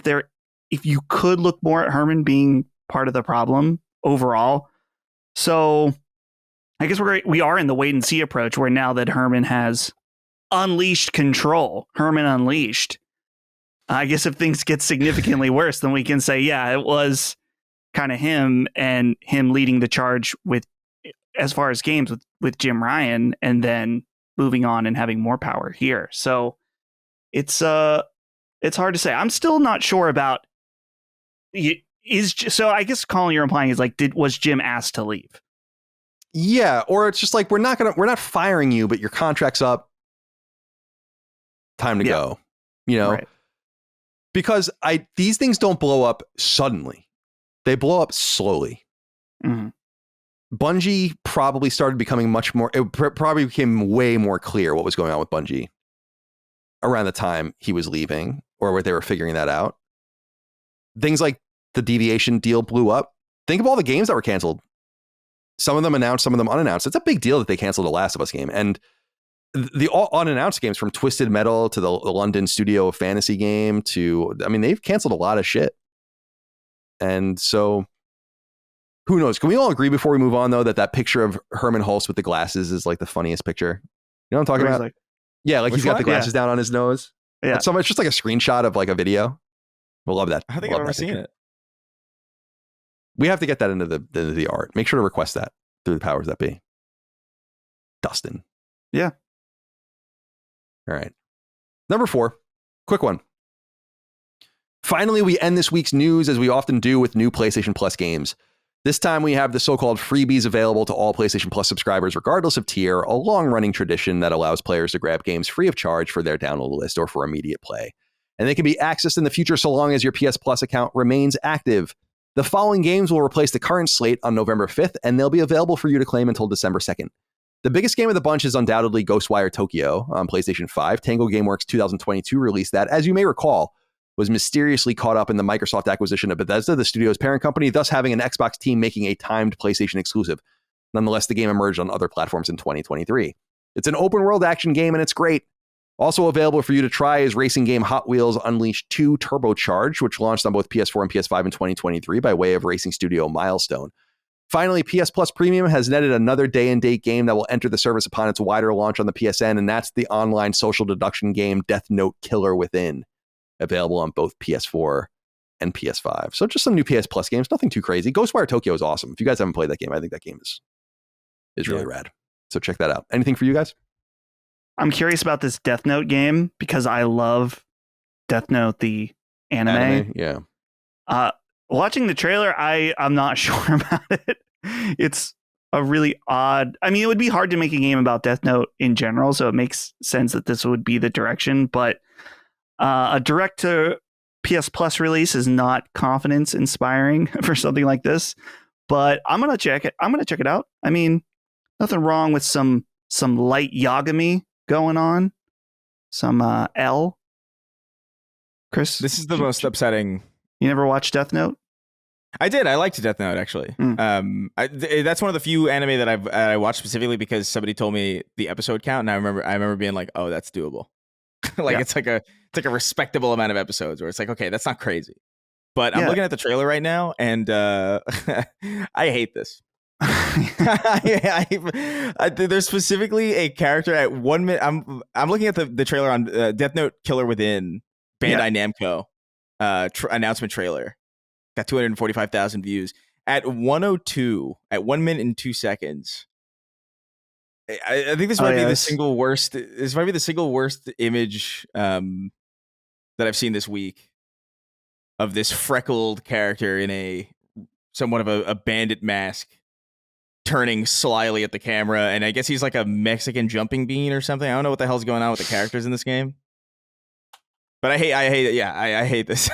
you could look more at Herman being part of the problem overall. So I guess we are in the wait and see approach, where now that Herman has unleashed control, Herman unleashed, I guess if things get significantly worse, then we can say, yeah, it was kind of him and him leading the charge with, as far as games, with Jim Ryan, and then moving on and having more power here. So it's hard to say. I'm still not sure about so I guess, Colin, you're implying is like, was Jim asked to leave? Yeah, or it's just like, we're not firing you, but your contract's up. Time to go. Right. Because these things don't blow up suddenly. They blow up slowly. Mm-hmm. Bungie probably started becoming much more, it probably became way more clear what was going on with Bungie around the time he was leaving, or where they were figuring that out. Things like the Deviation deal blew up. Think of all the games that were canceled. Some of them announced, some of them unannounced. It's a big deal that they canceled the Last of Us game. And the all unannounced games, from Twisted Metal to the London Studio Fantasy game to, they've canceled a lot of shit. And so who knows? Can we all agree before we move on, though, that picture of Herman Hulst with the glasses is like the funniest picture? You know what I'm talking about? Like, yeah, like he's got the glasses down on his nose. Yeah. It's just like a screenshot of like a video. We'll love that. I think I've ever seen it. We have to get that into the art. Make sure to request that through the powers that be. Dustin. Yeah. All right. Number 4. Quick one. Finally, we end this week's news, as we often do, with new PlayStation Plus games. This time we have the so-called freebies available to all PlayStation Plus subscribers, regardless of tier, a long-running tradition that allows players to grab games free of charge for their download list or for immediate play. And they can be accessed in the future so long as your PS Plus account remains active. The following games will replace the current slate on November 5th, and they'll be available for you to claim until December 2nd. The biggest game of the bunch is undoubtedly Ghostwire Tokyo on PlayStation 5. Tango Gameworks 2022 released that, as you may recall, was mysteriously caught up in the Microsoft acquisition of Bethesda, the studio's parent company, thus having an Xbox team making a timed PlayStation exclusive. Nonetheless, the game emerged on other platforms in 2023. It's an open world action game and it's great. Also available for you to try is racing game Hot Wheels Unleashed 2 Turbocharged, which launched on both PS4 and PS5 in 2023 by way of Racing Studio Milestone. Finally, PS Plus Premium has netted another day-and-date game that will enter the service upon its wider launch on the PSN, and that's the online social deduction game Death Note Killer Within, available on both PS4 and PS5. So just some new PS Plus games, nothing too crazy. Ghostwire Tokyo is awesome. If you guys haven't played that game, I think that game is really rad. So check that out. Anything for you guys? I'm curious about this Death Note game because I love Death Note, the anime. Yeah. Watching the trailer, I'm not sure about it. It's a really odd. I mean, it would be hard to make a game about Death Note in general, so it makes sense that this would be the direction. But a direct to PS Plus release is not confidence inspiring for something like this. But I'm gonna check it. I'm gonna check it out. I mean, nothing wrong with some light Yagami going on. Some L. Chris, this is the most upsetting. You never watched Death Note? I did. I liked Death Note actually. That's one of the few anime that I watched specifically because somebody told me the episode count, and I remember being like, "Oh, that's doable." It's like a respectable amount of episodes where it's like, okay, that's not crazy. But I'm looking at the trailer right now, and I hate this. There's specifically a character at 1 minute. I'm looking at the trailer on Death Note Killer Within Bandai Namco announcement trailer. Got 245,000 views at 102 at 1 minute and 2 seconds. I think this might be the single worst. This might be the single worst image that I've seen this week of this freckled character in somewhat of a bandit mask, turning slyly at the camera, and I guess he's like a Mexican jumping bean or something. I don't know what the hell's going on with the characters in this game, but I hate it. Yeah, I hate this.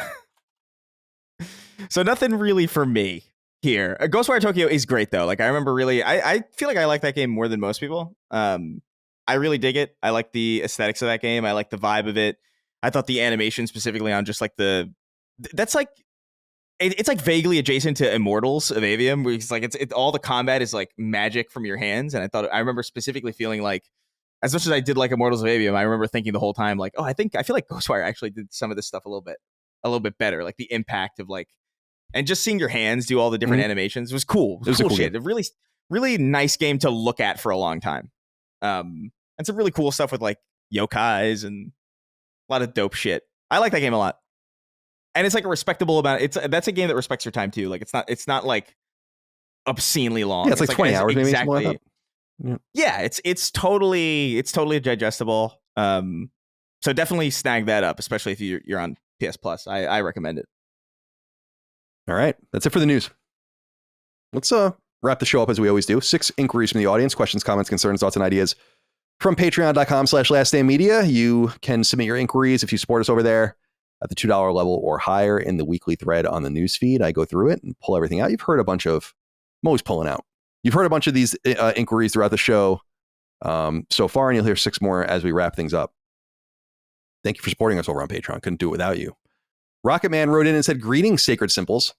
So nothing really for me here. Ghostwire Tokyo is great though. Like I remember really, I feel like I like that game more than most people. I really dig it. I like the aesthetics of that game. I like the vibe of it. I thought the animation specifically on just like it's like vaguely adjacent to Immortals of Avium, where it's like it's all the combat is like magic from your hands. And I remember specifically feeling like, as much as I did like Immortals of Avium, I remember thinking the whole time like, oh, I feel like Ghostwire actually did some of this stuff a little bit better. Like the impact of like, and just seeing your hands do all the different animations was cool. It was cool shit. A really, really nice game to look at for a long time. And some really cool stuff with like yokais and a lot of dope shit. I like that game a lot. And it's like a respectable amount. That's a game that respects your time too. Like it's not like obscenely long. Yeah, it's like 20 hours maybe. Exactly. Like yeah, it's totally digestible. So definitely snag that up, especially if you're on PS Plus. I recommend it. All right, that's it for the news. Let's wrap the show up as we always do. 6 inquiries from the audience, questions, comments, concerns, thoughts, and ideas from patreon.com/lastdaymedia. You can submit your inquiries if you support us over there at the $2 level or higher in the weekly thread on the news feed. I go through it and pull everything out. You've heard I'm always pulling out. You've heard a bunch of these inquiries throughout the show so far, and you'll hear 6 more as we wrap things up. Thank you for supporting us over on Patreon. Couldn't do it without you. Rocketman wrote in and said, "Greetings, Sacred Simples.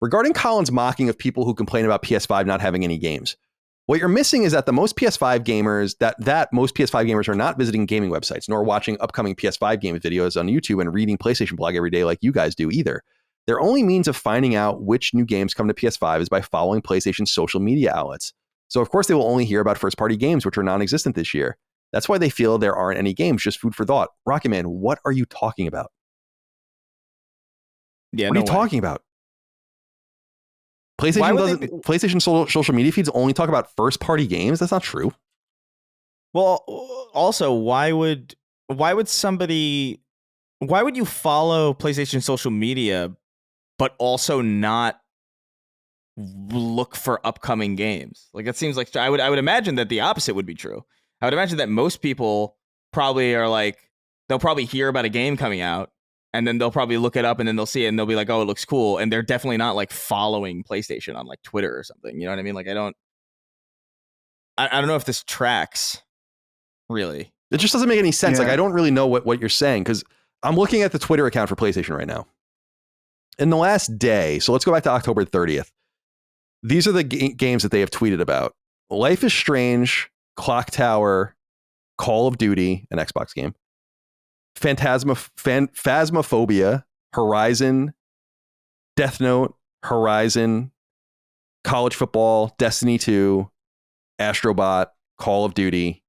Regarding Colin's mocking of people who complain about PS5 not having any games, what you're missing is that most PS5 gamers are not visiting gaming websites, nor watching upcoming PS5 game videos on YouTube and reading PlayStation blog every day like you guys do either. Their only means of finding out which new games come to PS5 is by following PlayStation's social media outlets. So of course they will only hear about first-party games, which are non-existent this year. That's why they feel there aren't any games, just food for thought. Rocketman, what are you talking about? Yeah, what are you talking about? PlayStation social media feeds only talk about first-party games? That's not true. Well, also, why would you follow PlayStation social media, but also not look for upcoming games? Like that seems like I would imagine that the opposite would be true. I would imagine that most people probably are like, they'll probably hear about a game coming out, and then they'll probably look it up, and then they'll see it, and they'll be like, "Oh, it looks cool," and they're definitely not like following PlayStation on like Twitter or something. You know what I mean? Like I don't know if this tracks. Really, it just doesn't make any sense. Yeah. Like I don't really know what you're saying, because I'm looking at the Twitter account for PlayStation right now. In the last day, so let's go back to October 30th. These are the games that they have tweeted about. Life is Strange, Clock Tower, Call of Duty, an Xbox game, Phasmophobia, Horizon, Death Note, Horizon, College Football, Destiny 2, Astrobot, Call of Duty,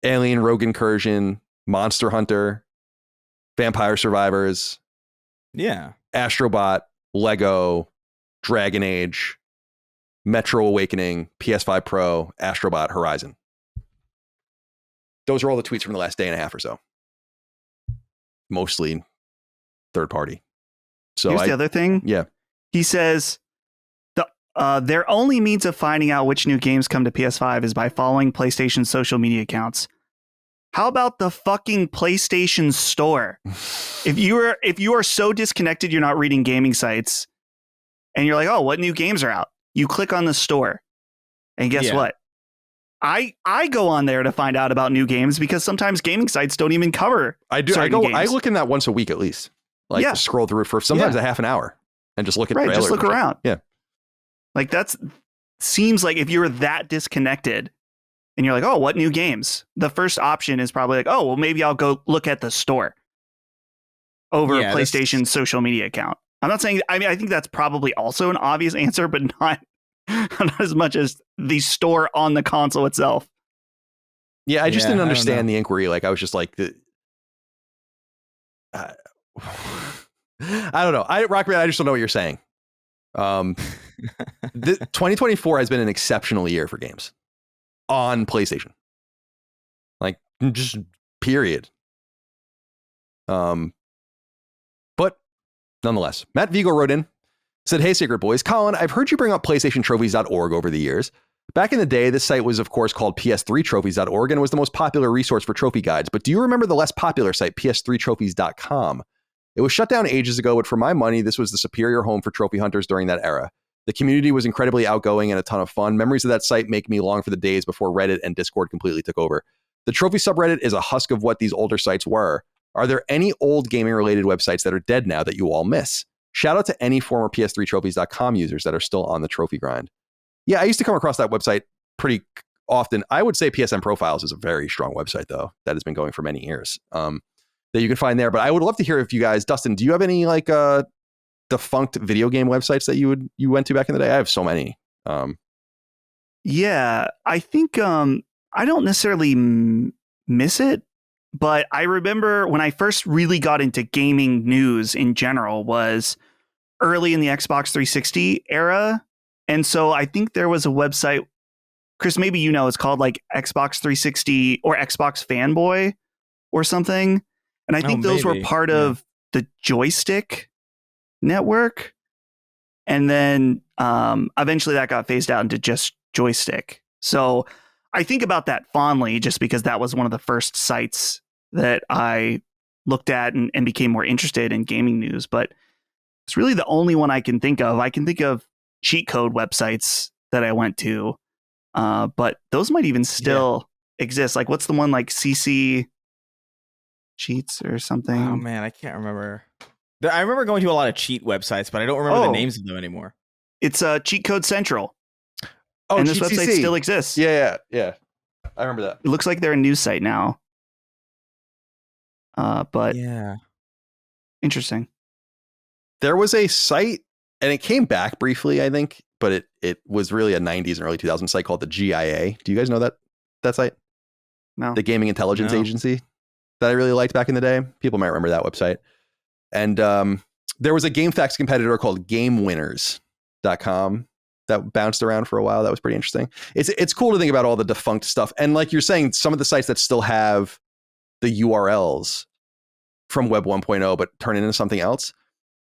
Alien Rogue Incursion, Monster Hunter, Vampire Survivors, Astrobot, Lego, Dragon Age, Metro Awakening, PS5 Pro, Astrobot, Horizon. Those are all the tweets from the last day and a half or so. Mostly third party. So here's the other thing. Yeah. He says their only means of finding out which new games come to PS5 is by following PlayStation's social media accounts. How about the fucking PlayStation Store? If you are so disconnected, you're not reading gaming sites, and you're like, oh, what new games are out? You click on the store, and guess what? I go on there to find out about new games because sometimes gaming sites don't even cover. I do. I look in that once a week at least. Like scroll through for sometimes a half an hour and just look at trailers. Just look around. Yeah. Like seems like if you're that disconnected and you're like, oh, what new games? The first option is probably like, oh, well, maybe I'll go look at the store over a PlayStation social media account. I'm not saying, I think that's probably also an obvious answer, but not as much as the store on the console itself. Yeah, I just didn't understand the inquiry. Like, I was just like, I don't know. Rockman, I just don't know what you're saying. 2024 has been an exceptional year for games on PlayStation. Like, just period. But nonetheless, Matt Vigo wrote in, said, hey, Secret Boys. Colin, I've heard you bring up PlayStationTrophies.org over the years. Back in the day, this site was, of course, called PS3Trophies.org and was the most popular resource for trophy guides. But do you remember the less popular site, PS3Trophies.com? It was shut down ages ago, but for my money, this was the superior home for trophy hunters during that era. The community was incredibly outgoing and a ton of fun. Memories of that site make me long for the days before Reddit and Discord completely took over. The trophy subreddit is a husk of what these older sites were. Are there any old gaming-related websites that are dead now that you all miss? Shout out to any former PS3Trophies.com users that are still on the trophy grind. Yeah, I used to come across that website pretty often. I would say PSN Profiles is a very strong website, though, that has been going for many years, that you can find there. But I would love to hear if you guys, Dustin, do you have any like defunct video game websites that you went to back in the day? I have so many. Yeah, I think I don't necessarily miss it, but I remember when I first really got into gaming news in general was early in the Xbox 360 era. And so I think there was a website, Chris, maybe you know, it's called like Xbox 360 or Xbox Fanboy or something. And I think those were part of the Joystick network. And then eventually that got phased out into just Joystick. So I think about that fondly just because that was one of the first sites that I looked at and became more interested in gaming news. But it's really the only one I can think of. I can think of cheat code websites that I went to, but those might even still exist. Like, what's the one like CC Cheats or something? Oh man, I can't remember. I remember going to a lot of cheat websites, but I don't remember the names of them anymore. It's Cheat Code Central. Oh, and this website still exists. Yeah. I remember that. It looks like they're a news site now. But yeah, interesting. There was a site, and it came back briefly, I think, but it was really a 90s and early 2000s site called the GIA. Do you guys know that site? No. The Gaming Intelligence Agency that I really liked back in the day. People might remember that website. And there was a GameFAQs competitor called GameWinners.com that bounced around for a while. That was pretty interesting. It's cool to think about all the defunct stuff. And like you're saying, some of the sites that still have the URLs from Web 1.0 but turn into something else.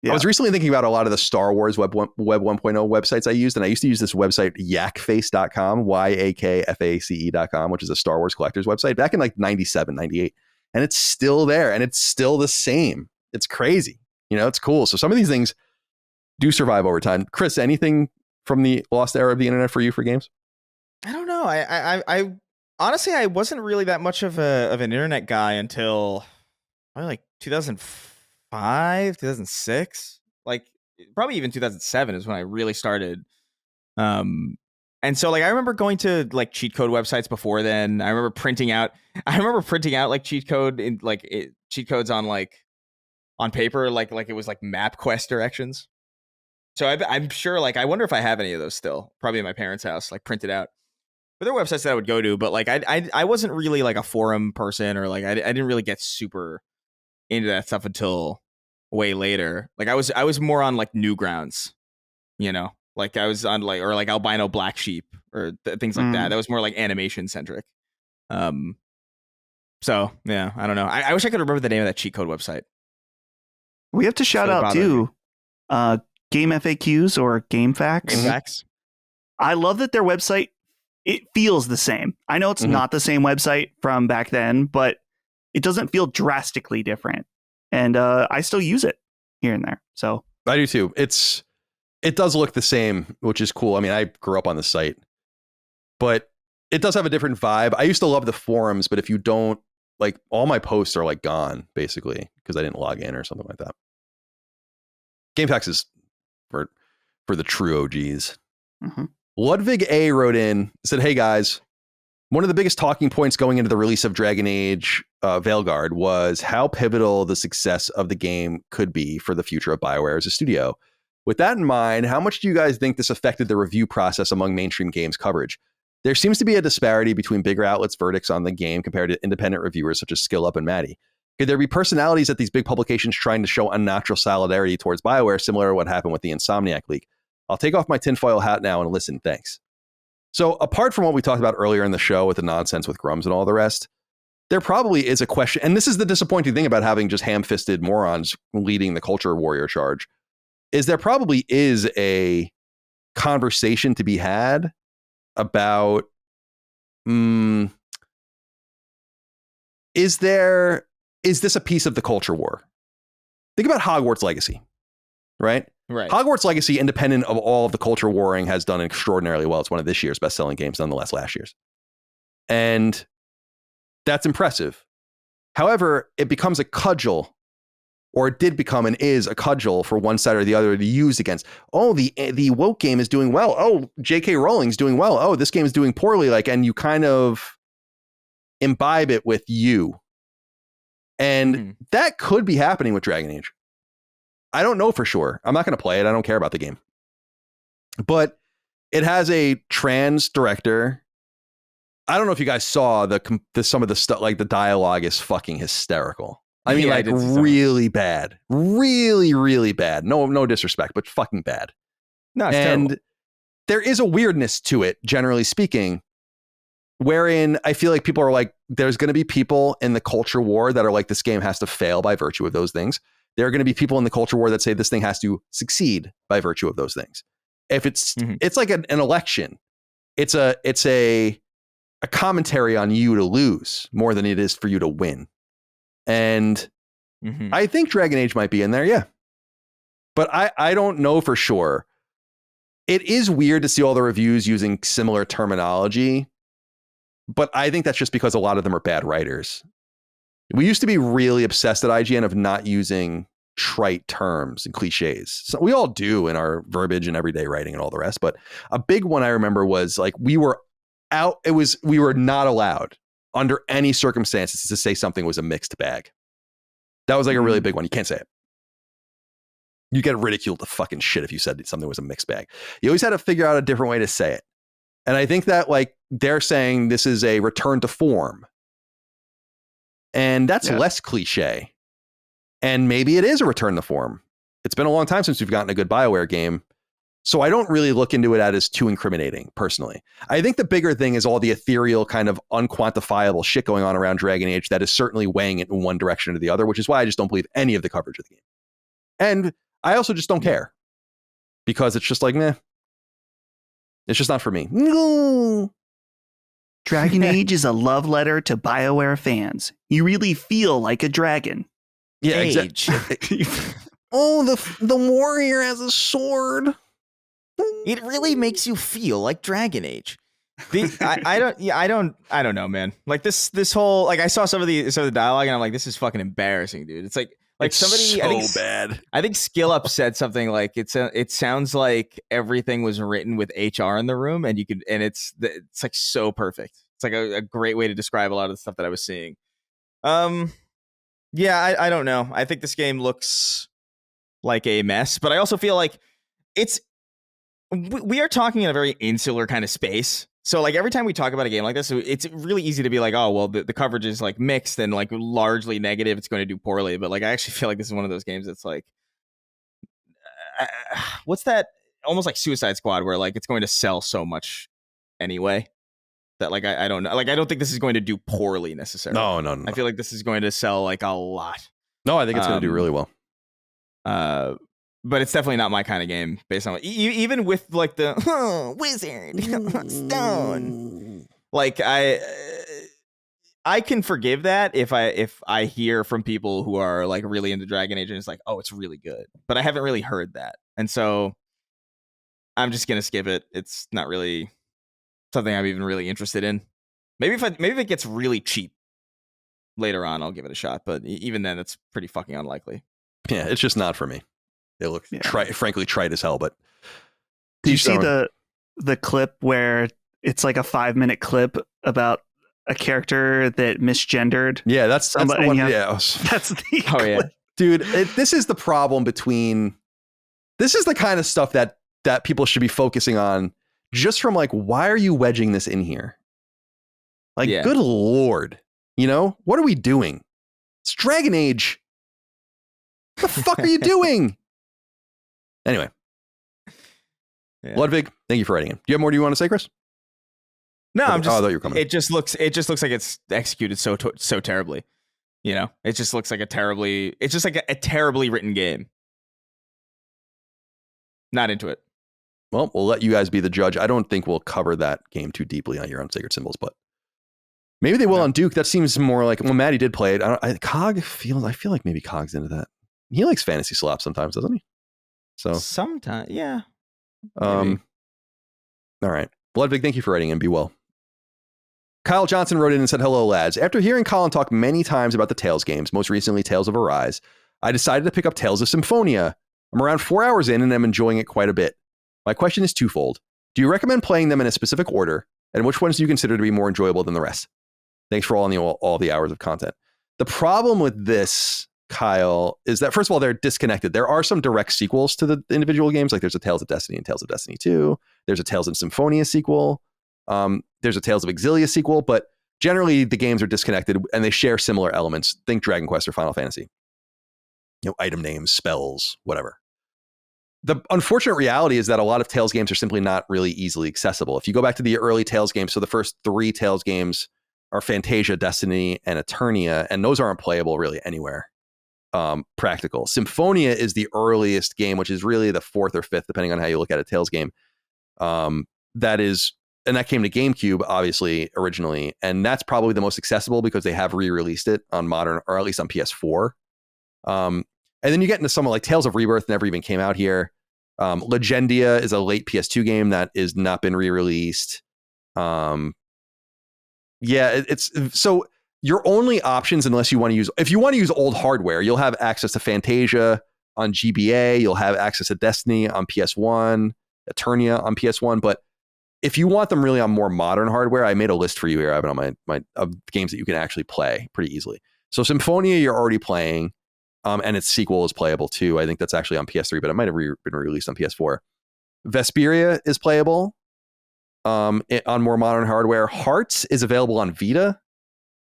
Yeah. I was recently thinking about a lot of the Star Wars Web 1.0 websites I used, and I used to use this website, yakface.com, YAKFACE.com, which is a Star Wars collector's website back in like 97, 98. And it's still there, and it's still the same. It's crazy. You know, it's cool. So some of these things do survive over time. Chris, anything from the lost era of the internet for you for games? I don't know. I honestly, I wasn't really that much of an internet guy until probably like 2005, 2006, like probably even 2007 is when I really started And so like I remember going to like cheat code websites before then. I remember printing out like cheat code in cheat codes on paper, like it was like MapQuest directions. So I'm sure, like, I wonder if I have any of those still, probably in my parents' house, like printed out. But there were websites that I would go to, but like I wasn't really like a forum person, or like I didn't really get super into that stuff until way later. Like I was more on like Newgrounds, you know, like I was on like, or like Albino Black Sheep or things like that. That was more like animation centric. So yeah, I don't know. I wish I could remember the name of that cheat code website. We have to shout out too. Game FAQs or Game Facts. Game Facts. I love that their website, it feels the same. I know it's not the same website from back then, but it doesn't feel drastically different. And I still use it here and there. So I do too. It does look the same, which is cool. I mean, I grew up on the site, but it does have a different vibe. I used to love the forums, but if you don't, like, all my posts are like gone basically because I didn't log in or something like that. Game Facts is for the true OGs. Ludwig A wrote in, said, "Hey guys, one of the biggest talking points going into the release of Dragon Age Veilguard was how pivotal the success of the game could be for the future of BioWare as a studio. With that in mind, how much do you guys think this affected the review process among mainstream games coverage? There seems to be a disparity between bigger outlets' verdicts on the game compared to independent reviewers such as Skill Up and Matty. Could there be personalities at these big publications trying to show unnatural solidarity towards BioWare, similar to what happened with the Insomniac leak? I'll take off my tinfoil hat now and listen. Thanks." So apart from what we talked about earlier in the show with the nonsense with Grums and all the rest, there probably is a question. And this is the disappointing thing about having just ham-fisted morons leading the culture warrior charge, is there probably is a conversation to be had about, is this a piece of the culture war? Think about Hogwarts Legacy, right? Right. Hogwarts Legacy, independent of all of the culture warring, has done extraordinarily well. It's one of this year's best-selling games, nonetheless, last year's. And that's impressive. However, it becomes a cudgel, or it did become and is a cudgel for one side or the other to use against. Oh, the woke game is doing well. Oh, J.K. Rowling's doing well. Oh, this game is doing poorly. Like, and you kind of imbibe it with you. And that could be happening with Dragon Age. I don't know for sure. I'm not going to play it. I don't care about the game. But it has a trans director. I don't know if you guys saw some of the stuff, like the dialogue is fucking hysterical. I mean, like really bad. Really, really bad. No disrespect, but fucking bad. No, it's terrible. There is a weirdness to it, generally speaking, wherein I feel like people are like, there's going to be people in the culture war that are like, this game has to fail by virtue of those things. There are going to be people in the culture war that say this thing has to succeed by virtue of those things. If it's like an election, it's a commentary on you to lose more than it is for you to win. And I think Dragon Age might be in there, yeah. But I don't know for sure. It is weird to see all the reviews using similar terminology, but I think that's just because a lot of them are bad writers. We used to be really obsessed at IGN of not using trite terms and cliches. So we all do in our verbiage and everyday writing and all the rest. But a big one I remember was like we were not allowed under any circumstances to say something was a mixed bag. That was like a really big one. You can't say it. You get ridiculed to fucking shit if you said something was a mixed bag. You always had to figure out a different way to say it. And I think that like they're saying this is a return to form. And that's less cliche. And maybe it is a return to form. It's been a long time since we've gotten a good BioWare game. So I don't really look into it as too incriminating, personally. I think the bigger thing is all the ethereal kind of unquantifiable shit going on around Dragon Age that is certainly weighing it in one direction or the other, which is why I just don't believe any of the coverage of the game. And I also just don't care. Because it's just like, meh. It's just not for me. No. Dragon Age is a love letter to BioWare fans. You really feel like a dragon. Yeah, exactly. Oh, the warrior has a sword. It really makes you feel like Dragon Age. I don't know, man. Like this whole, like I saw some of the dialogue and I'm like, this is fucking embarrassing, dude. It's like Like it's somebody, so bad. I think Skill Up said something like it sounds like everything was written with HR in the room, and it's like so perfect. It's like a great way to describe a lot of the stuff that I was seeing. Yeah, I don't know. I think this game looks like a mess, but I also feel like we are talking in a very insular kind of space. So like every time we talk about a game like this, it's really easy to be like, oh, well, the coverage is like mixed and like largely negative. It's going to do poorly. But like, I actually feel like this is one of those games that's like, what's that? Almost like Suicide Squad, where like it's going to sell so much anyway that like, I don't know. Like, I don't think this is going to do poorly necessarily. No. I feel like this is going to sell like a lot. No, I think it's going to do really well. But it's definitely not my kind of game based on even with like the wizard stone. Like I can forgive that if I hear from people who are like really into Dragon Age and it's like, oh, it's really good. But I haven't really heard that. And so I'm just going to skip it. It's not really something I'm even really interested in. Maybe if it gets really cheap later on, I'll give it a shot. But even then, it's pretty fucking unlikely. Yeah, it's just not for me. It looks frankly trite as hell. But do you see the clip where it's like a 5-minute clip about a character that misgendered? Yeah, that's the one. That's the clip. Yeah, dude. This is the problem between. This is the kind of stuff that people should be focusing on. Just from like, why are you wedging this in here? Like, good Lord, what are we doing? It's Dragon Age. What the fuck are you doing? Anyway, Ludwig, thank you for writing in. Do you have more? Do you want to say, Chris? No, I'm just. I thought you were coming. It just looks like it's executed so terribly. It just looks like a terribly written game. Not into it. Well, we'll let you guys be the judge. I don't think we'll cover that game too deeply on your own Sacred Symbols, but maybe they will on Duke. That seems more like, well, Matty did play it. I feel like maybe Cog's into that. He likes fantasy slop sometimes, doesn't he? So sometimes, yeah. All right. Ludwig, thank you for writing in. Be well. Kyle Johnson wrote in and said, hello, lads. After hearing Colin talk many times about the Tales games, most recently Tales of Arise, I decided to pick up Tales of Symphonia. I'm around 4 hours in and I'm enjoying it quite a bit. My question is twofold. Do you recommend playing them in a specific order? And which ones do you consider to be more enjoyable than the rest? Thanks for all the hours of content. The problem with this, Kyle, is that, first of all, they're disconnected. There are some direct sequels to the individual games. Like there's a Tales of Destiny and Tales of Destiny 2. There's a Tales of Symphonia sequel. There's a Tales of Exilia sequel. But generally, the games are disconnected and they share similar elements. Think Dragon Quest or Final Fantasy. Item names, spells, whatever. The unfortunate reality is that a lot of Tales games are simply not really easily accessible. If you go back to the early Tales games, so the first 3 Tales games are Fantasia, Destiny, and Eternia, and those aren't playable really anywhere. Practical. Symphonia is the earliest game, which is really the 4th or 5th, depending on how you look at a Tales game. That came to GameCube, obviously, originally, and that's probably the most accessible because they have re-released it on modern, or at least on PS4. And then you get into something like Tales of Rebirth never even came out here. Legendia is a late PS2 game that has not been re-released. It's so your only options, unless you want to use, if you want to use old hardware, you'll have access to Fantasia on GBA. You'll have access to Destiny on PS1, Eternia on PS1. But if you want them really on more modern hardware, I made a list for you here. I have it on my of games that you can actually play pretty easily. So Symphonia, you're already playing. And its sequel is playable too. I think that's actually on PS3, but it might have been released on PS4. Vesperia is playable on more modern hardware. Hearts is available on Vita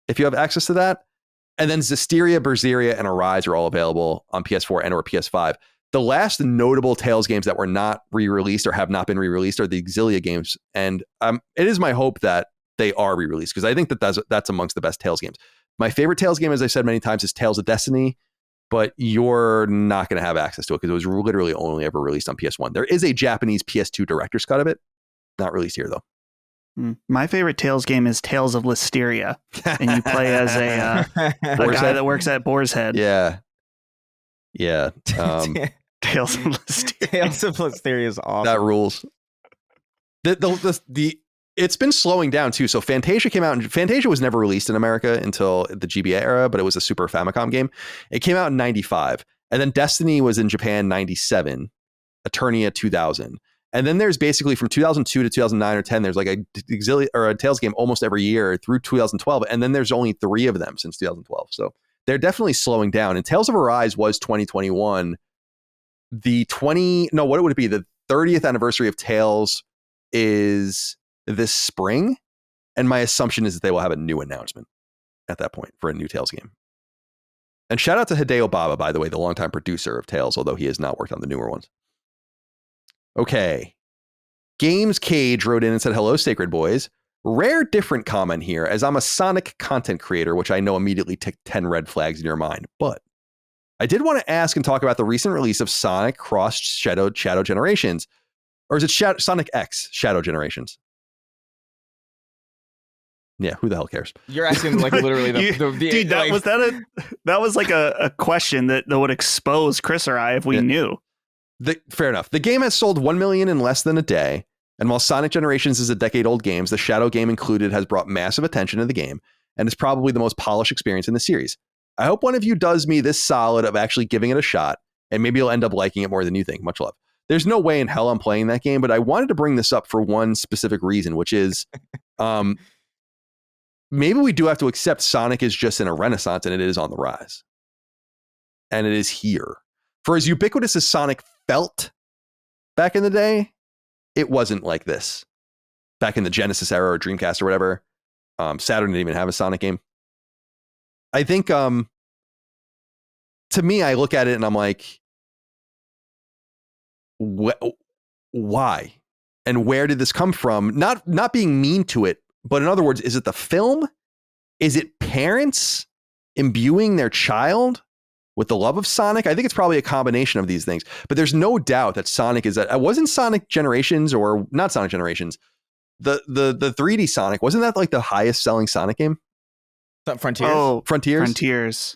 if you have access to that. And then Zestiria, Berseria, and Arise are all available on PS4 and or PS5. The last notable Tales games that were not re-released or have not been re-released are the Exilia games. And it is my hope that they are re-released because I think that's amongst the best Tales games. My favorite Tales game, as I said many times, is Tales of Destiny. But you're not going to have access to it because it was literally only ever released on PS1. There is a Japanese PS2 director's cut of it. Not released here, though. My favorite Tales game is Tales of Listeria. And you play as a guy that works at Boar's Head. Yeah. Yeah. Tales of Listeria. Tales of Listeria is awesome. That rules. The It's been slowing down too. So Fantasia came out, and Fantasia was never released in America until the GBA era, but it was a Super Famicom game. It came out in 95. And then Destiny was in Japan 97, Eternia 2000. And then there's basically from 2002 to 2009 or 10, there's like a Tales game almost every year through 2012. And then there's only 3 of them since 2012. So they're definitely slowing down. And Tales of Arise was 2021. The 30th anniversary of Tales is this spring. And my assumption is that they will have a new announcement at that point for a new Tales game. And shout out to Hideo Baba, by the way, the longtime producer of Tales, although he has not worked on the newer ones. Okay. Games Cage wrote in and said, hello, Sacred Boys. Rare different comment here, as I'm a Sonic content creator, which I know immediately ticked 10 red flags in your mind. But I did want to ask and talk about the recent release of Sonic Cross Shadow Generations. Or is it Sonic X Shadow Generations? Yeah, who the hell cares? You're asking like literally the dude. That was like a question that would expose Chris or I if we knew. Fair enough. The game has sold 1 million in less than a day, and while Sonic Generations is a decade-old game, the Shadow game included has brought massive attention to the game and is probably the most polished experience in the series. I hope one of you does me this solid of actually giving it a shot, and maybe you'll end up liking it more than you think. Much love. There's no way in hell I'm playing that game, but I wanted to bring this up for one specific reason, which is maybe we do have to accept Sonic is just in a renaissance and it is on the rise. And it is here. For as ubiquitous as Sonic felt back in the day, it wasn't like this. Back in the Genesis era or Dreamcast or whatever, Saturn didn't even have a Sonic game. I think, to me, I look at it and I'm like, why? And where did this come from? Not being mean to it, but in other words, is it the film? Is it parents imbuing their child with the love of Sonic? I think it's probably a combination of these things, but there's no doubt that Sonic is wasn't Sonic Generations or not Sonic Generations. The 3D Sonic, wasn't that like the highest selling Sonic game? Frontiers? Oh, Frontiers.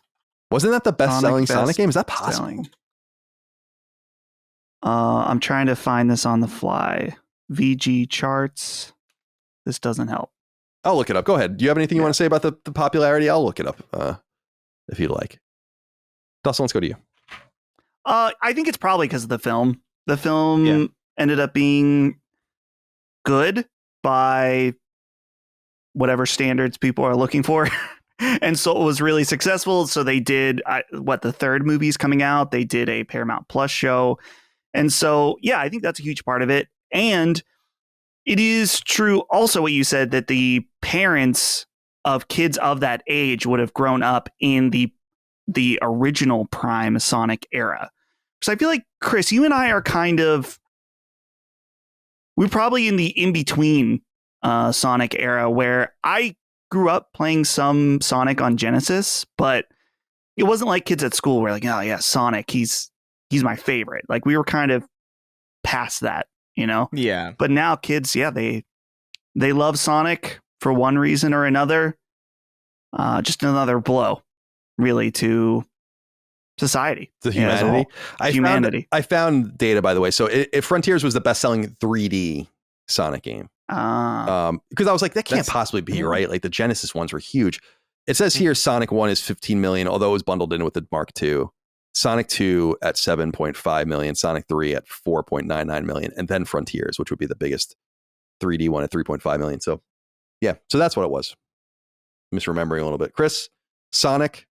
Wasn't that the best selling Sonic game? Is that possible? I'm trying to find this on the fly. VG charts. This doesn't help. I'll look it up. Go ahead. Do you have anything you want to say about the popularity? I'll look it up if you'd like. Dustin, let's go to you. I think it's probably because of the film. The film ended up being good by whatever standards people are looking for. And so it was really successful. So they did the third movie's coming out. They did a Paramount Plus show. And so, yeah, I think that's a huge part of it. And it is true also what you said, that the parents of kids of that age would have grown up in the original prime Sonic era. So I feel like, Chris, you and I are we're probably in the in-between Sonic era, where I grew up playing some Sonic on Genesis, but it wasn't like kids at school were like, oh yeah, Sonic, he's my favorite. Like we were kind of past that, you know? Yeah. But now kids, they love Sonic for one reason or another. Just another blow, really, to society. To humanity. I found data, by the way. So Frontiers was the best-selling 3D Sonic game. Because I was like, that can't possibly be right. Like the Genesis ones were huge. It says here Sonic 1 is 15 million, although it was bundled in with the Mark II. Sonic 2 at 7.5 million, Sonic 3 at 4.99 million, and then Frontiers, which would be the biggest 3D one at 3.5 million. So yeah, so that's what it was. Misremembering a little bit. Chris, Sonic,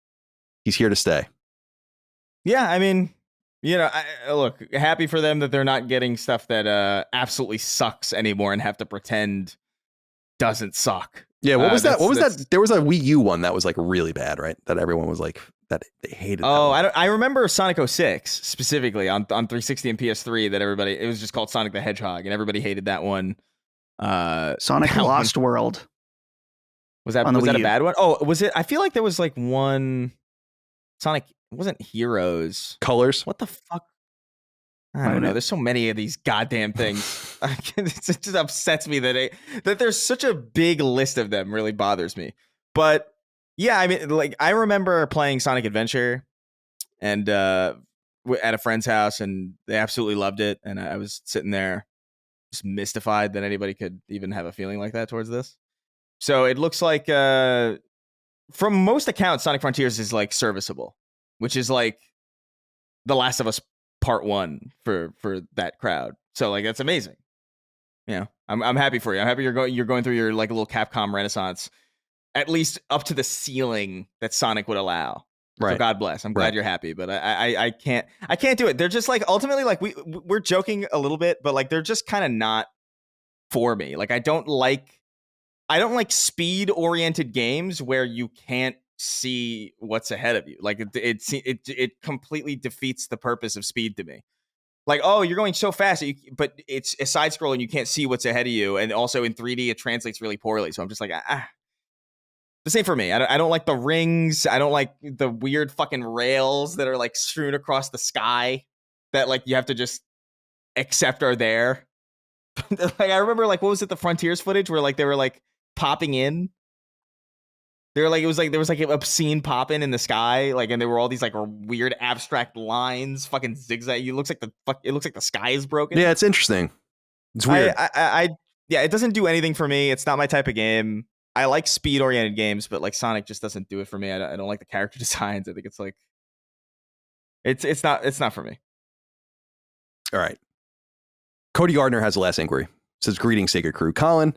he's here to stay. Yeah, I mean, you know, look, happy for them that they're not getting stuff that absolutely sucks anymore and have to pretend doesn't suck. Yeah, what was that? What was that? There was a Wii U one that was like really bad, right? That everyone was like, that they hated. Oh, I remember Sonic 06 specifically on 360 and PS3 that it was just called Sonic the Hedgehog and everybody hated that one. Sonic Lost World. Was that a bad one? Oh, was it? I feel like there was like one Sonic. It wasn't Heroes. Colors. What the fuck? I don't know. There's so many of these goddamn things. It just upsets me that there's such a big list of them. Really bothers me. But yeah, I mean, like I remember playing Sonic Adventure and at a friend's house, and they absolutely loved it. And I was sitting there just mystified that anybody could even have a feeling like that towards this. So it looks like, from most accounts, Sonic Frontiers is like serviceable, which is like The Last of Us Part 1 for that crowd. So like that's amazing. I'm happy for you. I'm happy you're going through your like little Capcom renaissance, at least up to the ceiling that Sonic would allow. Right. So God bless. I'm glad you're happy, but I can't do it. They're just like ultimately like we're joking a little bit, but like they're just kind of not for me. Like I don't like speed oriented games where you can't see what's ahead of you. Like it completely defeats the purpose of speed to me. Like, oh, you're going so fast, but it's a side scroll and you can't see what's ahead of you. And also in 3D, it translates really poorly. So I'm just like, the same for me. I don't like the rings. I don't like the weird fucking rails that are like strewn across the sky that like you have to just accept are there. Like I remember like, what was it? The Frontiers footage where like they were like popping in. They were like, it was like there was like an obscene popping in the sky, like, and there were all these like weird abstract lines, fucking zigzag. It looks like the sky is broken. Yeah, it's interesting. It's weird. Yeah, it doesn't do anything for me. It's not my type of game. I like speed oriented games, but like Sonic just doesn't do it for me. I don't like the character designs. I think it's like it's not for me. All right. Cody Gardner has the last inquiry. Says, greetings, Sacred Crew. Colin,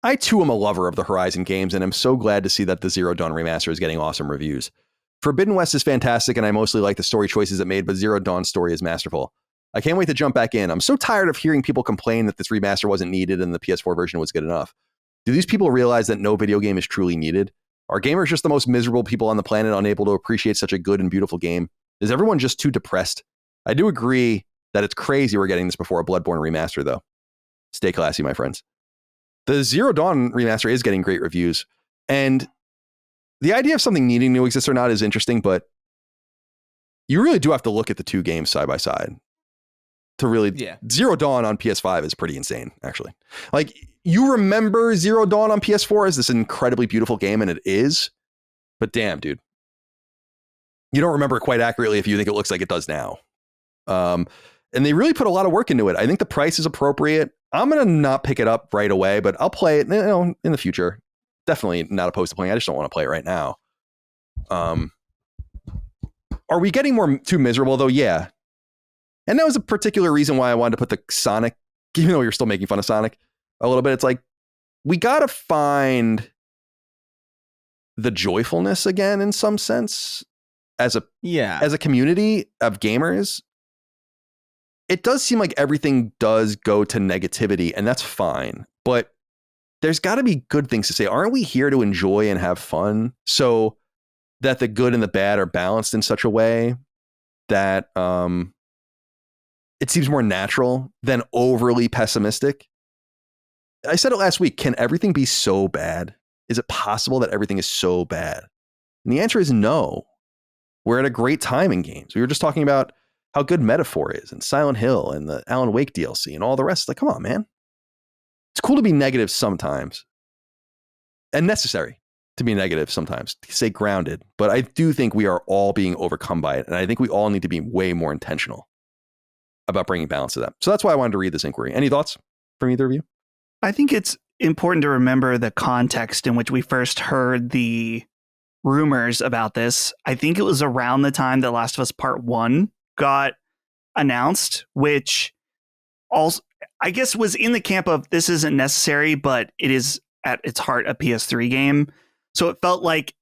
I too am a lover of the Horizon games, and I'm so glad to see that the Zero Dawn remaster is getting awesome reviews. Forbidden West is fantastic, and I mostly like the story choices it made, but Zero Dawn's story is masterful. I can't wait to jump back in. I'm so tired of hearing people complain that this remaster wasn't needed and the PS4 version was good enough. Do these people realize that no video game is truly needed? Are gamers just the most miserable people on the planet, unable to appreciate such a good and beautiful game? Is everyone just too depressed? I do agree that it's crazy we're getting this before a Bloodborne remaster, though. Stay classy, my friends. The Zero Dawn remaster is getting great reviews, and the idea of something needing to exist or not is interesting, but you really do have to look at the two games side by side to really... Yeah. Zero Dawn on PS5 is pretty insane, actually. Like, you remember Zero Dawn on PS4 as this incredibly beautiful game, and it is, but damn, dude. You don't remember it quite accurately if you think it looks like it does now. And they really put a lot of work into it. I think the price is appropriate. I'm going to not pick it up right away, but I'll play it in the future. Definitely not opposed to playing. I just don't want to play it right now. Are we getting too miserable though? Yeah. And that was a particular reason why I wanted to put the Sonic, even though you're still making fun of Sonic a little bit. It's like, we got to find the joyfulness again in some sense as a community of gamers. It does seem like everything does go to negativity, and that's fine. But there's got to be good things to say. Aren't we here to enjoy and have fun so that the good and the bad are balanced in such a way that it seems more natural than overly pessimistic? I said it last week. Can everything be so bad? Is it possible that everything is so bad? And the answer is no. We're at a great time in games. We were just talking about how good Metaphor is and Silent Hill and the Alan Wake DLC and all the rest. Like, come on, man. It's cool to be negative sometimes and necessary to be negative sometimes, to stay grounded. But I do think we are all being overcome by it. And I think we all need to be way more intentional about bringing balance to that. So that's why I wanted to read this inquiry. Any thoughts from either of you? I think it's important to remember the context in which we first heard the rumors about this. I think it was around the time that Last of Us Part 1 got announced, which also, I guess, was in the camp of this isn't necessary, but it is at its heart a PS3 game. So it felt like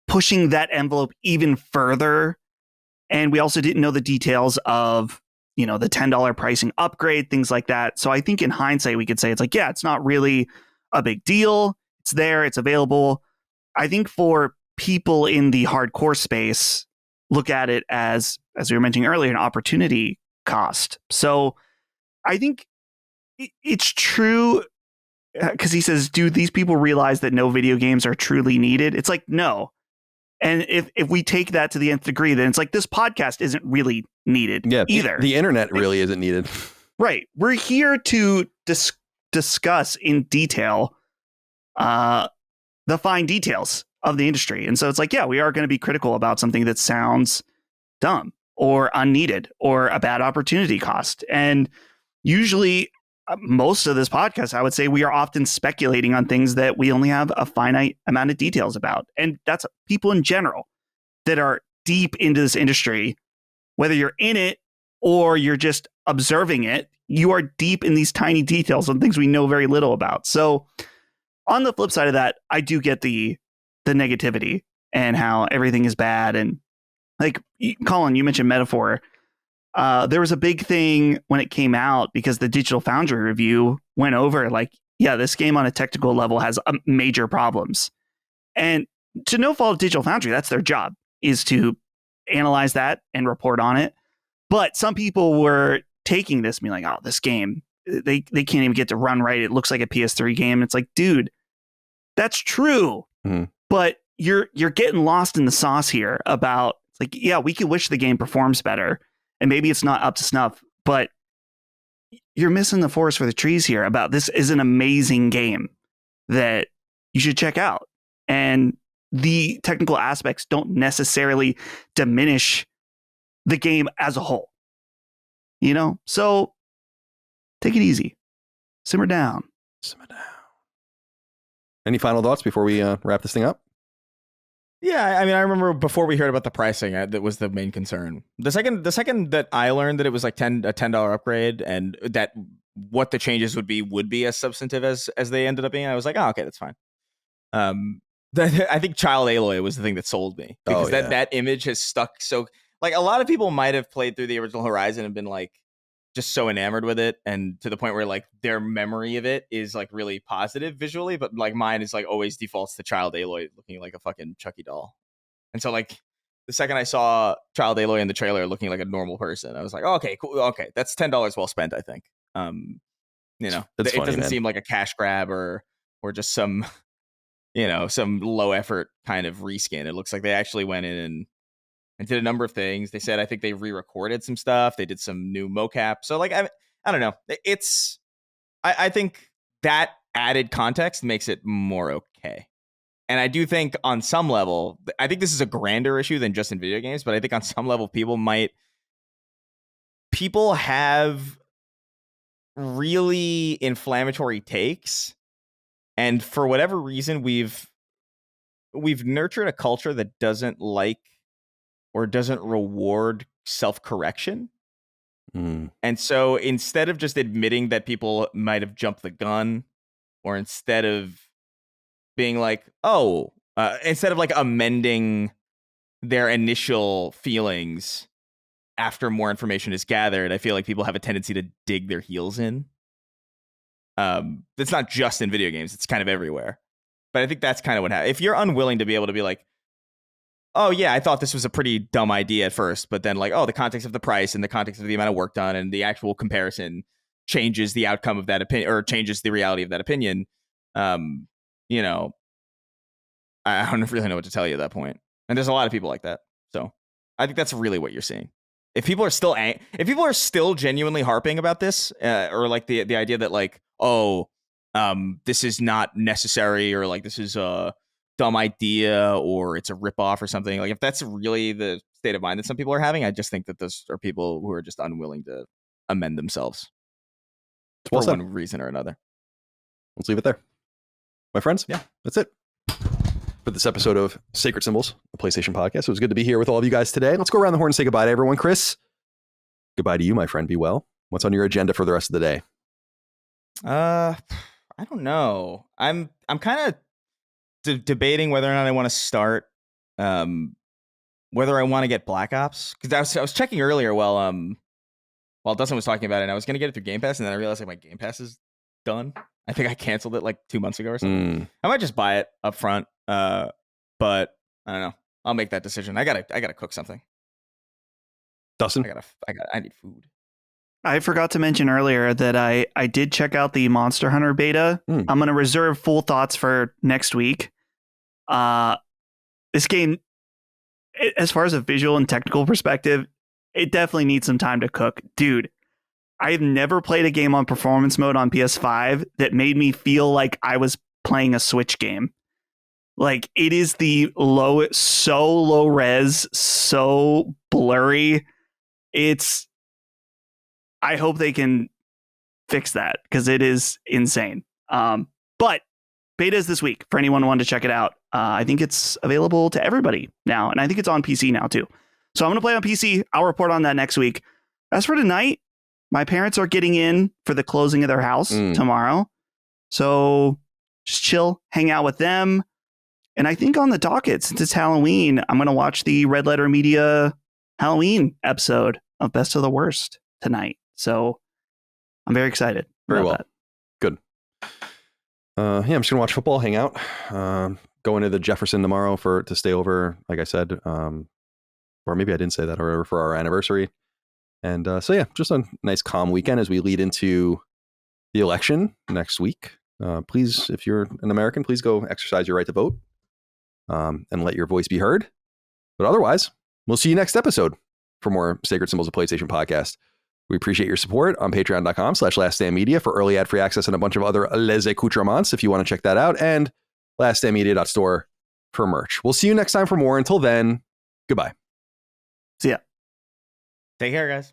pushing that envelope even further. And we also didn't know the details of, the $10 pricing upgrade, things like that. So I think in hindsight, we could say it's like, yeah, it's not really a big deal. It's there. It's available. I think for people in the hardcore space, look at it as we were mentioning earlier, an opportunity cost. So I think it's true, because he says, do these people realize that no video games are truly needed? It's like, no. And if we take that to the nth degree, then it's like this podcast isn't really needed either. The internet really isn't needed. Right. We're here to discuss in detail the fine details of the industry. And so it's like, yeah, we are going to be critical about something that sounds dumb or unneeded or a bad opportunity cost. And usually most of this podcast, I would say we are often speculating on things that we only have a finite amount of details about. And that's people in general that are deep into this industry, whether you're in it or you're just observing it, you are deep in these tiny details on things we know very little about. So on the flip side of that, I do get the negativity and how everything is bad. And like Colin, you mentioned Metaphor. There was a big thing when it came out because the Digital Foundry review went over like, yeah, this game on a technical level has major problems. And to no fault of Digital Foundry, that's their job, is to analyze that and report on it. But some people were taking this and being like, oh, this game, they can't even get to run right. It looks like a PS3 game. It's like, dude, that's true. Mm-hmm. But you're getting lost in the sauce here about, it's like, yeah, we could wish the game performs better. And maybe it's not up to snuff, but you're missing the forest for the trees here about this is an amazing game that you should check out. And the technical aspects don't necessarily diminish the game as a whole. You know? So take it easy. Simmer down. Simmer down. Any final thoughts before we wrap this thing up? Yeah, I mean, I remember before we heard about the pricing, that was the main concern. The second that I learned that it was like a $10 upgrade, and that what the changes would be as substantive as they ended up being, I was like, oh, okay, that's fine. I think Child Aloy was the thing that sold me, because that image has stuck. So like a lot of people might have played through the original Horizon and been like just so enamored with it, and to the point where like their memory of it is like really positive visually, but like mine is like always defaults to Child Aloy looking like a fucking Chucky doll. And so like the second I saw Child Aloy in the trailer looking like a normal person, I was like, oh, okay, cool, okay, that's $10 well spent, I think. You know, it doesn't seem like a cash grab or just some, you know, some low effort kind of reskin. It looks like they actually went in and did a number of things. They said, I think they re-recorded some stuff. They did some new mocap. So like, I don't know. I think that added context makes it more okay. And I do think on some level, I think this is a grander issue than just in video games, but I think on some level, people have really inflammatory takes. And for whatever reason, we've nurtured a culture that doesn't like or doesn't reward self-correction. And so instead of just admitting that people might have jumped the gun, or instead of being like, instead of like amending their initial feelings after more information is gathered, I feel like people have a tendency to dig their heels in. It's not just in video games, it's kind of everywhere. But I think that's kind of what happens. If you're unwilling to be able to be like, oh, yeah, I thought this was a pretty dumb idea at first, but then like, oh, the context of the price and the context of the amount of work done and the actual comparison changes the outcome of that opinion, or changes the reality of that opinion. You know, I don't really know what to tell you at that point. And there's a lot of people like that. So I think that's really what you're seeing. If people are still genuinely harping about this, or like the idea that like, this is not necessary, or like this is a dumb idea, or it's a ripoff or something, like if that's really the state of mind that some people are having, I just think that those are people who are just unwilling to amend themselves for one reason or another. Let's leave it there, my friends. Yeah, that's it for this episode of Sacred Symbols, the PlayStation Podcast. It was good to be here with all of you guys today. Let's go around the horn and say goodbye to everyone. Chris, goodbye to you, my friend. Be well. What's on your agenda for the rest of the day? I don't know. I'm kind of debating whether or not I want to start, whether I want to get Black Ops, because I was checking earlier while Dustin was talking about it, and I was going to get it through Game Pass, and then I realized like my Game Pass is done. I think I canceled it like 2 months ago or something. I might just buy it up front, but I don't know. I'll make that decision. I gotta cook something. Dustin, I need food. I forgot to mention earlier that I did check out the Monster Hunter beta. I'm going to reserve full thoughts for next week. This game, as far as a visual and technical perspective, it definitely needs some time to cook. Dude, I've never played a game on performance mode on PS5 that made me feel like I was playing a Switch game. Like, it is so low res, so blurry. I hope they can fix that because it is insane. But beta is this week for anyone who wanted to check it out. I think it's available to everybody now, and I think it's on PC now too. So I'm going to play on PC. I'll report on that next week. As for tonight, my parents are getting in for the closing of their house tomorrow. So just chill, hang out with them. And I think on the docket, since it's Halloween, I'm going to watch the Red Letter Media Halloween episode of Best of the Worst tonight. So I'm very excited. Very well. That. Good. I'm just going to watch football, hang out, go into the Jefferson tomorrow to stay over, like I said, or maybe I didn't say that, or for our anniversary. And so, yeah, just a nice calm weekend as we lead into the election next week. Please, if you're an American, please go exercise your right to vote and let your voice be heard. But otherwise, we'll see you next episode for more Sacred Symbols of PlayStation podcast. We appreciate your support on patreon.com/laststandmedia for early ad-free access and a bunch of other les accoutrements if you want to check that out, and laststandmedia.store for merch. We'll see you next time for more. Until then, goodbye. See ya. Take care, guys.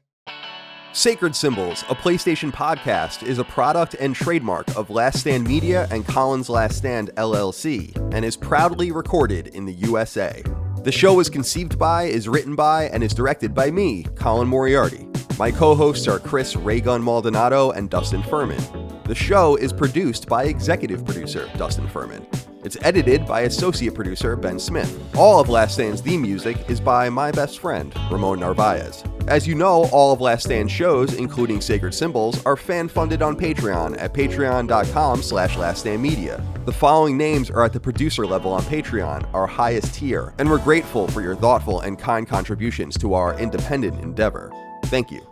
Sacred Symbols, a PlayStation podcast, is a product and trademark of Last Stand Media and Collins Last Stand LLC, and is proudly recorded in the USA. The show is conceived by, is written by, and is directed by me, Colin Moriarty. My co-hosts are Chris Raygun Maldonado and Dustin Furman. The show is produced by executive producer Dustin Furman. It's edited by associate producer Ben Smith. All of Last Stand's theme music is by my best friend, Ramon Narvaez. As you know, all of Last Stand's shows, including Sacred Symbols, are fan-funded on Patreon at patreon.com/laststandmedia. The following names are at the producer level on Patreon, our highest tier, and we're grateful for your thoughtful and kind contributions to our independent endeavor. Thank you.